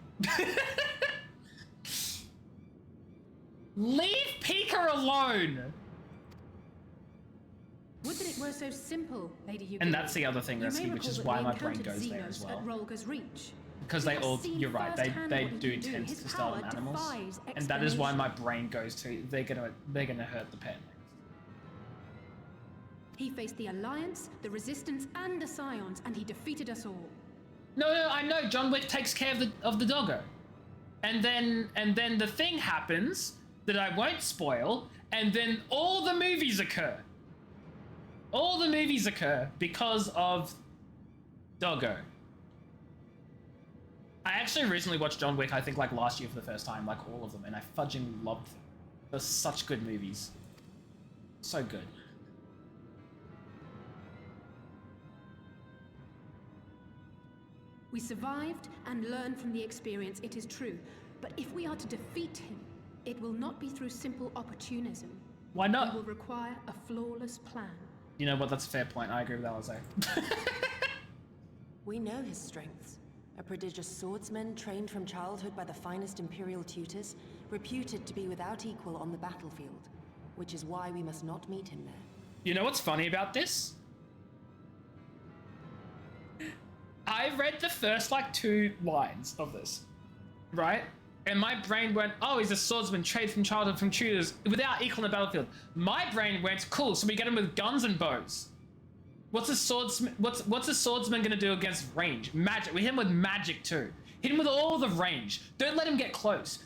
Leave Pika alone! Would that it were so simple, Lady Yukari. And that's the other thing, Retsky, which is why my brain goes there as well. Because they all, you're right, they do tend to start on animals. And that is why my brain goes to, they're gonna hurt the pet next. He faced the Alliance, the Resistance, and the Scions, and he defeated us all. No, I know, John Wick takes care of the doggo. And then the thing happens that I won't spoil, and then all the movies occur. All the movies occur because of Doggo. I actually recently watched John Wick, I think like last year for the first time, like all of them, and I fudging loved them. They're such good movies. So good. We survived and learned from the experience, it is true. But if we are to defeat him, it will not be through simple opportunism. Why not? It will require a flawless plan. You know what, that's a fair point. I agree with that, Jose. We know his strengths. A prodigious swordsman trained from childhood by the finest Imperial tutors, reputed to be without equal on the battlefield, which is why we must not meet him there. You know what's funny about this? I read the first like 2 lines of this, right? And my brain went, oh, he's a swordsman, trained from childhood from tutors, without equal in the battlefield. My brain went, cool, so we get him with guns and bows. What's a swordsman gonna do against range? Magic. We hit him with magic too. Hit him with all the range. Don't let him get close.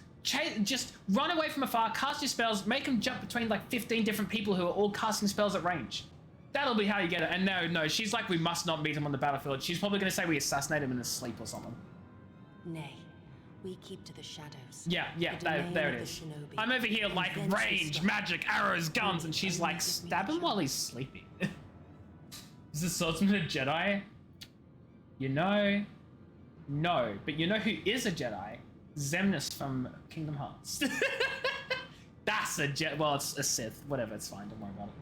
Just run away from afar, cast your spells, make him jump between like 15 different people who are all casting spells at range. That'll be how you get it. And no, she's like, we must not meet him on the battlefield. She's probably gonna say we assassinate him in his sleep or something. Nay, we keep to the shadows. Yeah, there it is. I'm over here like range, magic, arrows, guns, and she's like, stab him while he's sleeping. Is the swordsman a Jedi? You know, no. But you know who is a Jedi? Xemnas from Kingdom Hearts. That's a Jedi. Well, it's a Sith. Whatever, it's fine. Don't worry about it.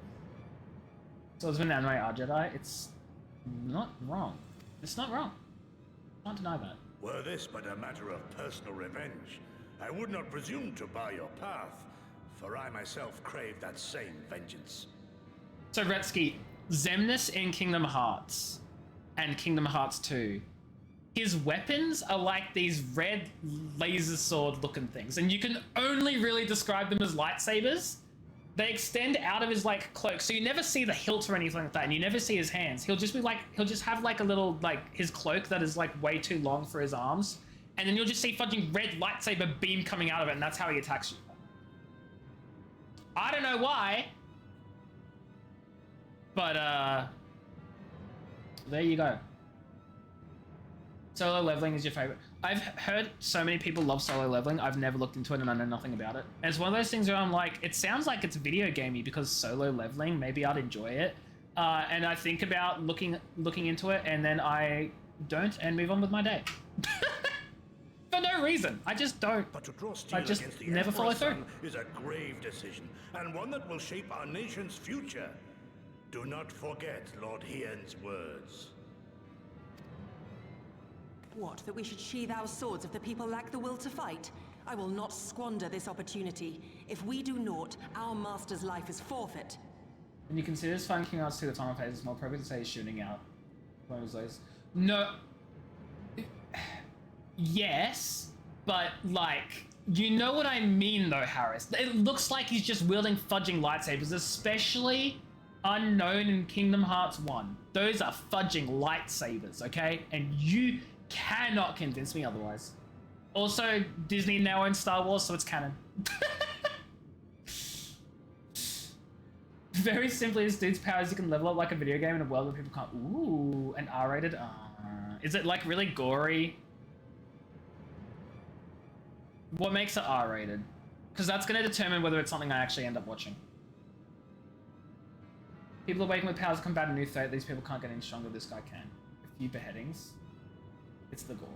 Swordsman and anime are Jedi. It's not wrong. It's not wrong. Can't deny that. Were this but a matter of personal revenge, I would not presume to bar your path, for I myself crave that same vengeance. So, Retsky, Xemnas in Kingdom Hearts and Kingdom Hearts 2, his weapons are like these red laser sword looking things, and you can only really describe them as lightsabers. They extend out of his like cloak, so you never see the hilt or anything like that, and you never see his hands. He'll just have like a little, like, his cloak that is like way too long for his arms, and then you'll just see fucking red lightsaber beam coming out of it, and that's how he attacks you. I don't know why, but there you go. Solo leveling is your favorite. I've heard so many people love solo leveling. I've never looked into it and I know nothing about it. And it's one of those things where I'm like, it sounds like it's video gamey because solo leveling, maybe I'd enjoy it. And I think about looking into it, and then I don't and move on with my day. For no reason. I just don't. But to draw steel I just against the never follow Emperor's through. son is a grave decision, and one that will shape our nation's future. Do not forget Lord Hien's words. What, that we should sheathe our swords if the people lack the will to fight? I will not squander this opportunity. If we do naught, our master's life is forfeit. When you consider this fun King Arts 2, the time phase is more appropriate to say shooting out one of those. No. Yes, but like, you know what I mean though, Harris. It looks like he's just wielding fudging lightsabers, especially unknown in Kingdom Hearts 1. Those are fudging lightsabers, okay? And you cannot convince me otherwise. Also, Disney now owns Star Wars, so it's canon. Very simply, this dude's power is you can level up like a video game in a world where people can't. Ooh, an R-rated. Is it like really gory? What makes it R-rated? Because that's going to determine whether it's something I actually end up watching. People awaken with powers to combat a new fate. These people can't get any stronger. This guy can. A few beheadings. It's the gore.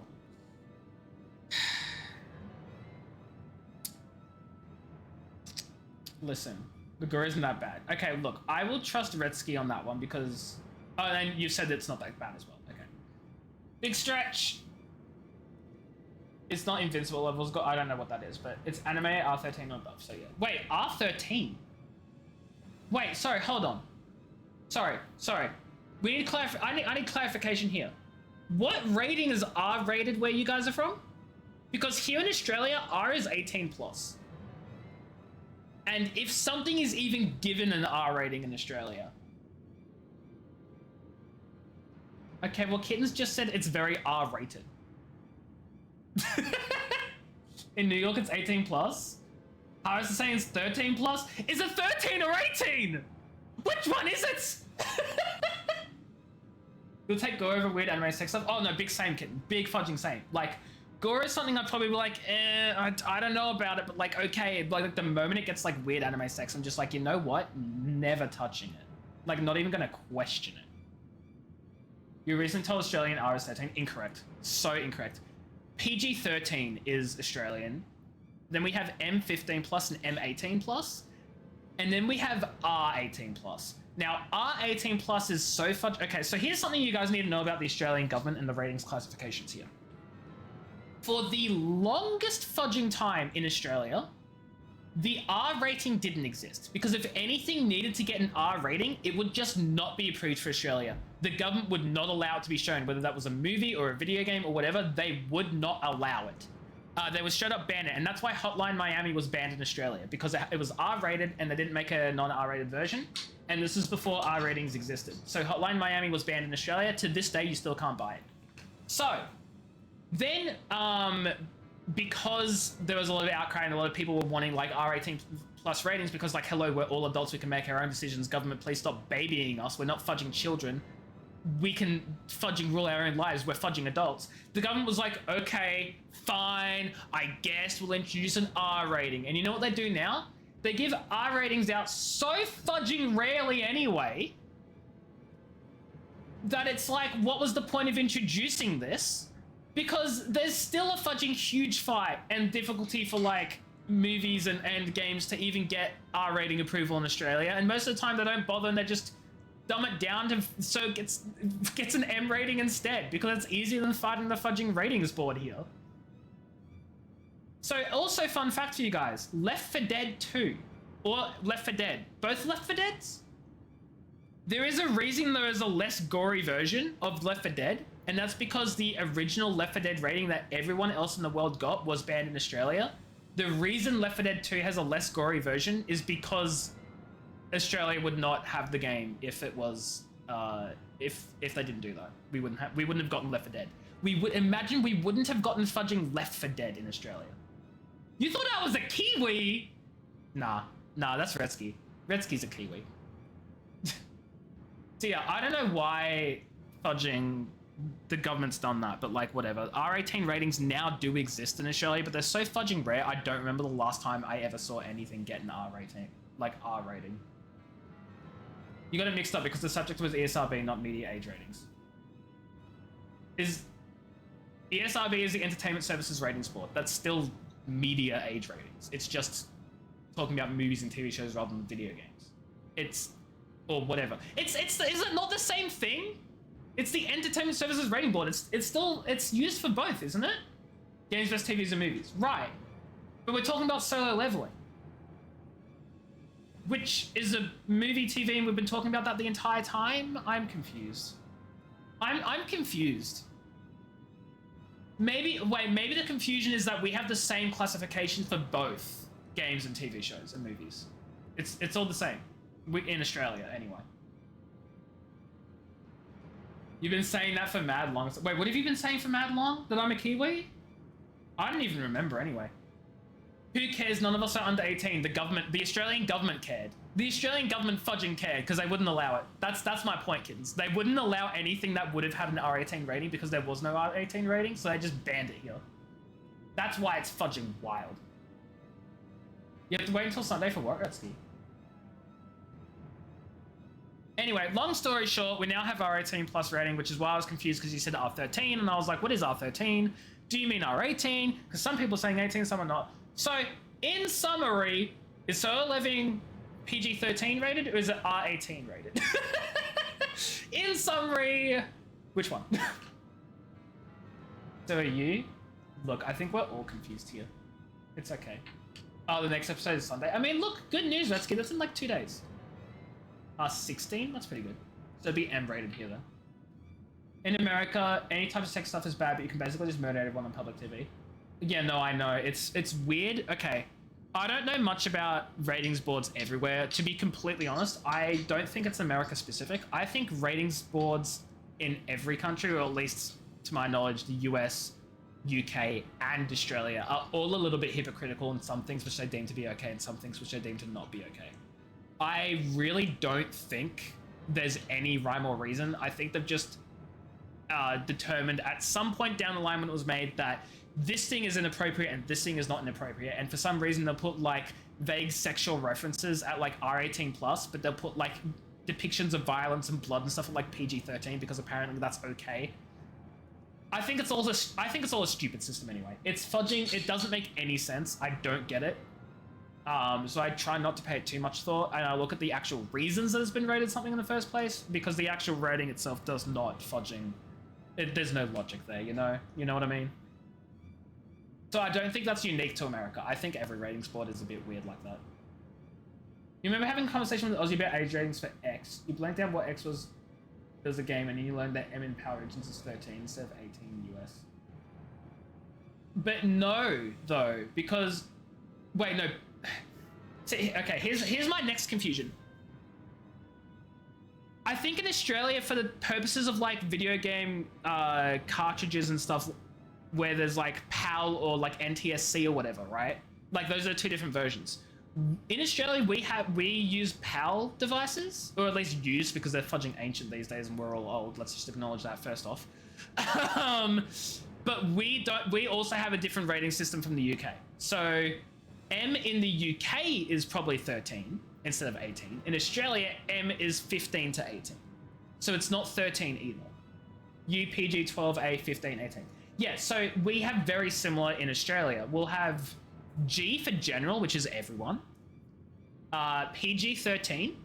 Listen, the gore isn't that bad. Okay, look, I will trust Retsky on that one because... Oh, and you said it's not that bad as well. Okay. Big stretch! It's not invincible levels. I don't know what that is, but it's anime R13 or above, so yeah. Wait, R13? Wait, sorry, hold on. Sorry. We need I need clarification here. What rating is R rated where you guys are from? Because here in Australia, R is 18+. And if something is even given an R rating in Australia... Okay, well, Kittens just said it's very R rated. In New York, it's 18+. Harris is saying it's 13+. Is it 13 or 18? Which one is it? You'll take gore over weird anime sex stuff? Oh no, big same, Kitten. Big fudging same. Like, gore is something I'd probably be like, I don't know about it, but like, okay. Like the moment it gets like weird anime sex, I'm just like, you know what? Never touching it. Like, not even gonna question it. You recently told Australian R is 13. Incorrect. So incorrect. PG-13 is Australian. Then we have M15+ and M18+. And then we have R18+. Now, R18+ is so fudge... Okay, so here's something you guys need to know about the Australian government and the ratings classifications here. For the longest fudging time in Australia, the R rating didn't exist. Because if anything needed to get an R rating, it would just not be approved for Australia. the government would not allow it to be shown, whether that was a movie or a video game or whatever. They would not allow it. They would straight up ban it, and that's why Hotline Miami was banned in Australia, because it was R-rated and they didn't make a non-R-rated version, and this is before R ratings existed. So Hotline Miami was banned in Australia. To this day, you still can't buy it. So then, because there was a lot of outcry and a lot of people were wanting like R18 plus ratings, because like, hello, we're all adults, we can make our own decisions. Government, please stop babying us. We're not fudging children. We can fudging rule our own lives. We're fudging adults. The government was like, okay, fine, I guess we'll introduce an R rating. And you know what they do now? They give R ratings out so fudging rarely anyway that it's like, what was the point of introducing this? Because there's still a fudging huge fight and difficulty for like movies and games to even get R rating approval in Australia. And most of the time they don't bother and they just dumb it down to so it gets an M rating instead, because it's easier than fighting the fudging ratings board here. So also, fun fact for you guys, Left 4 Dead 2 or Left 4 Dead, both Left 4 Deads, there is a reason there is a less gory version of Left 4 Dead, and that's because the original Left 4 Dead rating that everyone else in the world got was banned in Australia. The reason Left 4 Dead 2 has a less gory version is because Australia would not have the game if it was if they didn't do that. We wouldn't have gotten Left 4 Dead. We wouldn't have gotten fudging Left 4 Dead in Australia. You thought I was a Kiwi? Nah, that's Redsky. Redsky's a Kiwi. So yeah, I don't know why fudging the government's done that, but like whatever. R18 ratings now do exist in Australia, but they're so fudging rare. I don't remember the last time I ever saw anything get an R rating, like R rating. You got it mixed up because the subject was ESRB, not media age ratings. ESRB is the Entertainment Services Ratings Board. That's still media age ratings. It's just talking about movies and TV shows rather than video games. Or whatever. Is it not the same thing? It's the Entertainment Services Rating Board. It's used for both, isn't it? Games versus TVs and movies. Right. But we're talking about solo leveling, which is a movie, TV, and we've been talking about that the entire time. I'm confused. I'm confused. Maybe the confusion is that we have the same classification for both games and TV shows and movies. It's all the same. In Australia, anyway. You've been saying that for mad long. Wait, what have you been saying for mad long? That I'm a Kiwi? I don't even remember anyway. Who cares? None of us are under 18. The Australian government cared. The Australian government fudging cared because they wouldn't allow it. That's my point, kids. They wouldn't allow anything that would have had an R18 rating because there was no R18 rating, so they just banned it here. That's why it's fudging wild. You have to wait until Sunday for what, Redsky? Anyway, long story short, we now have R18 plus rating, which is why I was confused because you said R13, and I was like, what is R13? Do you mean R18? Because some people are saying 18, some are not. So, in summary, is Solo Leveling PG-13 rated, or is it R18 rated? In summary, which one? So are you? Look, I think we're all confused here. It's okay. Oh, the next episode is Sunday. I mean, look, good news, Redsky. That's in like 2 days. 16? That's pretty good. So it'd be M-rated here, though. In America, any type of sex stuff is bad, but you can basically just murder everyone on public TV. Yeah, no, I know. It's weird. Okay. I don't know much about ratings boards everywhere. To be completely honest, I don't think it's America specific. I think ratings boards in every country, or at least to my knowledge, the US, UK, and Australia, are all a little bit hypocritical in some things which they deem to be okay and some things which they deem to not be okay. I really don't think there's any rhyme or reason. I think they've just determined at some point down the line when it was made that this thing is inappropriate and this thing is not inappropriate, and for some reason they'll put like vague sexual references at like R18 plus, but they'll put like depictions of violence and blood and stuff at like PG-13 because apparently that's okay. I think it's all a stupid system anyway. It's fudging. It doesn't make any sense. I don't get it. So I try not to pay it too much thought, and I look at the actual reasons that it's been rated something in the first place, because the actual rating itself does not fudging. There's no logic there, you know what I mean? So I don't think that's unique to America. I think every ratings board is a bit weird like that. You remember having a conversation with Ozzy about age ratings for X? You blanked out what X was. there's a game and you learn that M in Power Regions is 13 instead of 18 US. But no, though, because... Wait, no. See, okay, here's my next confusion. I think in Australia, for the purposes of, like, video game cartridges and stuff, where there's, like, PAL or, like, NTSC or whatever, right? Like, those are two different versions. In Australia, we use PAL devices, or at least use, because they're fudging ancient these days and we're all old. Let's just acknowledge that first off. But we also have a different rating system from the UK. So M in the UK is probably 13 instead of 18. In Australia, M is 15 to 18. So it's not 13 either. UPG 12A, 15, 18. Yeah, so we have very similar in Australia. We'll have G for general, which is everyone. PG 13.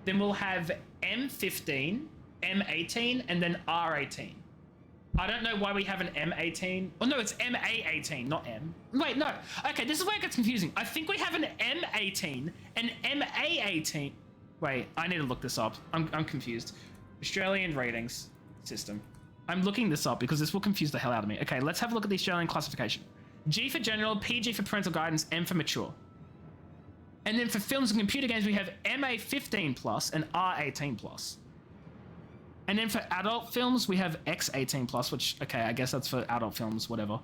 Then we'll have M15, M18, and then R18. I don't know why we have an M18. Oh no, it's MA18, not M. Wait, no. Okay, this is where it gets confusing. I think we have an M18, an MA18. Wait, I need to look this up. I'm confused. Australian ratings system. I'm looking this up because this will confuse the hell out of me. Okay, let's have a look at the Australian classification. G for general, PG for parental guidance, M for mature. And then for films and computer games, we have MA15+, and R18+. And then for adult films, we have X18+, which, okay, I guess that's for adult films, whatever.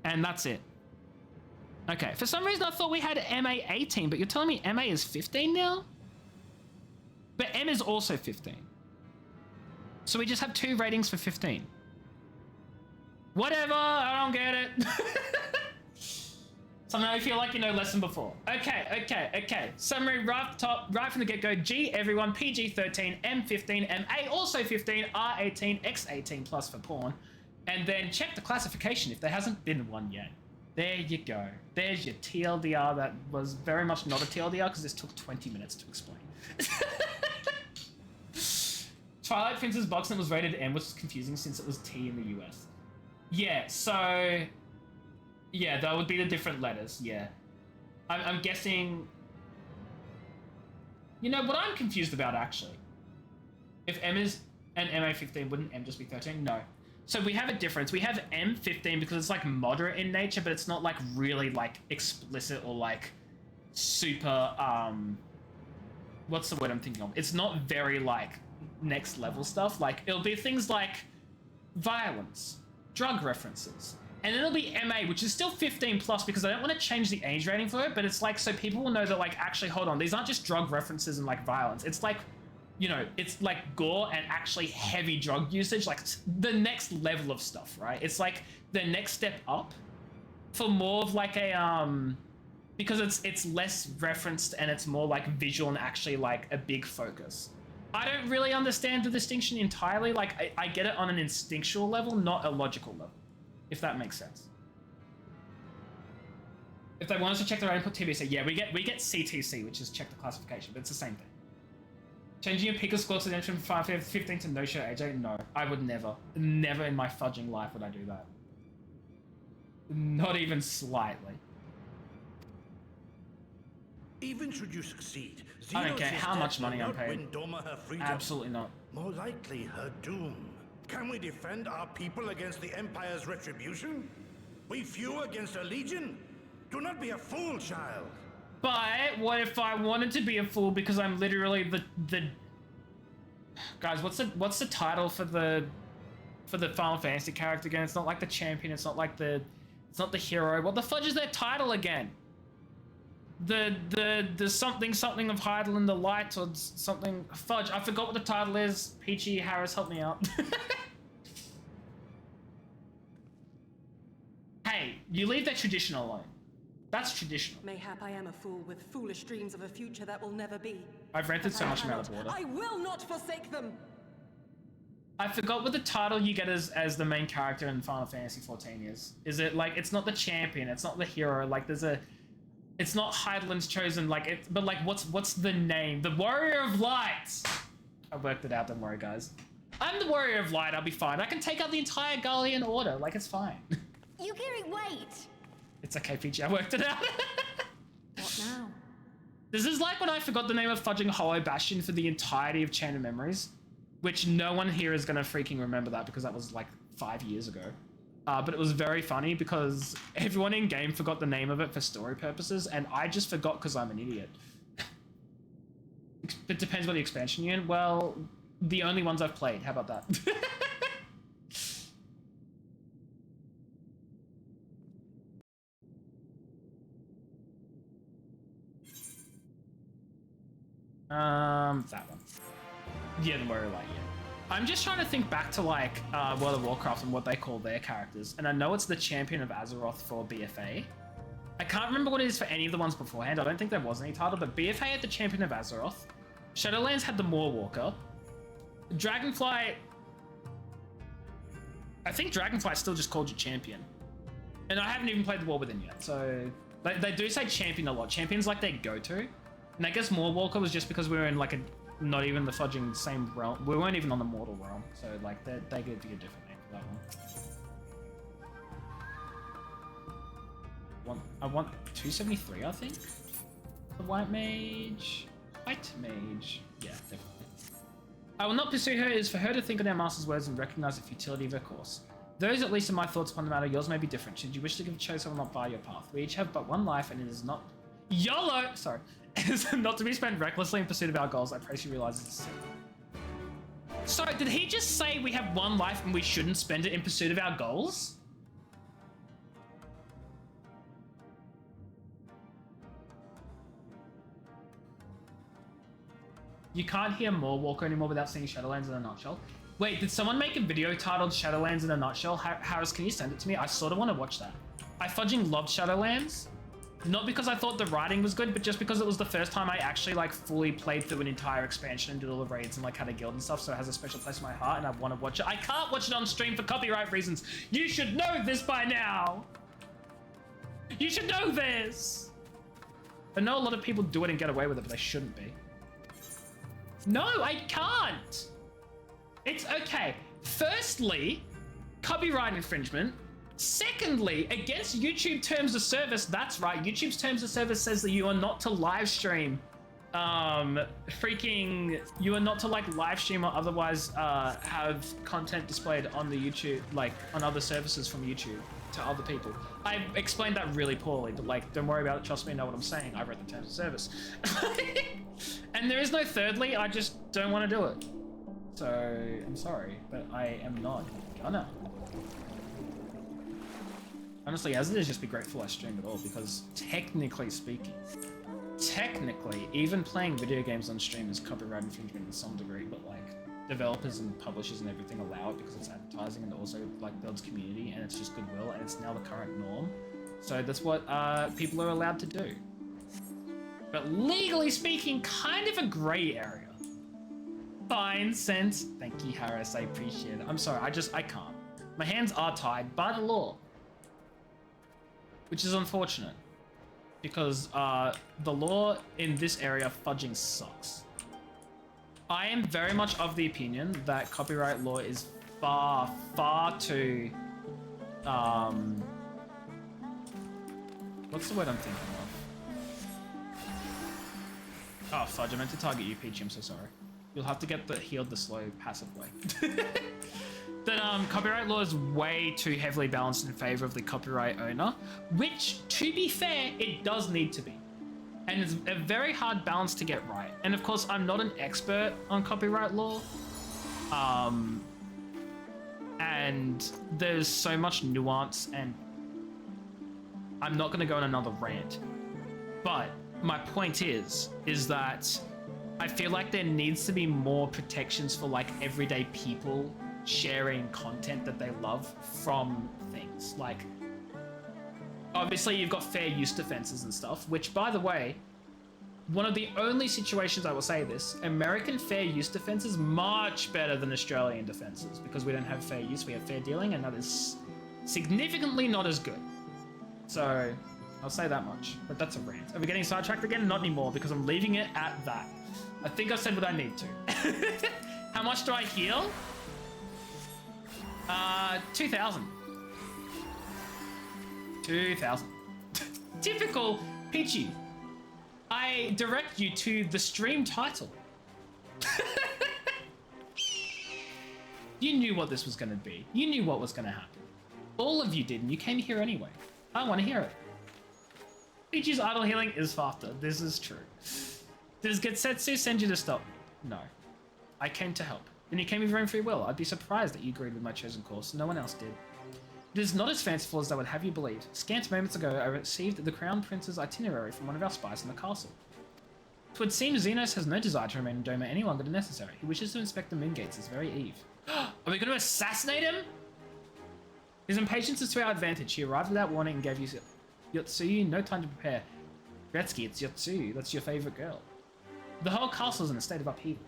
And that's it. Okay, for some reason I thought we had MA18, but you're telling me MA is 15 now? But M is also 15. So we just have two ratings for 15. Whatever, I don't get it. Somehow I feel like you know less than before. Okay. Summary right top, right from the get-go. G, everyone. PG 13, M 15, MA also 15, R 18, X 18+ for porn. And then check the classification if there hasn't been one yet. There you go. There's your TLDR that was very much not a TLDR because this took 20 minutes to explain. Twilight Princess box that was rated M, which is confusing since it was T in the US. Yeah, so... Yeah, that would be the different letters, yeah. I'm guessing... You know, what I'm confused about, actually. If M is an MA15, wouldn't M just be 13? No. So we have a difference. We have M15 because it's, like, moderate in nature, but it's not, like, really, like, explicit or, like, super, what's the word I'm thinking of? It's not very, like, next level stuff. Like, it'll be things like violence, drug references, and then it'll be MA, which is still 15+ because I don't want to change the age rating for it, but it's like, so people will know that, like, actually, hold on, these aren't just drug references and, like, violence. It's like, you know, it's like gore and actually heavy drug usage, like the next level of stuff, right? It's like the next step up for more of like a, because it's less referenced and it's more like visual and actually like a big focus. I don't really understand the distinction entirely. Like I get it on an instinctual level, not a logical level, if that makes sense. If they want us to check their input TBC, yeah, we get CTC, which is check the classification, but it's the same thing. Changing a picker score to the entry from 15 to no-show AJ? No, I would never. Never in my fudging life would I do that. Not even slightly. Even should you succeed, I don't care how much money I'm paid. win Doma her freedom. Absolutely not. More likely her doom. Can we defend our people against the Empire's retribution? We few against a legion? Do not be a fool, child. But what if I wanted to be a fool because I'm literally the guys? What's the title for the Final Fantasy character again? It's not like the champion. It's not like it's not the hero. What the fudge is their title again? The something of Hydaelyn the Light or something fudge. I forgot what the title is. Peachy Harris, help me out. Hey, you leave that tradition alone. That's traditional. Mayhap I am a fool with foolish dreams of a future that will never be. I've rented so much from out of order. I will not forsake them! I forgot what the title you get as the main character in Final Fantasy XIV is. Is it like, it's not the champion, it's not the hero, like it's not Hydaelyn's chosen, like but like what's the name? The Warrior of Light! I worked it out, don't worry guys. I'm the Warrior of Light, I'll be fine. I can take out the entire Garlean Order, like it's fine. Yukiri, wait! It's okay, PG, I worked it out. What now? This is like when I forgot the name of fudging Hollow Bastion for the entirety of Chain of Memories. which no one here is gonna freaking remember that because that was like 5 years ago. But it was very funny because everyone in game forgot the name of it for story purposes, and I just forgot because I'm an idiot. It depends what the expansion you're in. Well, the only ones I've played. How about that? That one. Yeah, the Warrior Light, yeah. I'm just trying to think back to like World of Warcraft and what they call their characters, and I know it's the Champion of Azeroth for BFA. I can't remember what it is for any of the ones beforehand. I don't think there was any title, but BFA had the Champion of Azeroth. Shadowlands had the Moorwalker. Dragonflight... I think Dragonflight's still just called you Champion. And I haven't even played the War Within yet, so... They do say Champion a lot. Champion's like their go-to. And I guess Moorwalker was just because we were in like a... Not even the fudging same realm. We weren't even on the mortal realm, so like they give you a different name for that one. I want 273, I think. The White Mage. White Mage. Yeah, definitely. I will not pursue her. It is for her to think on our master's words and recognize the futility of her course. Those, at least, are my thoughts upon the matter. Yours may be different. Should you wish to give a choice, I will not bar your path. We each have but one life, and it is not YOLO. Sorry. Is not to be spent recklessly in pursuit of our goals. I pray she realizes it's sin. So, did he just say we have one life and we shouldn't spend it in pursuit of our goals? You can't hear Moorwalker anymore without seeing Shadowlands in a nutshell. Wait, did someone make a video titled Shadowlands in a nutshell? Harris, can you send it to me? I sort of want to watch that. I fudging loved Shadowlands. Not because I thought the writing was good, but just because it was the first time I actually like fully played through an entire expansion and did all the raids and like had a guild and stuff, so it has a special place in my heart and I want to watch it. I can't watch it on stream for copyright reasons. You should know this by now. You should know this. I know a lot of people do it and get away with it, but they shouldn't be. No, I can't. It's okay. Firstly, copyright infringement. Secondly, against YouTube terms of service, that's right, YouTube's terms of service says that you are not to live stream. You are not to like live stream or otherwise have content displayed on the YouTube, like on other services from YouTube to other people. I explained that really poorly, but like, don't worry about it, trust me, I know what I'm saying. I read the terms of service. And there is no thirdly, I just don't want to do it. So, I'm sorry, but I am not gonna. Honestly, as it is, just be grateful I stream at all, because technically speaking, even playing video games on stream is copyright infringement in some degree, but like, developers and publishers and everything allow it because it's advertising and also like builds community and it's just goodwill and it's now the current norm. So that's what people are allowed to do. But legally speaking, kind of a gray area. Fine sense. Thank you, Harris, I appreciate it. I'm sorry, I can't. My hands are tied by the law. Which is unfortunate, because the law in this area fudging sucks. I am very much of the opinion that copyright law is far, far too... what's the word I'm thinking of? Oh, fudge, I meant to target you, Peachy, I'm so sorry. You'll have to get the healed the slow passive way. That copyright law is way too heavily balanced in favor of the copyright owner, which, to be fair, it does need to be. And it's a very hard balance to get right. And of course, I'm not an expert on copyright law. And there's so much nuance, and I'm not going to go on another rant. But my point is that I feel like there needs to be more protections for like everyday people sharing content that they love from things. Like, obviously you've got fair use defenses and stuff, which, by the way, one of the only situations I will say this, American fair use defense is much better than Australian defenses because we don't have fair use, we have fair dealing, and that is significantly not as good. So I'll say that much, but that's a rant. Are we getting sidetracked again? Not anymore, because I'm leaving it at that. I think I've said what I need to. How much do I heal? 2,000. 2,000. Typical Peachy. I direct you to the stream title. You knew what this was going to be. You knew what was going to happen. All of you did, and you came here anyway. I want to hear it. Peachy's idle healing is faster. This is true. Does Getsetsu send you to stop me? No. I came to help. And you came of your own free will. I'd be surprised that you agreed with my chosen course. No one else did. It is not as fanciful as I would have you believe. Scant moments ago, I received the Crown Prince's itinerary from one of our spies in the castle. It would seem Xenos has no desire to remain in Doma any longer than necessary. He wishes to inspect the moon gates this very eve. Are we going to assassinate him? His impatience is to our advantage. He arrived without warning and gave you Yotsuyu no time to prepare. Gretzky, it's Yotsuyu. That's your favorite girl. The whole castle is in a state of upheaval.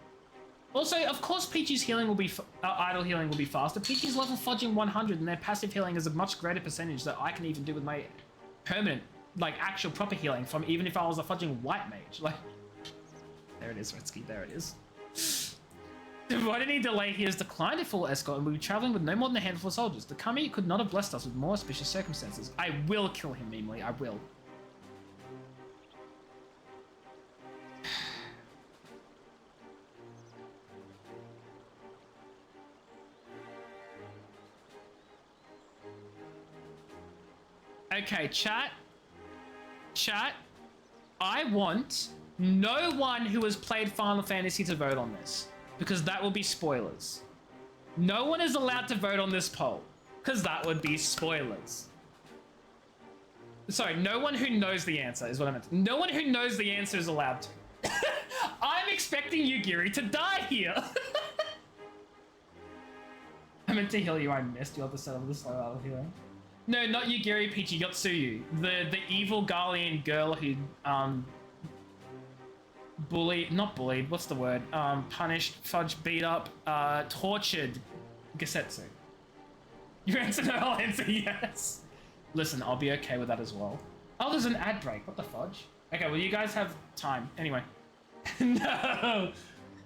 Also, of course, Peachy's healing will be idle healing will be faster. Peachy's level fudging 100, and their passive healing is a much greater percentage that I can even do with my permanent, like actual proper healing from even if I was a fudging white mage. Like, there it is, Gretzky. There it is. Without any delay, he has declined a full escort and will be traveling with no more than a handful of soldiers. The Kami could not have blessed us with more auspicious circumstances. I will kill him, Mimli. I will. Okay, chat. Chat. I want no one who has played Final Fantasy to vote on this, because that will be spoilers. No one is allowed to vote on this poll, because that would be spoilers. Sorry, no one who knows the answer is what I meant. No one who knows the answer is allowed to. I'm expecting you, Giri, to die here. I meant to heal you, I missed. You'll have to settle this slow out of healing. No, not you, Giri, Peachy, Yotsuyu. The evil Garlean girl who, not bullied, what's the word? Punished, fudged, beat up, tortured Gesetsu. Your answer, no, I'll answer yes. Listen, I'll be okay with that as well. Oh, there's an ad break. What the fudge? Okay, well, you guys have time. Anyway. No!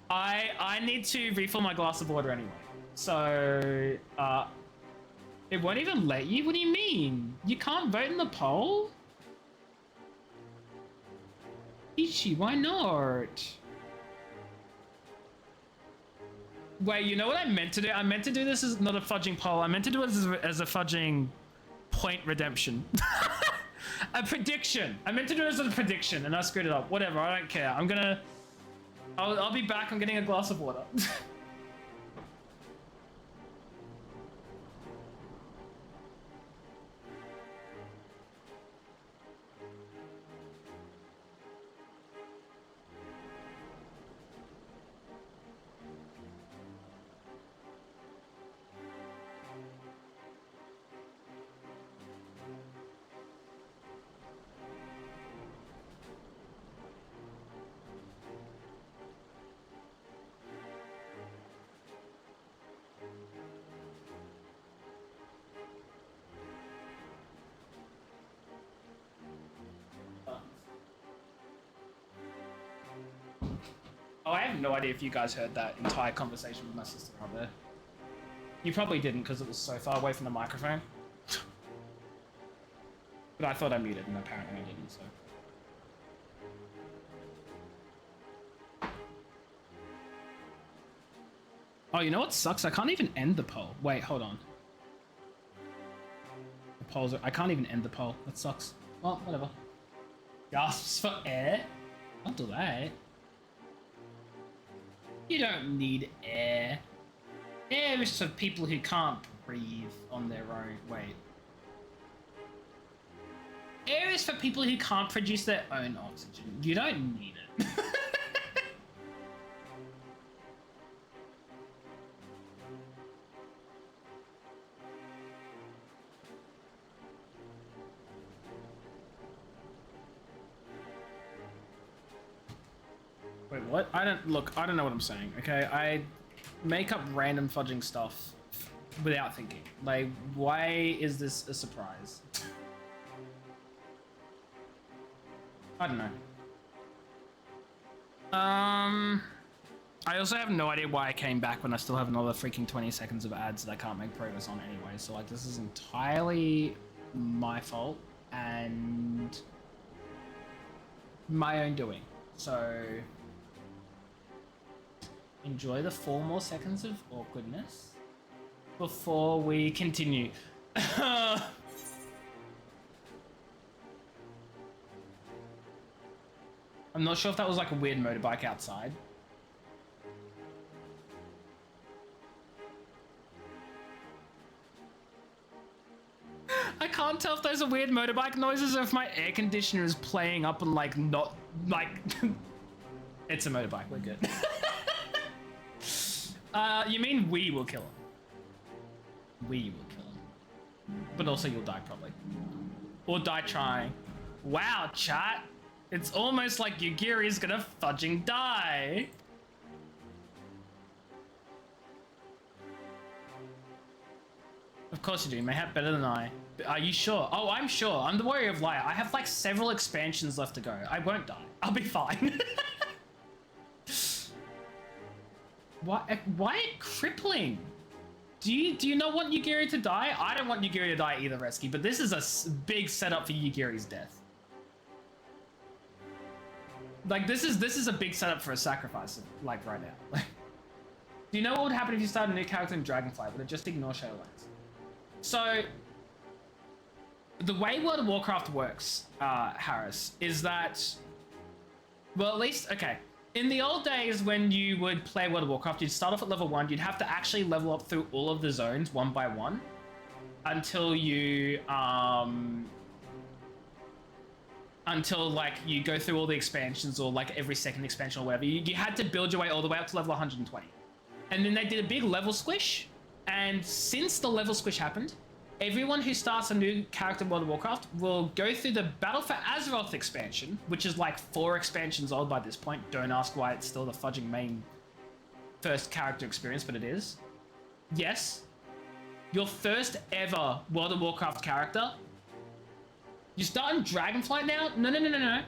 I need to refill my glass of water anyway. So, it won't even let you? What do you mean? You can't vote in the poll? Ichi, why not? Wait, you know what I meant to do? I meant to do this as not a fudging poll. I meant to do it as a fudging point redemption. A prediction. I meant to do it as a prediction and I screwed it up. Whatever, I don't care. I'll be back. I'm getting a glass of water. Oh, I have no idea if you guys heard that entire conversation with my sister out there. You probably didn't because it was so far away from the microphone. But I thought I muted and apparently I didn't, so. Oh, you know what sucks? I can't even end the poll. Wait, hold on. The polls are... I can't even end the poll. That sucks. Well, whatever. Gasps for air? I'll do that. You don't need air. Air is for people who can't breathe on their own. Wait. Air is for people who can't produce their own oxygen. You don't need it. Wait, what? I don't know what I'm saying, okay? I make up random fudging stuff without thinking. Like, why is this a surprise? I don't know. I also have no idea why I came back when I still have another freaking 20 seconds of ads that I can't make progress on anyway. So, like, this is entirely my fault and my own doing. So... enjoy the 4 more seconds of awkwardness. before we continue. I'm not sure if that was like a weird motorbike outside. I can't tell if those are weird motorbike noises or if my air conditioner is playing up and like not like it's a motorbike, we're good. You mean we will kill him? We will kill him. But also you'll die probably. Or die trying. Wow, chat. It's almost like Yugiri's gonna fudging die. Of course you do, mayhap better than I. Are you sure? Oh, I'm sure. I'm the warrior of light. I have like several expansions left to go. I won't die. I'll be fine. Why crippling? Do you not want Yugiri to die? I don't want Yugiri to die either, Resky, but this is a big setup for Yugiri's death. Like this is a big setup for a sacrifice, like right now. Do you know what would happen if you started a new character in Dragonflight? Would it just ignore Shadowlands? So, the way World of Warcraft works, Harris, is that, well, at least, okay, in the old days when you would play World of Warcraft, you'd start off at level 1, you'd have to actually level up through all of the zones one by one until you, until like you go through all the expansions or like every second expansion or whatever. You had to build your way all the way up to level 120. And then they did a big level squish. And since the level squish happened, everyone who starts a new character in World of Warcraft will go through the Battle for Azeroth expansion, which is like 4 expansions old by this point. Don't ask why it's still the fudging main first character experience, but it is. Yes, your first ever World of Warcraft character. You start in Dragonflight now? No.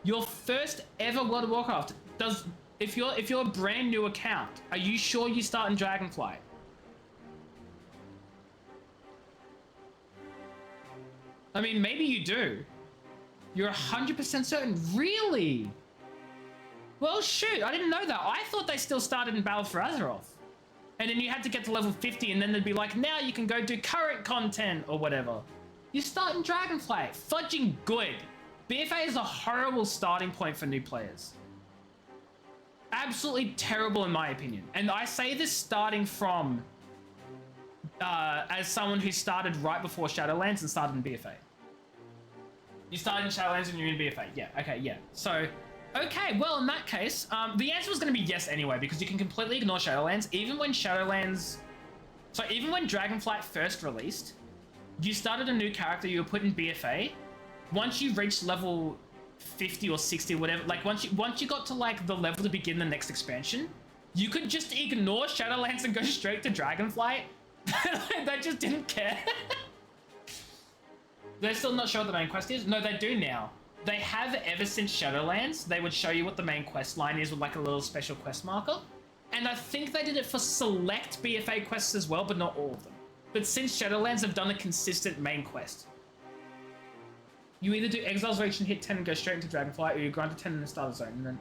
Your first ever World of Warcraft does. If you're a brand new account, are you sure you start in Dragonflight? I mean, maybe you do. You're 100% certain. Really? Well, shoot, I didn't know that. I thought they still started in Battle for Azeroth. And then you had to get to level 50 and then they'd be like, now you can go do current content or whatever. You start in Dragonflight. Fudging good. BFA is a horrible starting point for new players. Absolutely terrible in my opinion. And I say this starting from as someone who started right before Shadowlands and started in BFA. You started in Shadowlands and you're in BFA. Yeah, okay, yeah. So, okay, well in that case, the answer was going to be yes anyway, because you can completely ignore Shadowlands. Even when Dragonflight first released, you started a new character, you were put in BFA. Once you reached level 50 or 60 or whatever, like once you got to like the level to begin the next expansion, you could just ignore Shadowlands and go straight to Dragonflight. They just didn't care. They're still not sure what the main quest is? No, they do now. They have ever since Shadowlands. They would show you what the main quest line is with like a little special quest marker. And I think they did it for select BFA quests as well, but not all of them. But since Shadowlands have done a consistent main quest. You either do Exile's Reach and hit 10 and go straight into Dragonflight, or you grind to 10 in the starter zone. And then...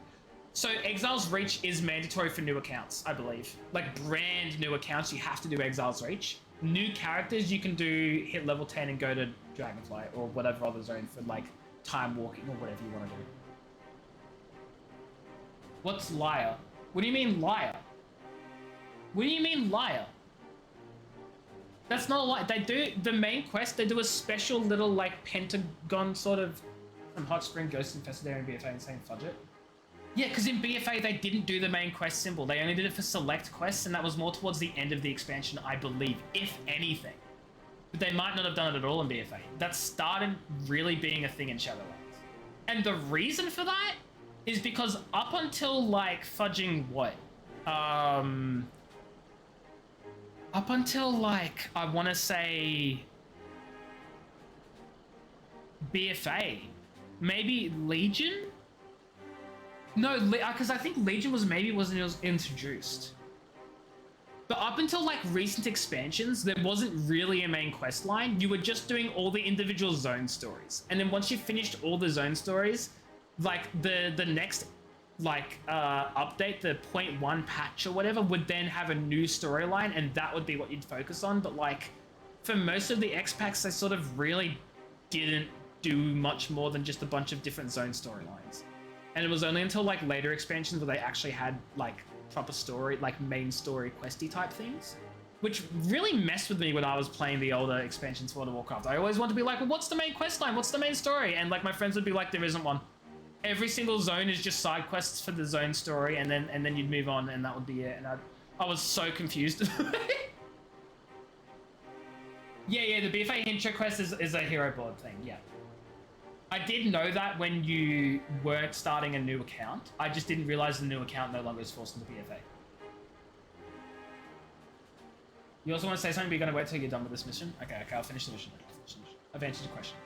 So Exile's Reach is mandatory for new accounts, I believe. Like brand new accounts, you have to do Exile's Reach. New characters, you can do hit level 10 and go to Dragonflight or whatever other zone for like time walking or whatever you want to do. What's liar? What do you mean liar? What do you mean liar? That's not a lie. They do the main quest. They do a special little like pentagon sort of from Hot Spring Ghost Infested Area in BFA and saying fudge it. Yeah, because in BFA they didn't do the main quest symbol. They only did it for select quests, and that was more towards the end of the expansion, I believe, if anything. But they might not have done it at all in BFA. That started really being a thing in Shadowlands. And the reason for that is because up until like fudging what? Up until like, I want to say BFA, maybe Legion? No, because I think Legion wasn't introduced. But up until like recent expansions, there wasn't really a main quest line. You were just doing all the individual zone stories. And then once you finished all the zone stories, like the next update, the 0.1 patch or whatever, would then have a new storyline, and that would be what you'd focus on. But like, for most of the X packs, they sort of really didn't do much more than just a bunch of different zone storylines. And it was only until like later expansions where they actually had like proper story, like main story questy type things, which really messed with me when I was playing the older expansions for World of Warcraft. I always wanted to be like, well, what's the main quest line? What's the main story? And like my friends would be like, there isn't one. Every single zone is just side quests for the zone story, and then you'd move on, and that would be it. And I was so confused. Yeah, the BFA intro quest is a hero board thing, yeah. I did know that when you were starting a new account. I just didn't realize the new account no longer is forced into BFA. You also want to say something, but you're going to wait till you're done with this mission? Okay, I'll finish the mission. I've answered your question.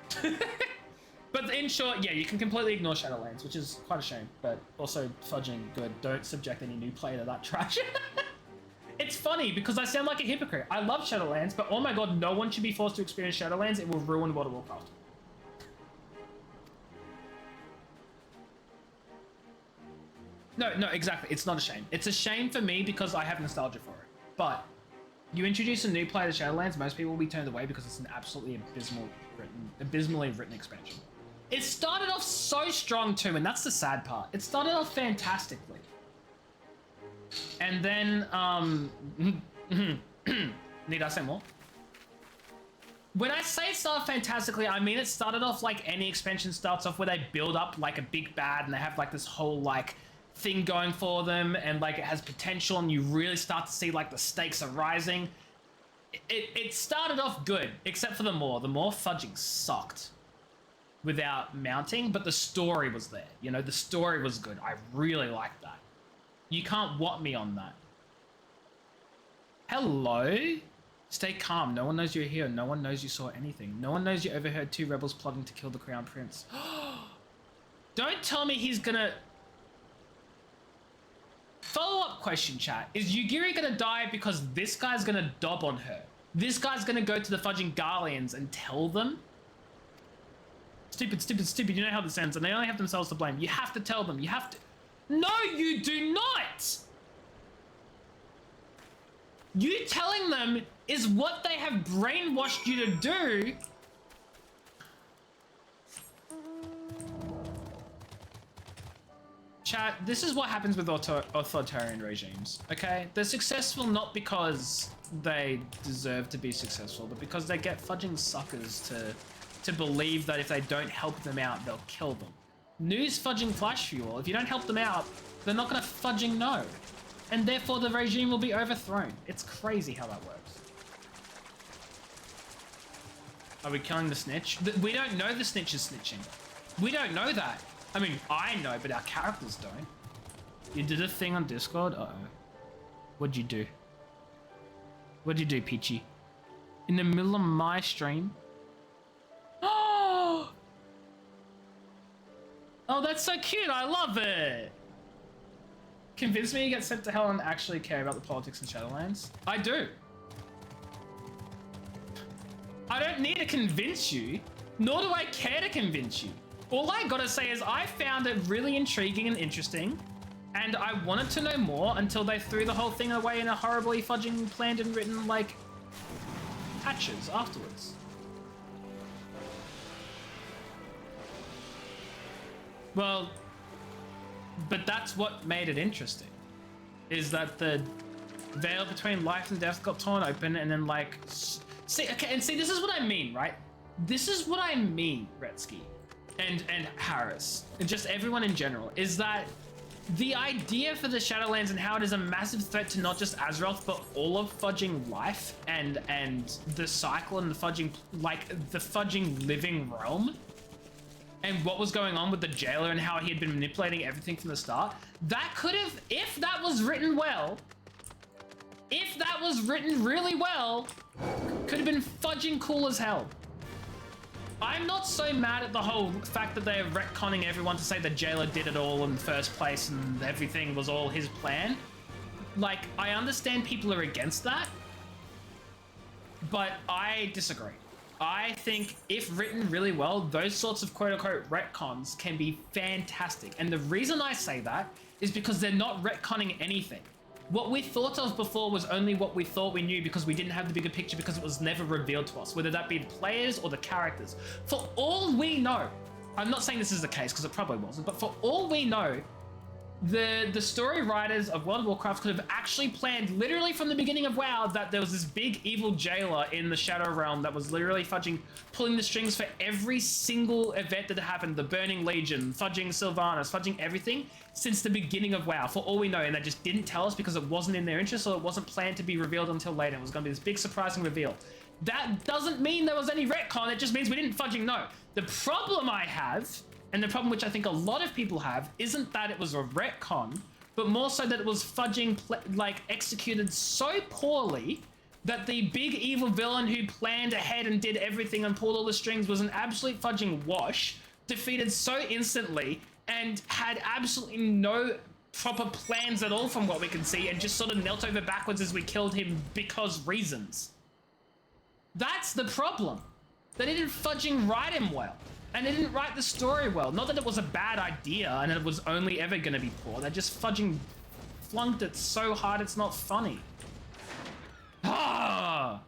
But in short, yeah, you can completely ignore Shadowlands, which is quite a shame, but also fudging good. Don't subject any new player to that trash. It's funny because I sound like a hypocrite. I love Shadowlands, but oh my god, no one should be forced to experience Shadowlands. It will ruin World of Warcraft. No, exactly. It's not a shame. It's a shame for me because I have nostalgia for it. But you introduce a new player to Shadowlands, most people will be turned away because it's an absolutely abysmally written expansion. It started off so strong too, and that's the sad part. It started off fantastically. And then, need I say more? When I say it started fantastically, I mean it started off like any expansion starts off, where they build up like a big bad and they have like this whole like thing going for them, and like it has potential, and you really start to see like the stakes are rising. It started off good, except for the more. The more fudging sucked without mounting, but the story was there. You know, the story was good. I really liked that. You can't whop me on that. Hello? Stay calm. No one knows you're here. No one knows you saw anything. No one knows you overheard two rebels plotting to kill the Crown Prince. Don't tell me he's gonna... Follow-up question, chat. Is Yugiri gonna die because this guy's gonna dob on her? This guy's gonna go to the fudging Garleans and tell them? Stupid. You know how this ends, and they only have themselves to blame. You have to tell them. You have to... No, you do not! You telling them is what they have brainwashed you to do. Chat, this is what happens with authoritarian regimes, okay? They're successful not because they deserve to be successful, but because they get fudging suckers to believe that if they don't help them out, they'll kill them. News fudging flash fuel. If you don't help them out, they're not gonna fudging know. And therefore the regime will be overthrown. It's crazy how that works. Are we killing the snitch? We don't know the snitch is snitching. We don't know that. I mean, I know, but our characters don't. You did a thing on Discord? Uh-oh. What'd you do? What'd you do, Peachy? In the middle of my stream? Oh! Oh, that's so cute. I love it. Convince me you get sent to hell and actually care about the politics in Shadowlands. I do. I don't need to convince you, nor do I care to convince you. All I gotta say is I found it really intriguing and interesting, and I wanted to know more until they threw the whole thing away in a horribly fudging planned and written, like, patches afterwards. Well, but that's what made it interesting, is that the veil between life and death got torn open, and then like, see, this is what I mean, right? This is what I mean, Retsky, and Harris, and just everyone in general, is that the idea for the Shadowlands and how it is a massive threat to not just Azeroth, but all of fudging life and the cycle and the fudging, like the fudging living realm. And what was going on with the jailer and how he had been manipulating everything from the start. That could have, if that was written well, if that was written really well, could have been fudging cool as hell. I'm not so mad at the whole fact that they're retconning everyone to say the jailer did it all in the first place and everything was all his plan. Like, I understand people are against that, but I disagree. I think if written really well, those sorts of quote-unquote retcons can be fantastic. And the reason I say that is because they're not retconning anything. What we thought of before was only what we thought we knew because we didn't have the bigger picture because it was never revealed to us, whether that be the players or the characters. For all we know, I'm not saying this is the case because it probably wasn't, but for all we know, the story writers of World of Warcraft could have actually planned literally from the beginning of WoW that there was this big evil jailer in the Shadow Realm that was literally pulling the strings for every single event that happened, the Burning Legion, fudging Sylvanas, fudging everything since the beginning of WoW, for all we know, and they just didn't tell us because it wasn't in their interest or it wasn't planned to be revealed until later. It was going to be this big surprising reveal. That doesn't mean there was any retcon, it just means we didn't fudging know. The problem I have, and the problem which I think a lot of people have, isn't that it was a retcon, but more so that it was fudging, executed so poorly that the big evil villain who planned ahead and did everything and pulled all the strings was an absolute fudging wash, defeated so instantly, and had absolutely no proper plans at all from what we can see, and just sort of knelt over backwards as we killed him because reasons. That's the problem. They didn't fudging write him well. And they didn't write the story well. Not that it was a bad idea and it was only ever going to be poor. They just fudging flunked it so hard it's not funny. Ah!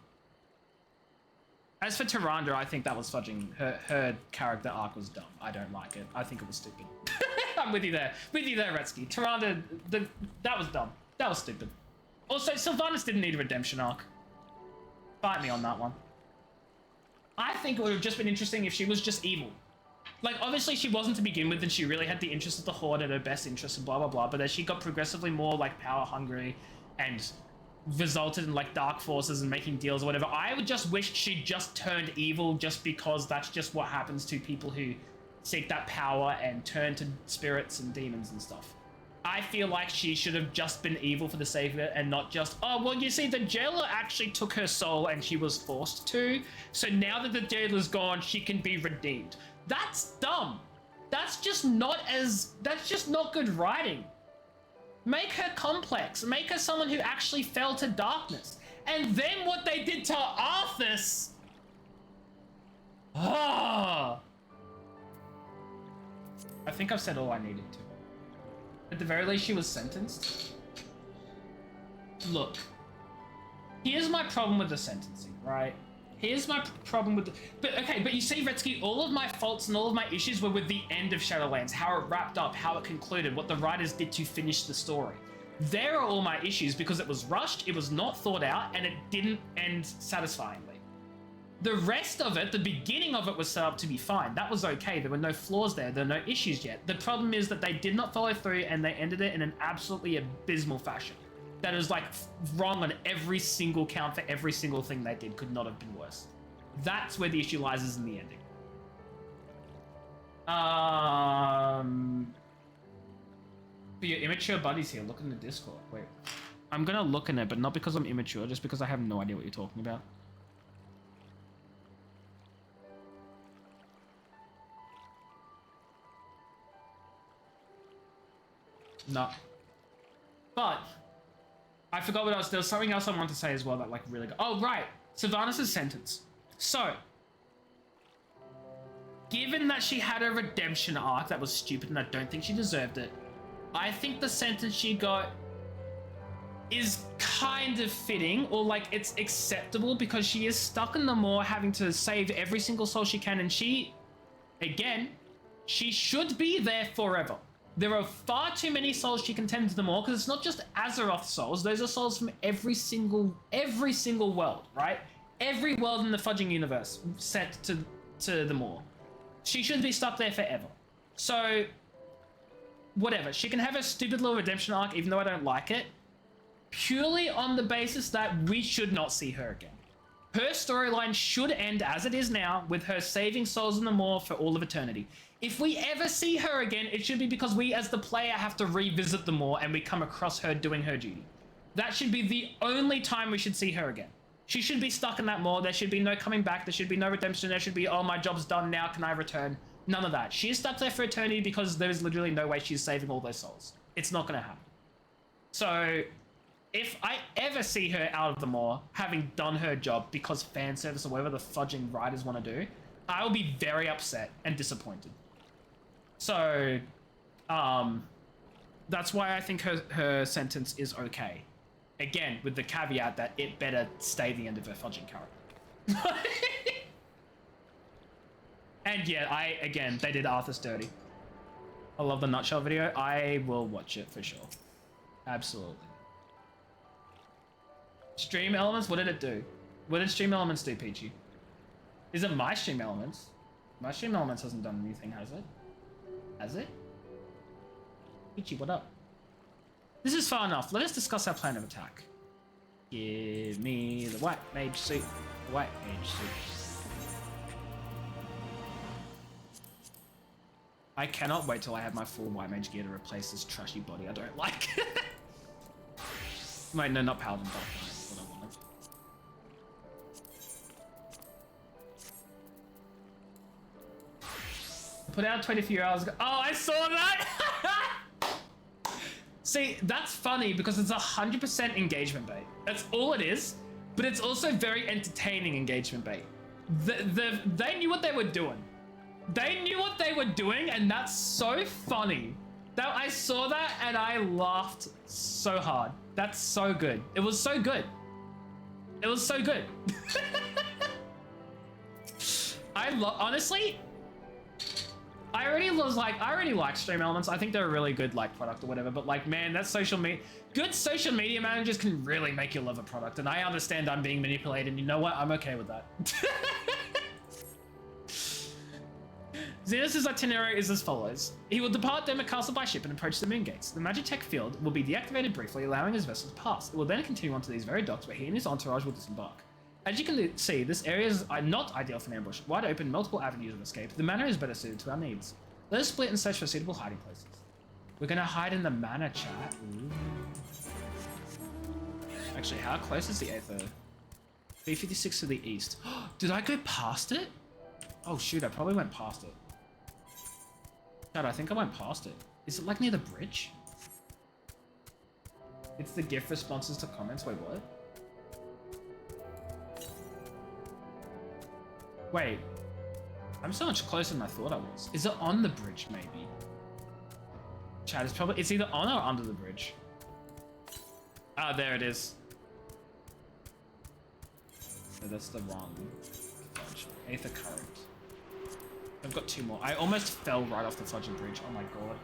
As for Tyrande, I think that was fudging. Her character arc was dumb. I don't like it. I think it was stupid. I'm with you there. With you there, Retsky. Tyrande, that was dumb. That was stupid. Also, Sylvanas didn't need a redemption arc. Fight me on that one. I think it would have just been interesting if she was just evil. Like, obviously she wasn't to begin with and she really had the interest of the Horde and her best interest and blah, blah, blah. But as she got progressively more, like, power hungry and resulted in, like, dark forces and making deals or whatever, I would just wish she just turned evil just because that's just what happens to people who seek that power and turn to spirits and demons and stuff. I feel like she should have just been evil for the sake of it and not just, oh, well, you see, the jailer actually took her soul and she was forced to. So now that the jailer's gone, she can be redeemed. That's dumb. That's just not good writing. Make her complex. Make her someone who actually fell to darkness. And then what they did to Arthas. Ah. I think I've said all I needed to. At the very least, she was sentenced. Look, here's my problem with the sentencing, right? Here's my problem with the... But you see, Retsky, all of my faults and all of my issues were with the end of Shadowlands, how it wrapped up, how it concluded, what the writers did to finish the story. There are all my issues because it was rushed, it was not thought out, and it didn't end satisfyingly. The rest of it, the beginning of it was set up to be fine. That was okay. There were no flaws there. There were no issues yet. The problem is that they did not follow through and they ended it in an absolutely abysmal fashion. That is like wrong on every single count for every single thing they did. Could not have been worse. That's where the issue lies, is in the ending. For your immature buddies here, look in the Discord. Wait. I'm gonna look in it, but not because I'm immature, just because I have no idea what you're talking about. No. But I forgot what else. There was something else I wanted to say as well that like really got... Oh, right. Sylvanas' sentence. So, given that she had a redemption arc that was stupid and I don't think she deserved it, I think the sentence she got is kind of fitting, or like it's acceptable, because she is stuck in the Maw having to save every single soul she can, and she, again, she should be there forever. There are far too many souls she can tend to the Maw, because it's not just Azeroth souls. Those are souls from every single world, right? Every world in the fudging universe set to the Maw. She should be stuck there forever. So, whatever. She can have a stupid little redemption arc, even though I don't like it, purely on the basis that we should not see her again. Her storyline should end as it is now, with her saving souls in the Maw for all of eternity. If we ever see her again, it should be because we as the player have to revisit the Maw and we come across her doing her duty. That should be the only time we should see her again. She should be stuck in that Maw. There should be no coming back. There should be no redemption. There should be, oh, my job's done now, can I return? None of that. She is stuck there for eternity because there is literally no way she's saving all those souls. It's not going to happen. So, if I ever see her out of the maw, having done her job because fan service or whatever the fudging writers want to do, I will be very upset and disappointed. So, that's why I think her sentence is okay. Again, with the caveat that it better stay the end of her fudging character. And yeah, again, they did Arthur's dirty. I love the nutshell video. I will watch it for sure. Absolutely. Stream Elements, what did it do? What did Stream Elements do, Peachy? Is it my Stream Elements? My Stream Elements hasn't done anything, has it? Has it? Peachy, what up? This is far enough. Let us discuss our plan of attack. Give me the white mage suit. The white mage suit. I cannot wait till I have my full white mage gear to replace this trashy body I don't like. Wait, no, not paladin, but that's what I wanted. Put out 24 hours ago. Oh, I saw that! See, that's funny because it's 100% engagement bait. That's all it is, but it's also very entertaining engagement bait. They knew what they were doing. They knew what they were doing, and that's so funny. That I saw that and I laughed so hard. That's so good. It was so good. It was so good. Honestly, I already like Stream Elements. I think they're a really good like product or whatever, but like, man, that's good social media managers can really make you love a product. And I understand I'm being manipulated, and you know what? I'm okay with that. Xenos' itinerary is as follows. He will depart Dermot Castle by ship and approach the moon gates. The Magitech field will be deactivated briefly, allowing his vessel to pass. It will then continue onto these very docks where he and his entourage will disembark. As you can see, this area is not ideal for an ambush. Wide open, multiple avenues of escape. The manor is better suited to our needs. Let us split and search for suitable hiding places. We're gonna hide in the manor, chat. Ooh. Actually, how close is the Aether? 356 to the east. Did I go past it? Oh shoot, I probably went past it. Chat, I think I went past it. Is it like near the bridge? It's the GIF responses to comments. Wait, what? Wait, I'm so much closer than I thought I was. Is it on the bridge, maybe? Chat, it's either on or under the bridge. Ah, there it is. So that's the one. Aether current. I've got two more. I almost fell right off the fudging bridge. Oh my god.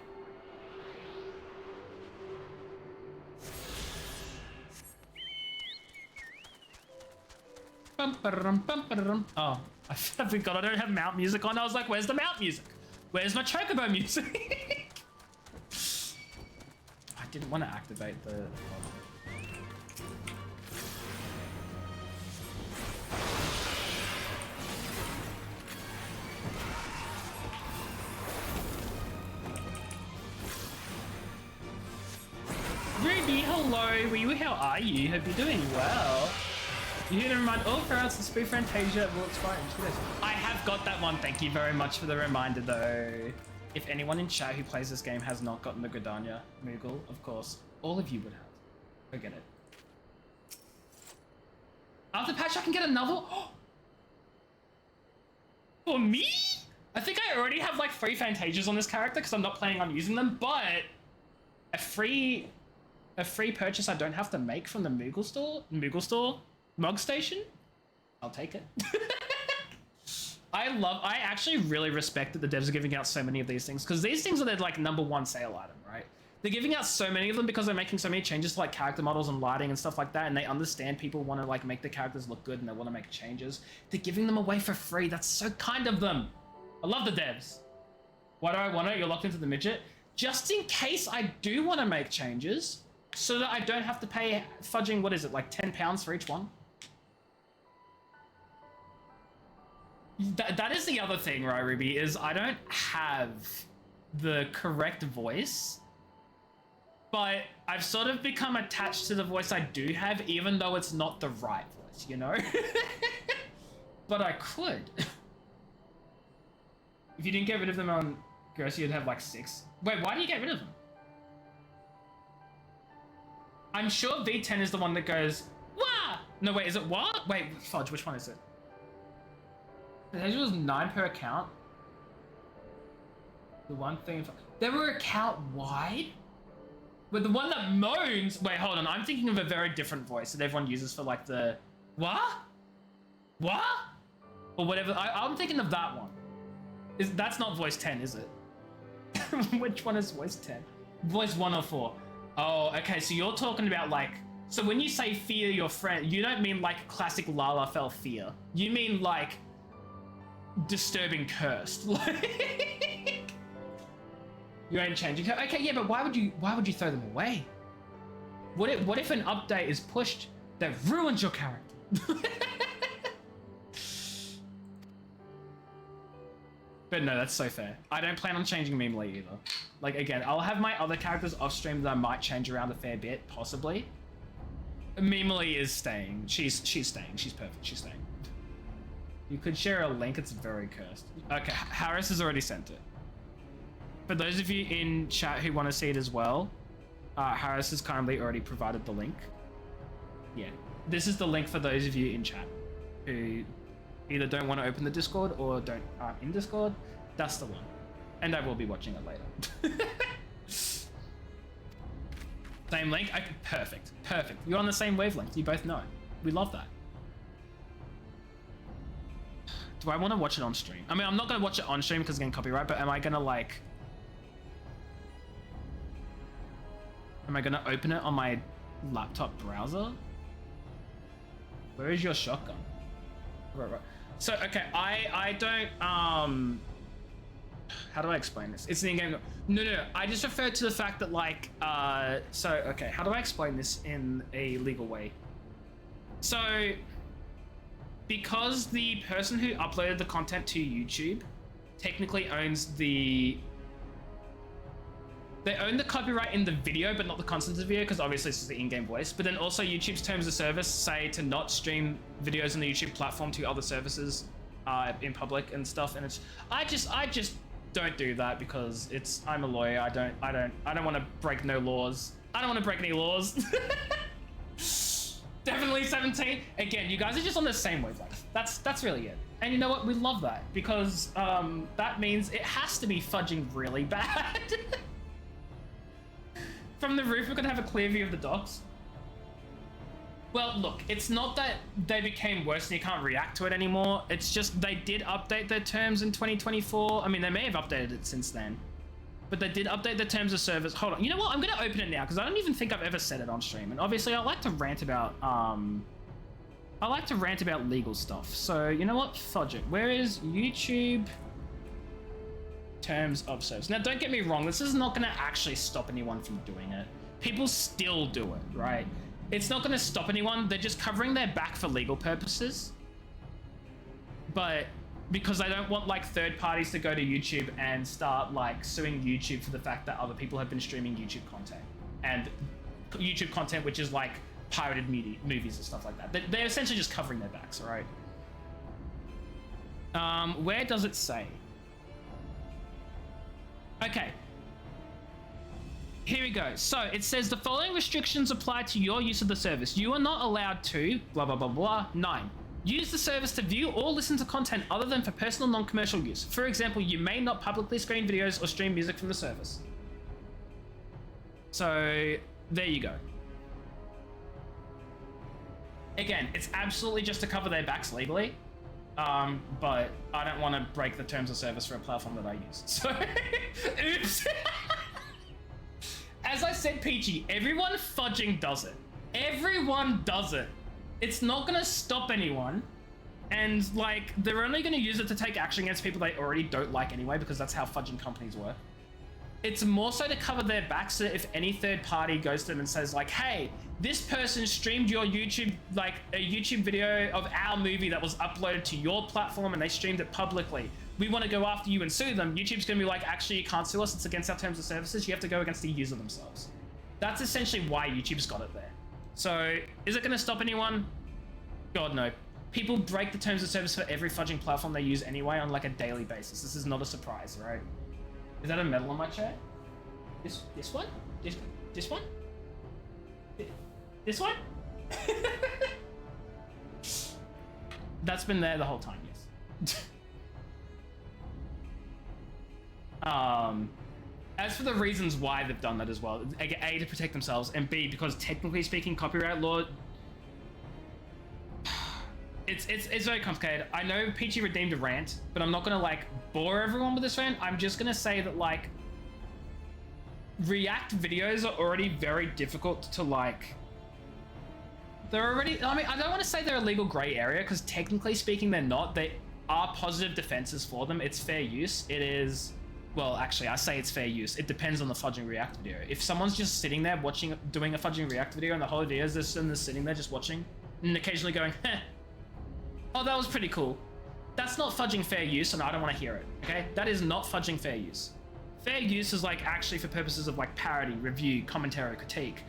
Oh, I forgot I don't have mount music on. I was like, where's the mount music? Where's my chocobo music? I didn't want to activate the... Ruby, hello. Wee, how are you? Hope you're doing well. You're here to remind all crowds to spoof Fantasia will expire in 2 days. I have got that one. Thank you very much for the reminder, though. If anyone in chat who plays this game has not gotten the Gridania Moogle, of course, all of you would have. Go get it. After patch, I can get another. For me? I think I already have like 3 Fantasias on this character because I'm not planning on using them, but a free purchase I don't have to make from the Moogle store, Mug Station? I'll take it. I actually really respect that the devs are giving out so many of these things, because these things are their like #1 sale item, right? They're giving out so many of them because they're making so many changes to like character models and lighting and stuff like that, and they understand people want to like make the characters look good and they want to make changes. They're giving them away for free. That's so kind of them. I love the devs. Why do I want it? You're locked into the midget. Just in case I do want to make changes, so that I don't have to pay fudging, what is it, like £10 for each one? That is the other thing, right, Ruby, is I don't have the correct voice, but I've sort of become attached to the voice I do have, even though it's not the right voice, you know? But I could. If you didn't get rid of them on Gross, you'd have like 6. Wait, why do you get rid of them? I'm sure V10 is the one that goes, wah! No, wait, is it what? Wait, fudge, which one is it? The hedge was 9 per account. The one thing, they were account wide? But the one that moans, wait, hold on, I'm thinking of a very different voice that everyone uses for like the, what? What? Or whatever, I'm thinking of that one. That's not voice 10, is it? Which one is voice 10? Voice 104. Oh, okay, so you're talking about like, so when you say fear your friend, you don't mean like classic Lalafell fear. You mean like disturbing cursed. Like, you ain't changing her. Okay, yeah, but why would you throw them away? What if an update is pushed that ruins your character? But no, that's so fair. I don't plan on changing Memely either. Like, again, I'll have my other characters off stream that I might change around a fair bit, possibly. Memely is staying. She's staying. She's perfect. She's staying. You could share a link. It's very cursed. Okay, Harris has already sent it. For those of you in chat who want to see it as well, Harris has kindly already provided the link. Yeah, this is the link for those of you in chat who either don't want to open the Discord or aren't in Discord. That's the one. And I will be watching it later. Same link? Okay, perfect. Perfect. You're on the same wavelength. You both know. We love that. Do I want to watch it on stream? I mean, I'm not going to watch it on stream because again, copyright, but am I going to like... Am I going to open it on my laptop browser? Where is your shotgun? Right. So, okay, I don't, how do I explain this? It's the in-game, no, I just refer to the fact that, like, so, okay, how do I explain this in a legal way? So, because the person who uploaded the content to YouTube technically owns they own the copyright in the video, but not the content of the video, because obviously this is the in-game voice. But then also YouTube's terms of service say to not stream videos on the YouTube platform to other services in public and stuff. And it's, I just don't do that because I'm a lawyer. I don't want to break no laws. I don't want to break any laws. Definitely 17. Again, you guys are just on the same wavelength. That's really it. And you know what? We love that because that means it has to be fudging really bad. From the roof, we're gonna have a clear view of the docks. Well, look, it's not that they became worse and you can't react to it anymore. It's just they did update their terms in 2024. I mean, they may have updated it since then, but they did update the terms of service. Hold on, you know what? I'm gonna open it now because I don't even think I've ever said it on stream. And obviously, I like to rant about legal stuff. So you know what? Fudge it. Where is YouTube? Terms of service. Now, don't get me wrong, this is not going to actually stop anyone from doing it. People still do it, right? It's not going to stop anyone. They're just covering their back for legal purposes. But because they don't want like third parties to go to YouTube and start like suing YouTube for the fact that other people have been streaming YouTube content and YouTube content, which is like pirated movies and stuff like that. They're essentially just covering their backs, all right? Where does it say? Okay. Here we go. So it says the following restrictions apply to your use of the service. You are not allowed to blah, blah, blah, blah. 9. Use the service to view or listen to content other than for personal non-commercial use. For example, you may not publicly screen videos or stream music from the service. So there you go. Again, it's absolutely just to cover their backs legally. But I don't want to break the terms of service for a platform that I use. So, oops. As I said, Peachy, everyone fudging does it. Everyone does it. It's not going to stop anyone. And, like, they're only going to use it to take action against people they already don't like anyway, because that's how fudging companies work. It's more so to cover their backs so that if any third party goes to them and says, like, hey, this person streamed your YouTube, like, a YouTube video of our movie that was uploaded to your platform and they streamed it publicly. We want to go after you and sue them. YouTube's going to be like, actually, you can't sue us. It's against our terms of services. You have to go against the user themselves. That's essentially why YouTube's got it there. So, is it going to stop anyone? God, no. People break the terms of service for every fudging platform they use anyway on, like, a daily basis. This is not a surprise, right? Is that a medal on my chair? This one? This one? This one? That's been there the whole time, yes. As for the reasons why they've done that as well, A, to protect themselves, and B, because technically speaking, copyright law, it's very complicated. I know Peachy redeemed a rant, but I'm not gonna like bore everyone with this rant. I'm just gonna say that like React videos are already very difficult to like. They're already, I mean, I don't want to say they're a legal gray area because technically speaking, they're not. They are positive defenses for them. It's fair use. It is, well, actually, I say it's fair use. It depends on the fudging React video. If someone's just sitting there watching, doing a fudging React video and the whole video is just sitting there just watching and occasionally going, heh, oh, that was pretty cool. That's not fudging fair use and I don't want to hear it, okay? That is not fudging fair use. Fair use is like actually for purposes of like parody, review, commentary, critique,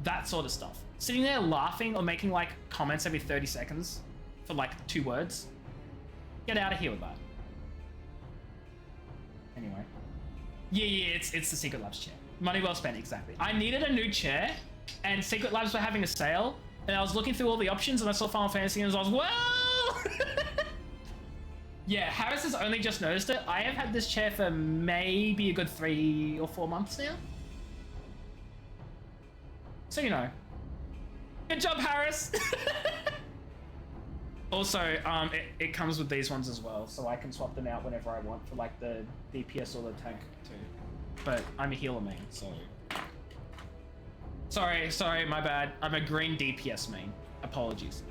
that sort of stuff. Sitting there laughing or making like comments every 30 seconds for like 2 words, get out of here with that. Anyway. Yeah, it's the Secret Labs chair. Money well spent, exactly. I needed a new chair and Secret Labs were having a sale and I was looking through all the options and I saw Final Fantasy and I was, well! Yeah, Harris has only just noticed it. I have had this chair for maybe a good 3 or 4 months now. So, you know. Good job, Harris! Also, it comes with these ones as well, so I can swap them out whenever I want for like the DPS or the tank too. But I'm a healer main, so... Sorry, my bad. I'm a green DPS main. Apologies.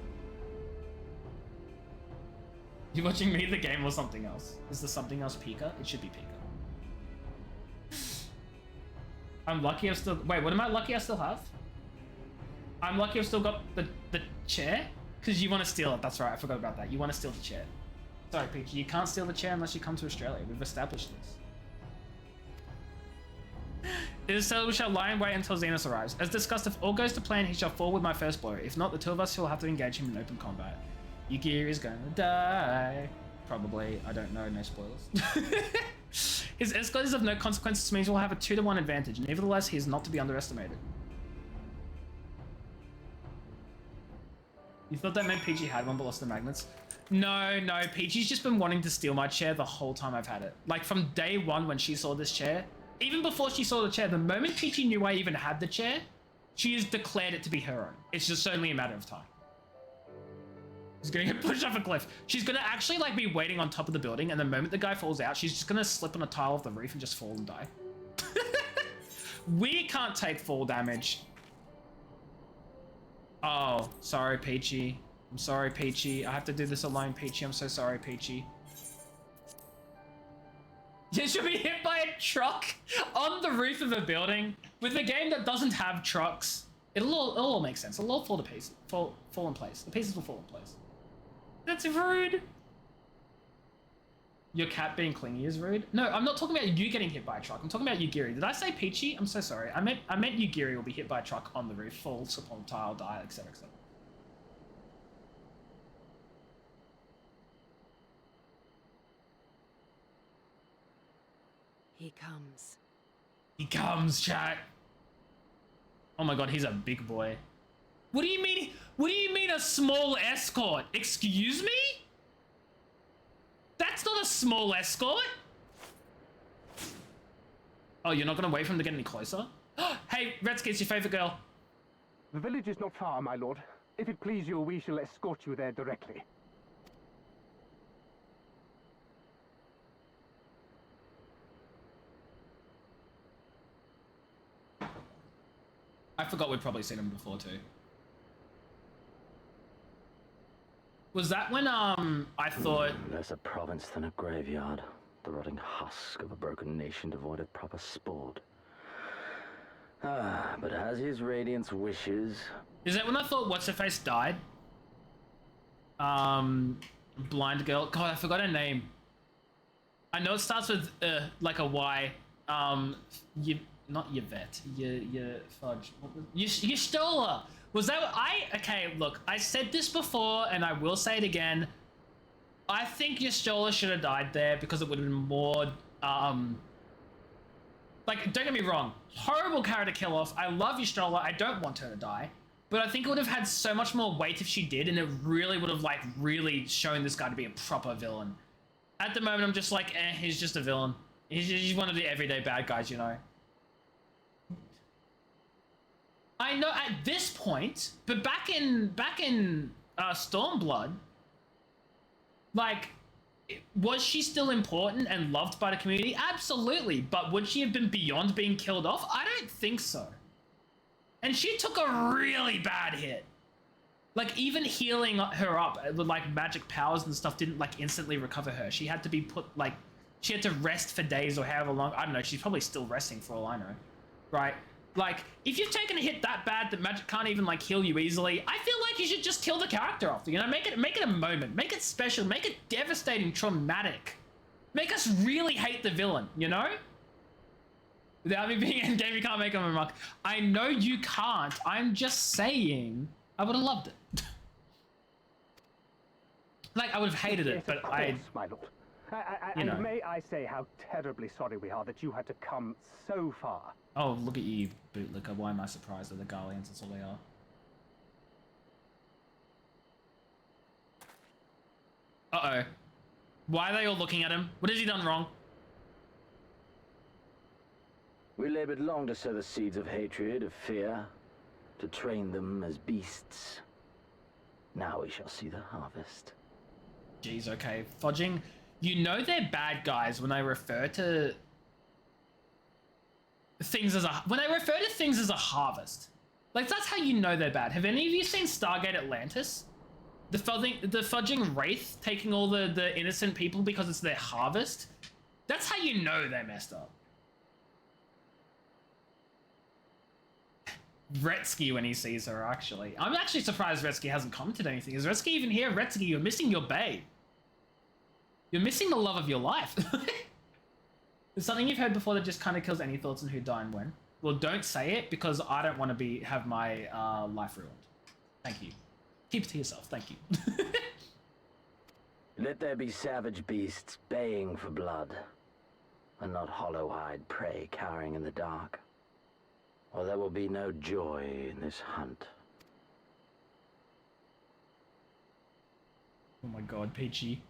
You watching me, the game, or something else? Is there something else Pika? It should be Pika. I'm lucky I've still... Wait, what am I lucky I still have? I'm lucky I've still got the chair? Because you want to steal it. That's right, I forgot about that. You want to steal the chair. Sorry, Peachy, you can't steal the chair unless you come to Australia. We've established this. It is said we shall lie in wait until Xenos arrives. As discussed, if all goes to plan, he shall fall with my first blow. If not, the 2 of us will have to engage him in open combat. Yugiri is gonna die. Probably. I don't know. No spoilers. His escort is of no consequences means we'll have a 2-to-1 advantage. Nevertheless, he is not to be underestimated. You thought that meant PG had one but lost the magnets? No, PG's just been wanting to steal my chair the whole time I've had it. Like from day 1 when she saw this chair, even before she saw the chair, the moment PG knew I even had the chair, she has declared it to be her own. It's just only a matter of time. She's gonna get pushed off a cliff. She's gonna actually like be waiting on top of the building and the moment the guy falls out, she's just gonna slip on a tile of the roof and just fall and die. We can't take fall damage. Oh, sorry, Peachy. I'm sorry, Peachy. I have to do this alone, Peachy. I'm so sorry, Peachy. You should be hit by a truck on the roof of a building. With a game that doesn't have trucks, it'll all make sense. It'll all fall to pieces. Fall in place. The pieces will fall in place. That's rude. Your cat being clingy is rude. No, I'm not talking about you getting hit by a truck. I'm talking about Yugiri. Did I say Peachy? I'm so sorry. I meant Yugiri will be hit by a truck on the roof, fall, slip on tile, die, etc., etc. He comes. He comes, chat. Oh my god, he's a big boy. What do you mean? What do you mean a small escort? Excuse me? That's not a small escort. Oh, you're not gonna wait for him to get any closer? Hey, Redsky's your favorite girl. The village is not far, my lord. If it please you, we shall escort you there directly. I forgot we'd probably seen him before too. Was that when I thought Less a province than a graveyard. The rotting husk of a broken nation devoid of proper sport. Ah, but as his radiance wishes. Is that when I thought what's her face died? Blind girl. God, I forgot her name. I know it starts with like a Y. Not Yvette. You fudge. You stole her. Was that okay, look, I said this before and I will say it again. I think Yestola should have died there because it would have been more, like, don't get me wrong, horrible character kill off. I love Yestola, I don't want her to die. But I think it would have had so much more weight if she did, and it really would have, like, really shown this guy to be a proper villain. At the moment, I'm just like, he's just a villain. He's one of the everyday bad guys, you know? I know at this point, but back in Stormblood, like, was she still important and loved by the community? Absolutely. But would she have been beyond being killed off? I don't think so. And she took a really bad hit. Like, even healing her up with, like, magic powers and stuff didn't, like, instantly recover her. She had to be put, like, she had to rest for days or however long. I don't know. She's probably still resting for all I know. Right? Like, if you've taken a hit that bad that magic can't even, like, heal you easily, I feel like you should just kill the character off. You know, make it a moment. Make it special. Make it devastating, traumatic. Make us really hate the villain, you know? Without me being in game, you can't make a remark. I know you can't. I'm just saying I would have loved it. Like, I would have hated it, but my lord. And may I say how terribly sorry we are that you had to come so far. Oh, look at you, bootlicker. Why am I surprised that the Garleans, that's all they are? Uh-oh. Why are they all looking at him? What has he done wrong? We labored long to sow the seeds of hatred, of fear, to train them as beasts. Now we shall see the harvest. Jeez, okay. Fudging. You know they're bad guys when they refer to things as a harvest. Like, that's how you know they're bad. Have any of you seen Stargate Atlantis? The fudging wraith taking all the innocent people because it's their harvest? That's how you know they messed up. Retsky when he sees her, actually. I'm actually surprised Retsky hasn't commented anything. Is Retsky even here? Retsky, you're missing your babe. You're missing the love of your life. There's something you've heard before that just kind of kills any thoughts on who died and when. Well, don't say it because I don't want to have my life ruined. Thank you. Keep it to yourself. Thank you. Let there be savage beasts baying for blood, and not hollow-eyed prey cowering in the dark. Or there will be no joy in this hunt. Oh my god, Peachy.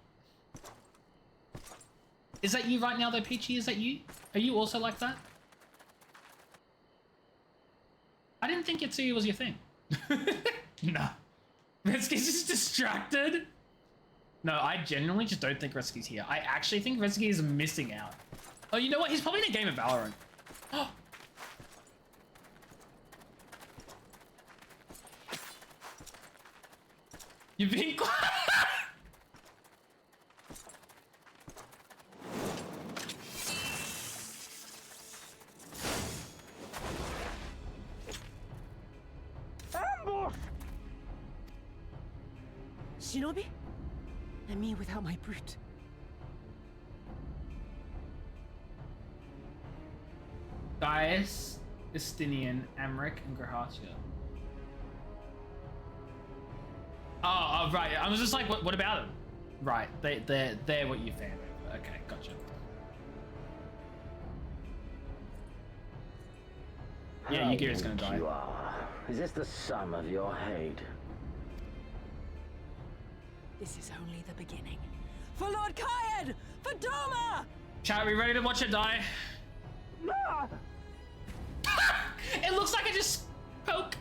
Is that you right now though, Peachy? Is that you? Are you also like that? I didn't think Yatsuya was your thing. Nah. Redsky's just distracted? No, I genuinely just don't think Redsky's here. I actually think Redsky is missing out. Oh, you know what? He's probably in a game of Valorant. You've been quiet. Ambush! Shinobi? And me without my brute. Gaius, Estinian, Amric, and Grahatia. Oh, right. I was just like, what about them? Right, they're what you fan of. Okay, gotcha. Yeah, Yugira's gonna die. You are. Is this the sum of your hate? This is only the beginning. For Lord Kayed! For Doma! Chat, we ready to watch her die? Ah! It looks like I just poke.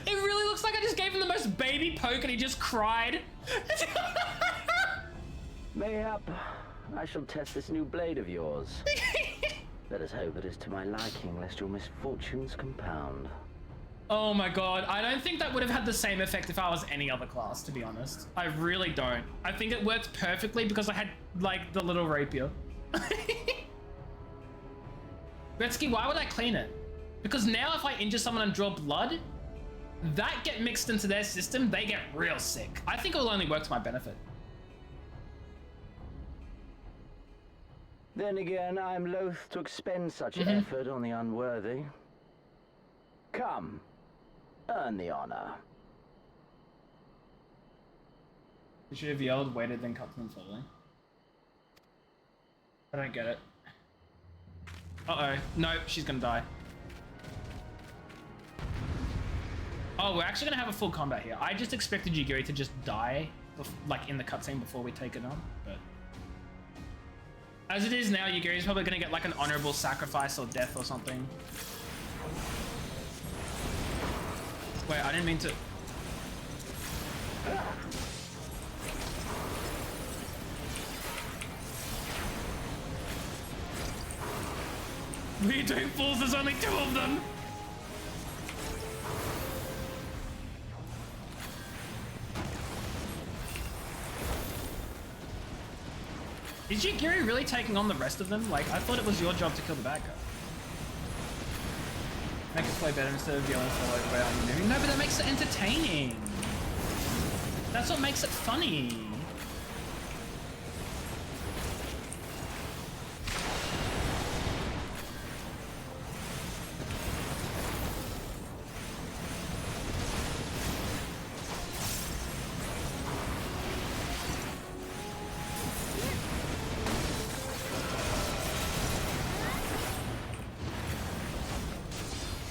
It really looks like I just gave him the most baby poke and he just cried. Mayhap I shall test this new blade of yours. Let us hope it is to my liking, lest your misfortunes compound. Oh my god, I don't think that would have had the same effect if I was any other class, to be honest. I really don't. I think it worked perfectly because I had, like, the little rapier. Gretzky, why would I clean it? Because now if I injure someone and draw blood, that get mixed into their system, they get real sick. I think it will only work to my benefit. Then again, I am loath to expend such effort on the unworthy. Come, earn the honor. You should have yelled, waited, then cut them slowly. I don't get it. Uh-oh. Nope, she's gonna die. Oh, we're actually gonna have a full combat here. I just expected Yugiri to just die, like in the cutscene before we take it on, but as it is now, Yugiri's probably gonna get like an honorable sacrifice or death or something. Wait, I didn't mean to. What are you doing, fools? There's only 2 of them. Is Yugiri really taking on the rest of them? Like, I thought it was your job to kill the bad guy. Make it play better instead of dealing with way on the movie. No, but that makes it entertaining. That's what makes it funny.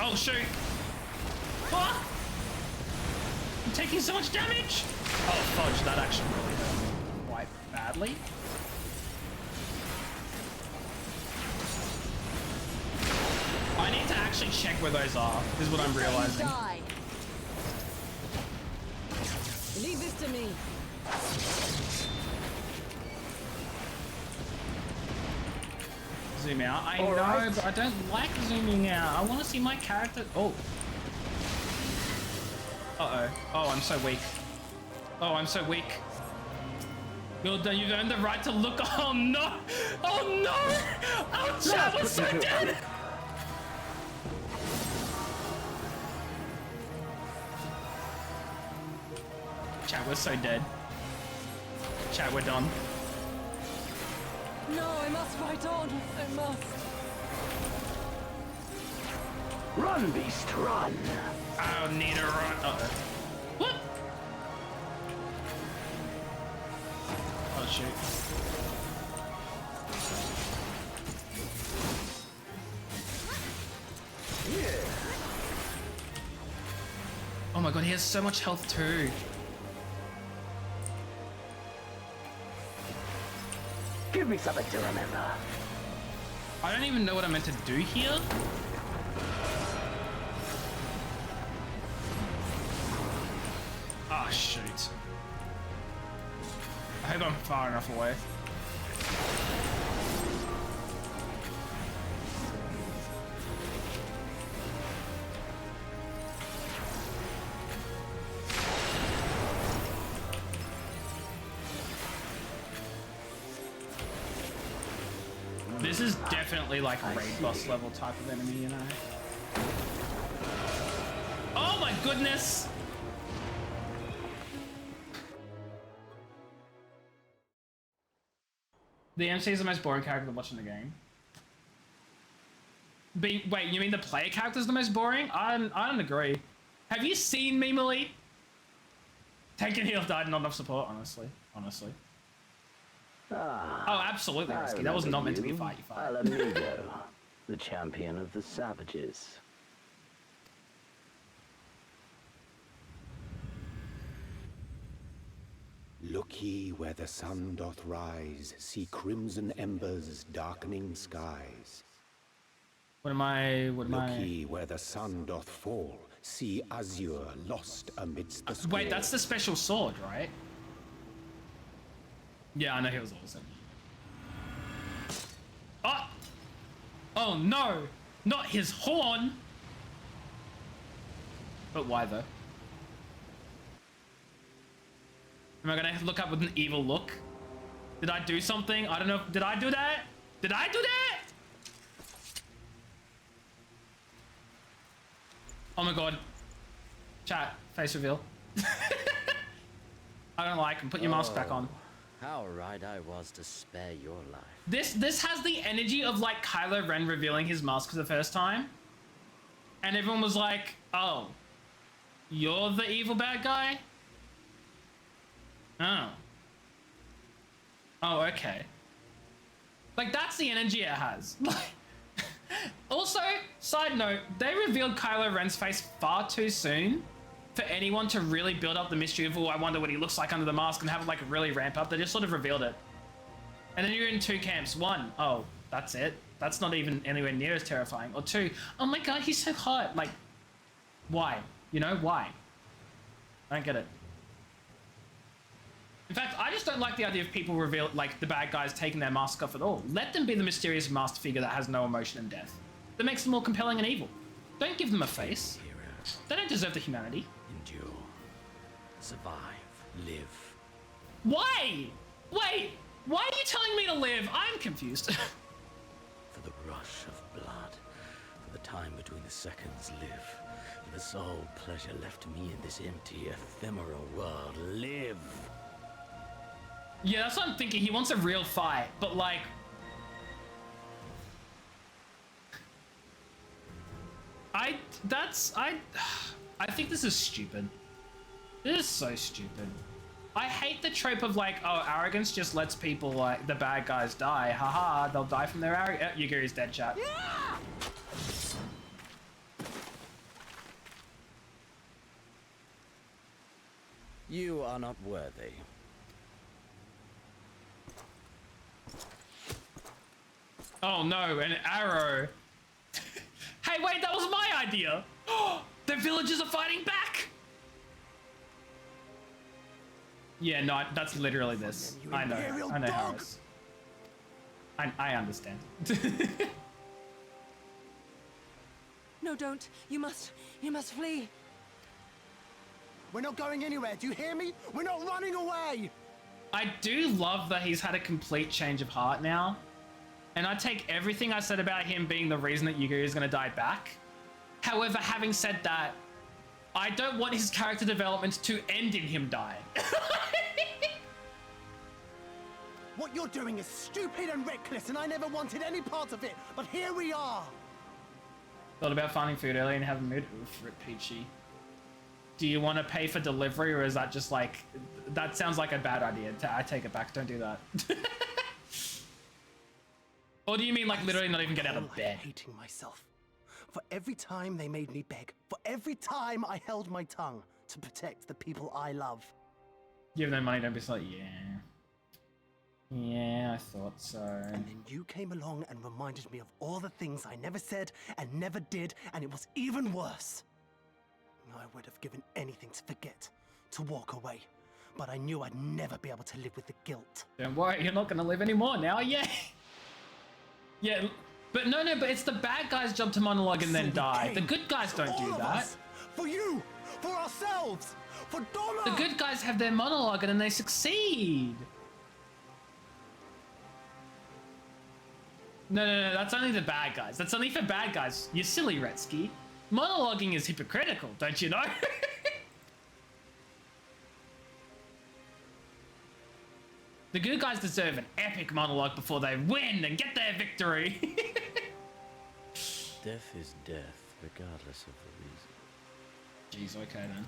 Oh, shoot. Fuck! I'm taking so much damage! Oh, fudge, that actually really hurt quite badly. I need to actually check where those are, is what I'm realizing. Leave this to me. Zoom out. I know, but I don't like zooming out. I want to see my character. Oh. Uh-oh. Oh, I'm so weak. Oh, I'm so weak. You've earned the right to look. Oh, no. Oh, no. Oh, chat was so dead. Chat, we're so dead. Chat, we're done. No, I must fight on. I must. Run, beast, run. I don't need to run. Uh-oh. What? Oh, shoot. Yeah. Oh my god, he has so much health too. Give me something to remember. I don't even know what I'm meant to do here. Ah, shoot. I hope I'm far enough away. This is definitely like raid boss level type of enemy, you know? Oh my goodness! The MC is the most boring character to watch in the game. Wait, you mean the player character is the most boring? I don't agree. Have you seen me, Mali? Taking heal died, not enough support, honestly. Ah, oh, absolutely, Risky. That was not meant to be a fight. Al Amigo, the champion of the savages. Look ye where the sun doth rise, see crimson embers darkening skies. What am I? Look ye where the sun doth fall, see azure lost amidst the squall. Wait, that's the special sword, right? Yeah, I know he was awesome. Oh! Oh no! Not his horn! But why though? Am I gonna look up with an evil look? Did I do something? I don't know. Did I do that? Did I do that? Oh my god. Chat, face reveal. I don't like him. Put your mask back on. How right I was to spare your life. This has the energy of like Kylo Ren revealing his mask for the first time. And everyone was like, oh, you're the evil bad guy? Oh. Oh, okay. Like, that's the energy it has. Also, side note, they revealed Kylo Ren's face far too soon. for anyone to really build up the mystery of, oh, I wonder what he looks like under the mask and have it like really ramp up. They just sort of revealed it. And then you're in two camps. One, oh, that's it. That's not even anywhere near as terrifying. Or two, oh my god, he's so hot. Like, why? You know, why? I don't get it. In fact, I just don't like the idea of people reveal, like, the bad guys taking their mask off at all. Let them be the mysterious masked figure that has no emotion and death. That makes them more compelling and evil. Don't give them a face. They don't deserve the humanity. Endure. Survive. Live. Why? Wait, why are you telling me to live? I'm confused. For the rush of blood. For the time between the seconds, live. For the sole pleasure left me in this empty, ephemeral world, live. Yeah, that's what I'm thinking. He wants a real fight, but like... I think this is stupid. This is so stupid. I hate the trope of like, oh, arrogance just lets people like, the bad guys die. Haha, they'll die from their arrogance. Oh, Yuguri's dead, chat. Yeah! You are not worthy. Oh no, an arrow. Hey, wait, that was my idea. The villagers are fighting back. Yeah, no, that's literally this. I know Harris. I understand. No, don't. You must flee. We're not going anywhere, do you hear me? We're not running away! I do love that he's had a complete change of heart now. And I take everything I said about him being the reason that Yugiri is going to die back. However, having said that, I don't want his character development to end in him dying. What you're doing is stupid and reckless, and I never wanted any part of it, but here we are! Thought about finding food earlier and having mood. Oof, rip Peachy. Do you want to pay for delivery, or is that just like... That sounds like a bad idea. I take it back. Don't do that. Or do you mean like literally not even get out of bed? I'm hating myself. For every time they made me beg, for every time I held my tongue to protect the people I love. Give them money, don't be like, yeah. Yeah, I thought so. And then you came along and reminded me of all the things I never said and never did, and it was even worse. I would have given anything to forget, to walk away. But I knew I'd never be able to live with the guilt. Don't worry, you're not gonna live anymore now, yeah. Yeah, but no, but it's the bad guy's job to monologue and then die. The good guys don't do that. For you! For ourselves! For Donna! The good guys have their monologue and then they succeed. No, that's only the bad guys. That's only for bad guys. You're silly, Retsky. Monologuing is hypocritical, don't you know? The good guys deserve an epic monologue before they win and get their victory. Death is death, regardless of the reason. Jeez, okay then.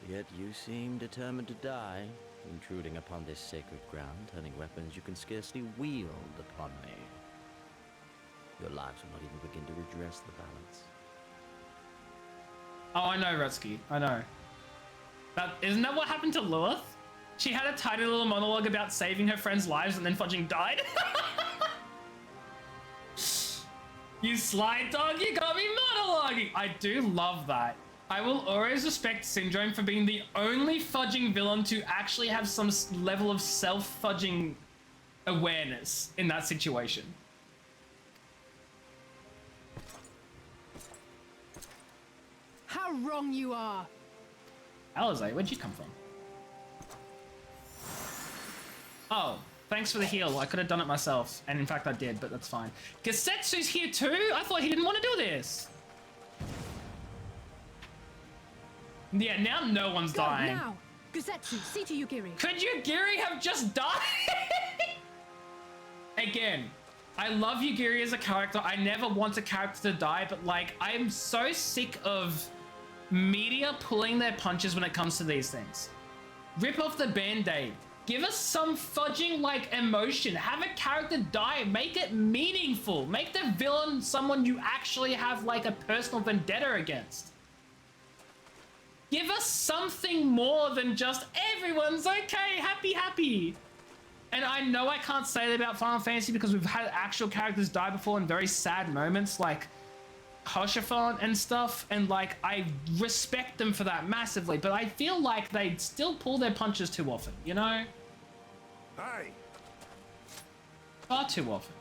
Yet you seem determined to die, intruding upon this sacred ground, turning weapons you can scarcely wield upon me. Your lives will not even begin to redress the balance. Oh, I know, Rutsky. I know. Isn't that what happened to Lilith? She had a tiny little monologue about saving her friends' lives and then fudging died. You sly dog, you got me monologuing. I do love that. I will always respect Syndrome for being the only fudging villain to actually have some level of self-fudging awareness in that situation. How wrong you are. Alizé, where'd you come from? Oh, thanks for the heal. I could have done it myself. And in fact, I did, but that's fine. Gesetsu's here too? I thought he didn't want to do this. Yeah, now no one's dying. Now, Gesetsu, see to Yugiri. Could Yugiri have just died? Again, I love Yugiri as a character. I never want a character to die, but like, I'm so sick of media pulling their punches when it comes to these things. Rip off the band-aid. Give us some fudging, like, emotion. Have a character die. Make it meaningful. Make the villain someone you actually have, like, a personal vendetta against. Give us something more than just everyone's okay, happy. And I know I can't say that about Final Fantasy because we've had actual characters die before in very sad moments, like Hoshafon and stuff, and like I respect them for that massively, but I feel like they still pull their punches too often, you know? Hey! Far too often.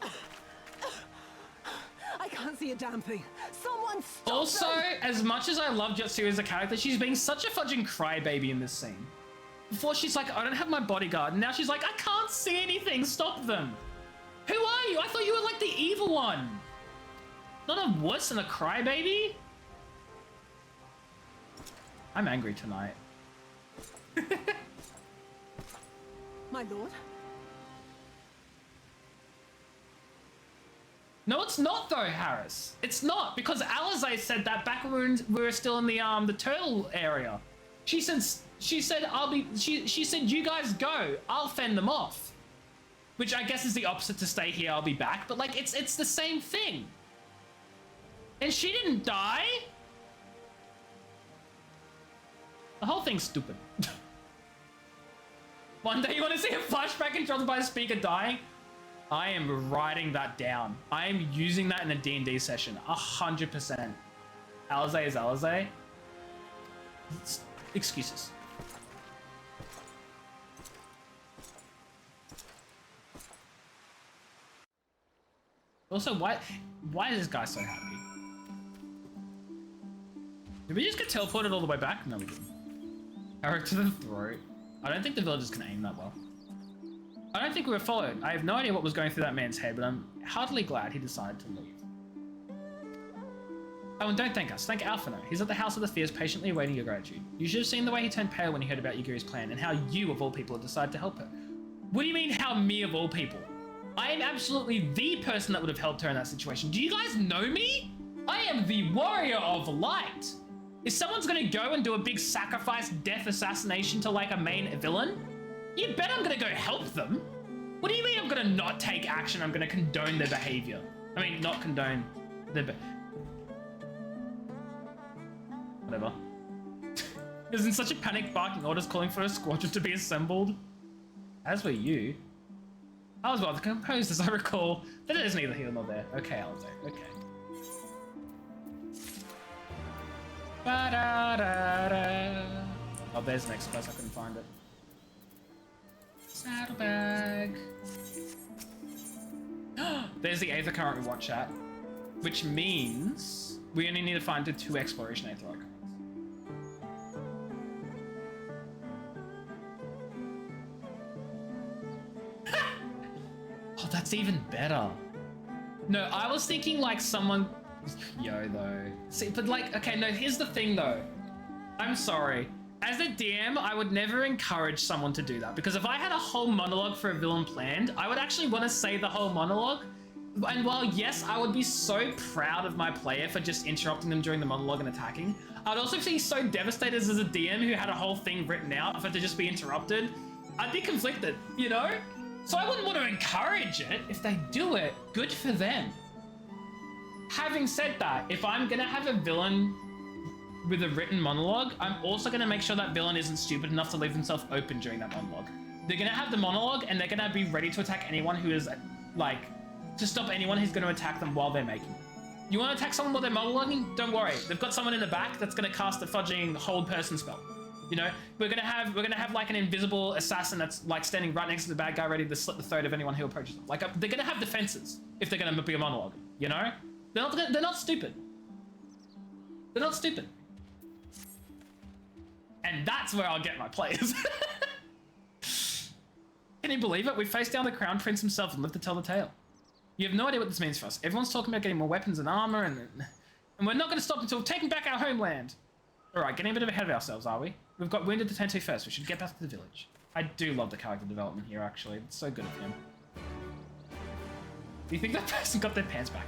I can't see a damn thing. Someone stop Also, them! as much as I love Jotsu as a character, she's being such a fudging crybaby in this scene. Before she's like, I don't have my bodyguard, and now she's like, I can't see anything, stop them. Who are you? I thought you were like the evil one. Not a wuss and a crybaby? I'm angry tonight. My lord? No, it's not though, Harris. It's not, because Alizé said that back when we were still in the turtle area. She said she said you guys go, I'll fend them off. Which I guess is the opposite to stay here, I'll be back, but like it's the same thing. And she didn't die. The whole thing's stupid. One day you want to see a flashback controlled by a speaker dying? I am writing that down. I am using that in a D&D session, 100%. Alizé is Alizé. Excuses. Also, why is this guy so happy? Did we just get teleported all the way back? No, we didn't. Arrow to the throat. I don't think the villagers can aim that well. I don't think we were followed. I have no idea what was going through that man's head, but I'm heartily glad he decided to leave. Oh, and don't thank us. Thank Alphino. He's at the House of the Fierce, patiently awaiting your gratitude. You should have seen the way he turned pale when he heard about Yuguri's plan, and how you, of all people, decided to help her. What do you mean, how me, of all people? I am absolutely the person that would have helped her in that situation. Do you guys know me? I am the warrior of light. If someone's gonna go and do a big sacrifice, death, assassination to like a main villain, you bet I'm gonna go help them. What do you mean I'm gonna not take action? I'm gonna condone their behavior. I mean, not condone their whatever. Is in such a panic, barking orders calling for a squadron to be assembled. As were you. I was well composed as I recall. That is neither here nor there. Okay, Alizé, okay. Ba-da-da-da. Oh, there's the next place. I couldn't find it. Saddlebag. There's the Aether current we want, chat. Which means we only need to find the 2 exploration Aether currents. Oh, that's even better. No, I was thinking like someone... Yo, though. See, but like, okay, no, here's the thing, though. I'm sorry. As a DM, I would never encourage someone to do that, because if I had a whole monologue for a villain planned, I would actually want to say the whole monologue. And while, yes, I would be so proud of my player for just interrupting them during the monologue and attacking, I'd also be so devastated as a DM who had a whole thing written out for it to just be interrupted. I'd be conflicted, you know? So I wouldn't want to encourage it. If they do it, good for them. Having said that, if I'm gonna have a villain with a written monologue, I'm also gonna make sure that villain isn't stupid enough to leave themselves open during that monologue. They're gonna have the monologue and they're gonna be ready to attack anyone who is like, to stop anyone who's gonna attack them while they're making it. You wanna attack someone while they're monologuing? Don't worry, they've got someone in the back that's gonna cast a fudging hold person spell. You know, we're gonna have like an invisible assassin that's like standing right next to the bad guy ready to slit the throat of anyone who approaches them. Like they're gonna have defenses if they're gonna be a monologue, you know? They're not stupid. They're not stupid. And that's where I'll get my players. Can you believe it? We faced down the Crown Prince himself and lived to tell the tale. You have no idea what this means for us. Everyone's talking about getting more weapons and armor, and we're not going to stop until we've taken back our homeland. All right, getting a bit ahead of ourselves, are we? We've got wounded the Tento first. We should get back to the village. I do love the character development here, actually. It's so good of him. Do you think that person got their pants back?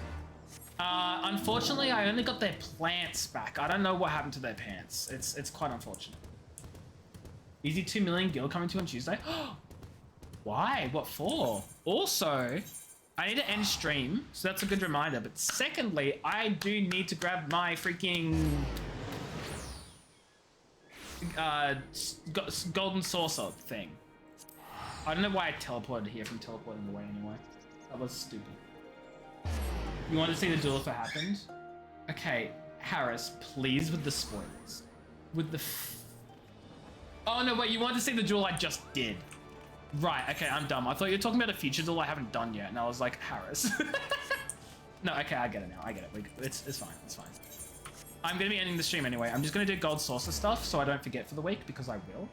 Unfortunately, I only got their plants back. I don't know what happened to their pants. It's quite unfortunate. Easy 2 million guild coming to on Tuesday. Why? What for? Also, I need to end stream, so that's a good reminder. But secondly, I do need to grab my freaking golden saucer thing. I don't know why I teleported here from teleporting away anyway. That was stupid. You want to see the duel if it happened? Okay, Harris, please with the spoilers. With the oh no, wait, you wanted to see the duel I just did. Right, okay, I'm dumb. I thought you were talking about a future duel I haven't done yet, and I was like, Harris. No, okay, I get it now. I get it. It's fine. It's fine. I'm going to be ending the stream anyway. I'm just going to do gold saucer stuff so I don't forget for the week, because I will.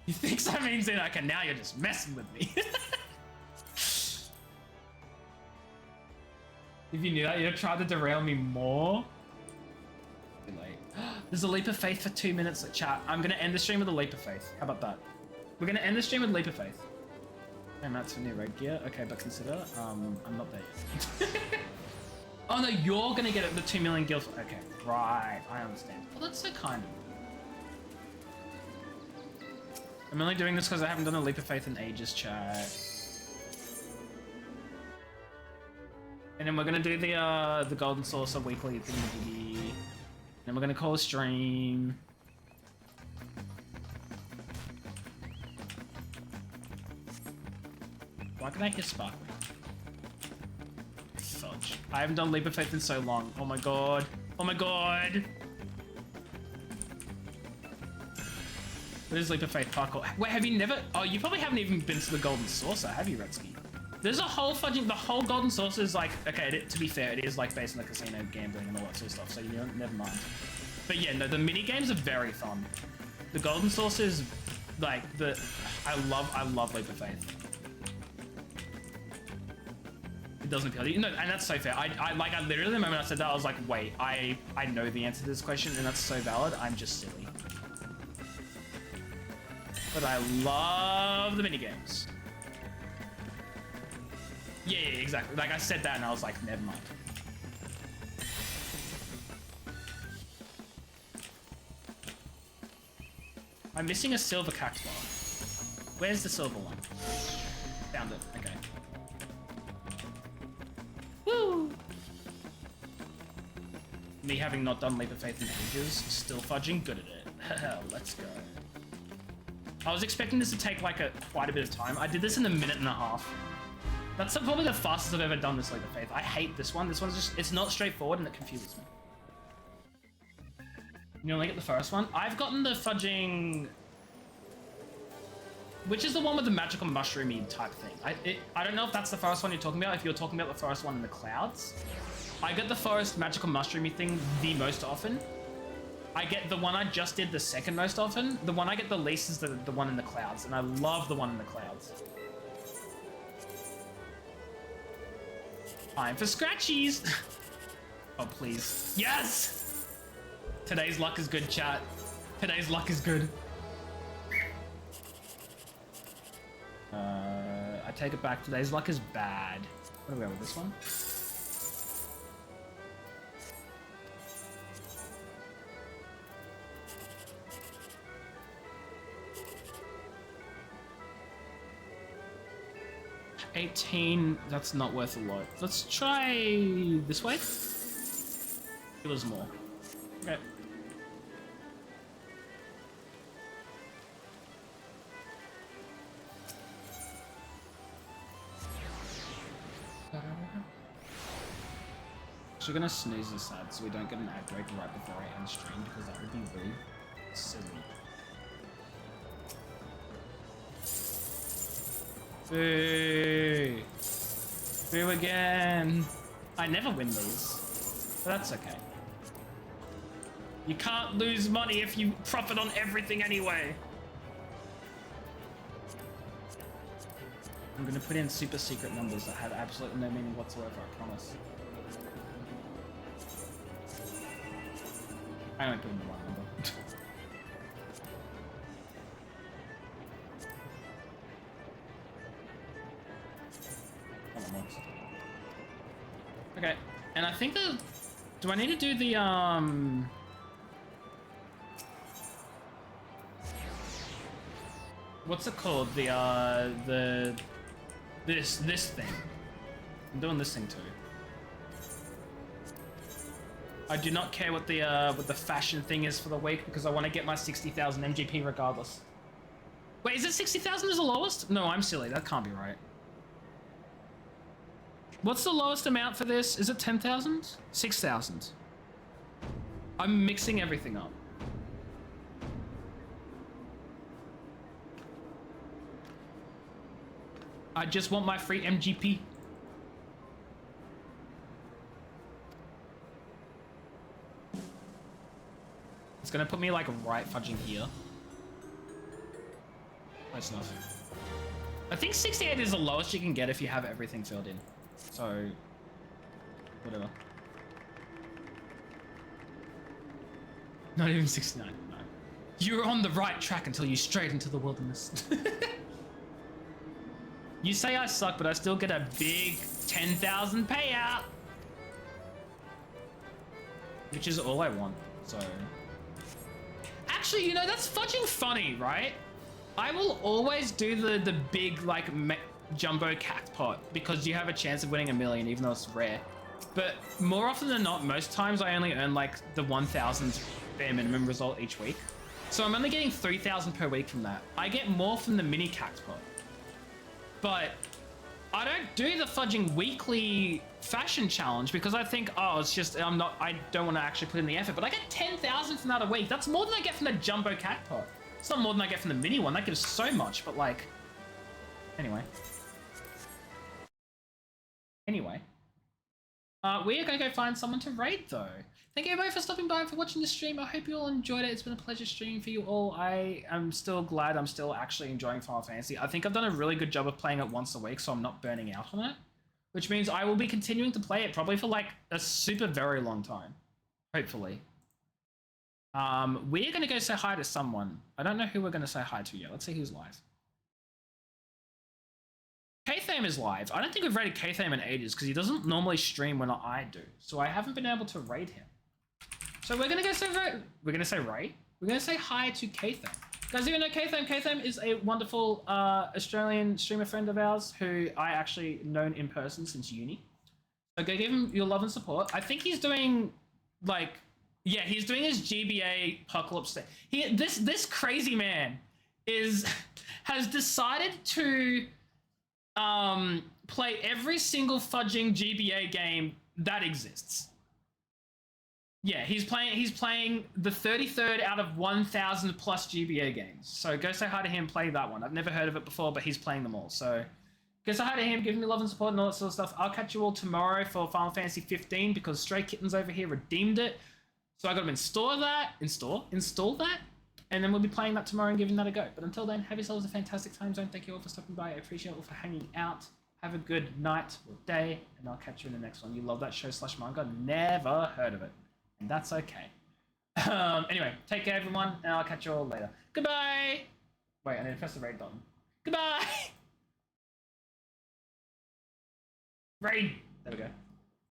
You think that means that? Okay, now you're just messing with me. If you knew that, you'd try to derail me more. Too late. There's a leap of faith for 2 minutes. Chat. I'm going to end the stream with a leap of faith. How about that? We're going to end the stream with leap of faith. And that's for new red gear. Okay, but consider, I'm not there yet. Oh no, you're gonna get it the 2 million guild. Okay, right, I understand. Well, that's so kind of you. I'm only doing this because I haven't done a leap of faith in ages, chat. And then we're gonna do the golden saucer weekly thingy. Then we're gonna call a stream. Why can I hear sparkling? Fudge. I haven't done Leap of Faith in so long. Oh my god. Oh my god. What is Leap of Faith parkour? Wait, have you never... Oh, you probably haven't even been to the Golden Saucer, have you, Redsky? There's a whole fudging... The whole Golden Saucer is like... Okay, to be fair, it is like based on the casino gambling and all that sort of stuff, so you know, never mind. But yeah, no, the mini games are very fun. The Golden Saucer is like the... I love Leap of Faith. It doesn't appeal to you. No, and that's so fair. I literally, the moment I said that, I was like, wait, I know the answer to this question, and that's so valid. I'm just silly. But I love the minigames. Yeah, exactly. Like, I said that, and I was like, never mind. I'm missing a silver cactus bar. Where's the silver one? Found it. Okay. Woo! Me having not done Leap of Faith in ages, still fudging good at it. Let's go. I was expecting this to take like quite a bit of time. I did this in a minute and a half. That's probably the fastest I've ever done this Leap of Faith. I hate this one. This one's just, it's not straightforward and it confuses me. You only get the first one? I've gotten the fudging... Which is the one with the magical mushroomy type thing. I don't know if that's the first one you're talking about, if you're talking about the first one in the clouds. I get the first magical mushroomy thing the most often. I get the one I just did the second most often. The one I get the least is the one in the clouds, and I love the one in the clouds. Time for scratchies! Oh, please. Yes! Today's luck is good, chat. Today's luck is good. I take it back. Today's luck is bad. What do we have with this one? $18, that's not worth a lot. Let's try this way. It was more. Okay. So we're gonna snooze this ad so we don't get an ad break right before I end stream because that would be really silly. Boo! Boo again! I never win these, but that's okay. You can't lose money if you profit on everything anyway. I'm gonna put in super secret numbers that have absolutely no meaning whatsoever, I promise. I only put in the one number. Okay, and I think the... Do I need to do the, what's it called? This thing. I'm doing this thing too. I do not care what the fashion thing is for the week because I want to get my 60,000 MGP regardless. Wait, is it 60,000 is the lowest? No, I'm silly. That can't be right. What's the lowest amount for this? Is it 10,000? 6,000. I'm mixing everything up. I just want my free MGP. It's gonna put me like right fudging here. That's enough. I think 68 is the lowest you can get if you have everything filled in. So, whatever. Not even 69, no. You were on the right track until you strayed into the wilderness. You say I suck, but I still get a big 10,000 payout. Which is all I want, so. Actually, you know, that's fudging funny, right? I will always do the big, like, jumbo cactpot because you have a chance of winning $1 million, even though it's rare. But more often than not, most times I only earn, like, the 1,000 bare minimum result each week. So I'm only getting 3,000 per week from that. I get more from the mini cactpot. But I don't do the fudging weekly fashion challenge because I think, oh, it's just, I don't want to actually put in the effort. But I get 10,000 from that a week. That's more than I get from the jumbo cactpot. It's not more than I get from the mini one. That gives so much, but like, anyway. Anyway. We are going to go find someone to raid though. Thank you everybody for stopping by and for watching the stream. I hope you all enjoyed it. It's been a pleasure streaming for you all. I am still glad I'm still actually enjoying Final Fantasy. I think I've done a really good job of playing it once a week, so I'm not burning out on it. Which means I will be continuing to play it probably for like a super very long time. Hopefully. We're going to go say hi to someone. I don't know who we're going to say hi to yet. Let's see who's live. K-Thame is live. I don't think we've raided K-Thame in ages because he doesn't normally stream when I do. So I haven't been able to raid him. So we're going to go say we're going to say raid. We're going to say hi to K-Thame. Guys, even know K-Thame? K-Thame is a wonderful Australian streamer friend of ours who I actually known in person since uni. So go give him your love and support. I think he's doing like, yeah, he's doing his GBA apocalypse thing. This crazy man has decided to play every single fudging GBA game that exists. Yeah, he's playing the 33rd out of 1,000 plus GBA games. So go say hi to him, play that one. I've never heard of it before, but he's playing them all. So go say hi to him, give him love and support and all that sort of stuff. I'll catch you all tomorrow for Final Fantasy 15 because Stray Kittens over here redeemed it. So I got to install that, and then we'll be playing that tomorrow and giving that a go. But until then, have yourselves a fantastic time zone. Thank you all for stopping by. I appreciate you all for hanging out. Have a good night or day, and I'll catch you in the next one. You love that show / manga? Never heard of it. And that's okay. Anyway, take care, everyone, and I'll catch you all later. Goodbye! Wait, I need to press the raid button. Goodbye! Raid! There we go.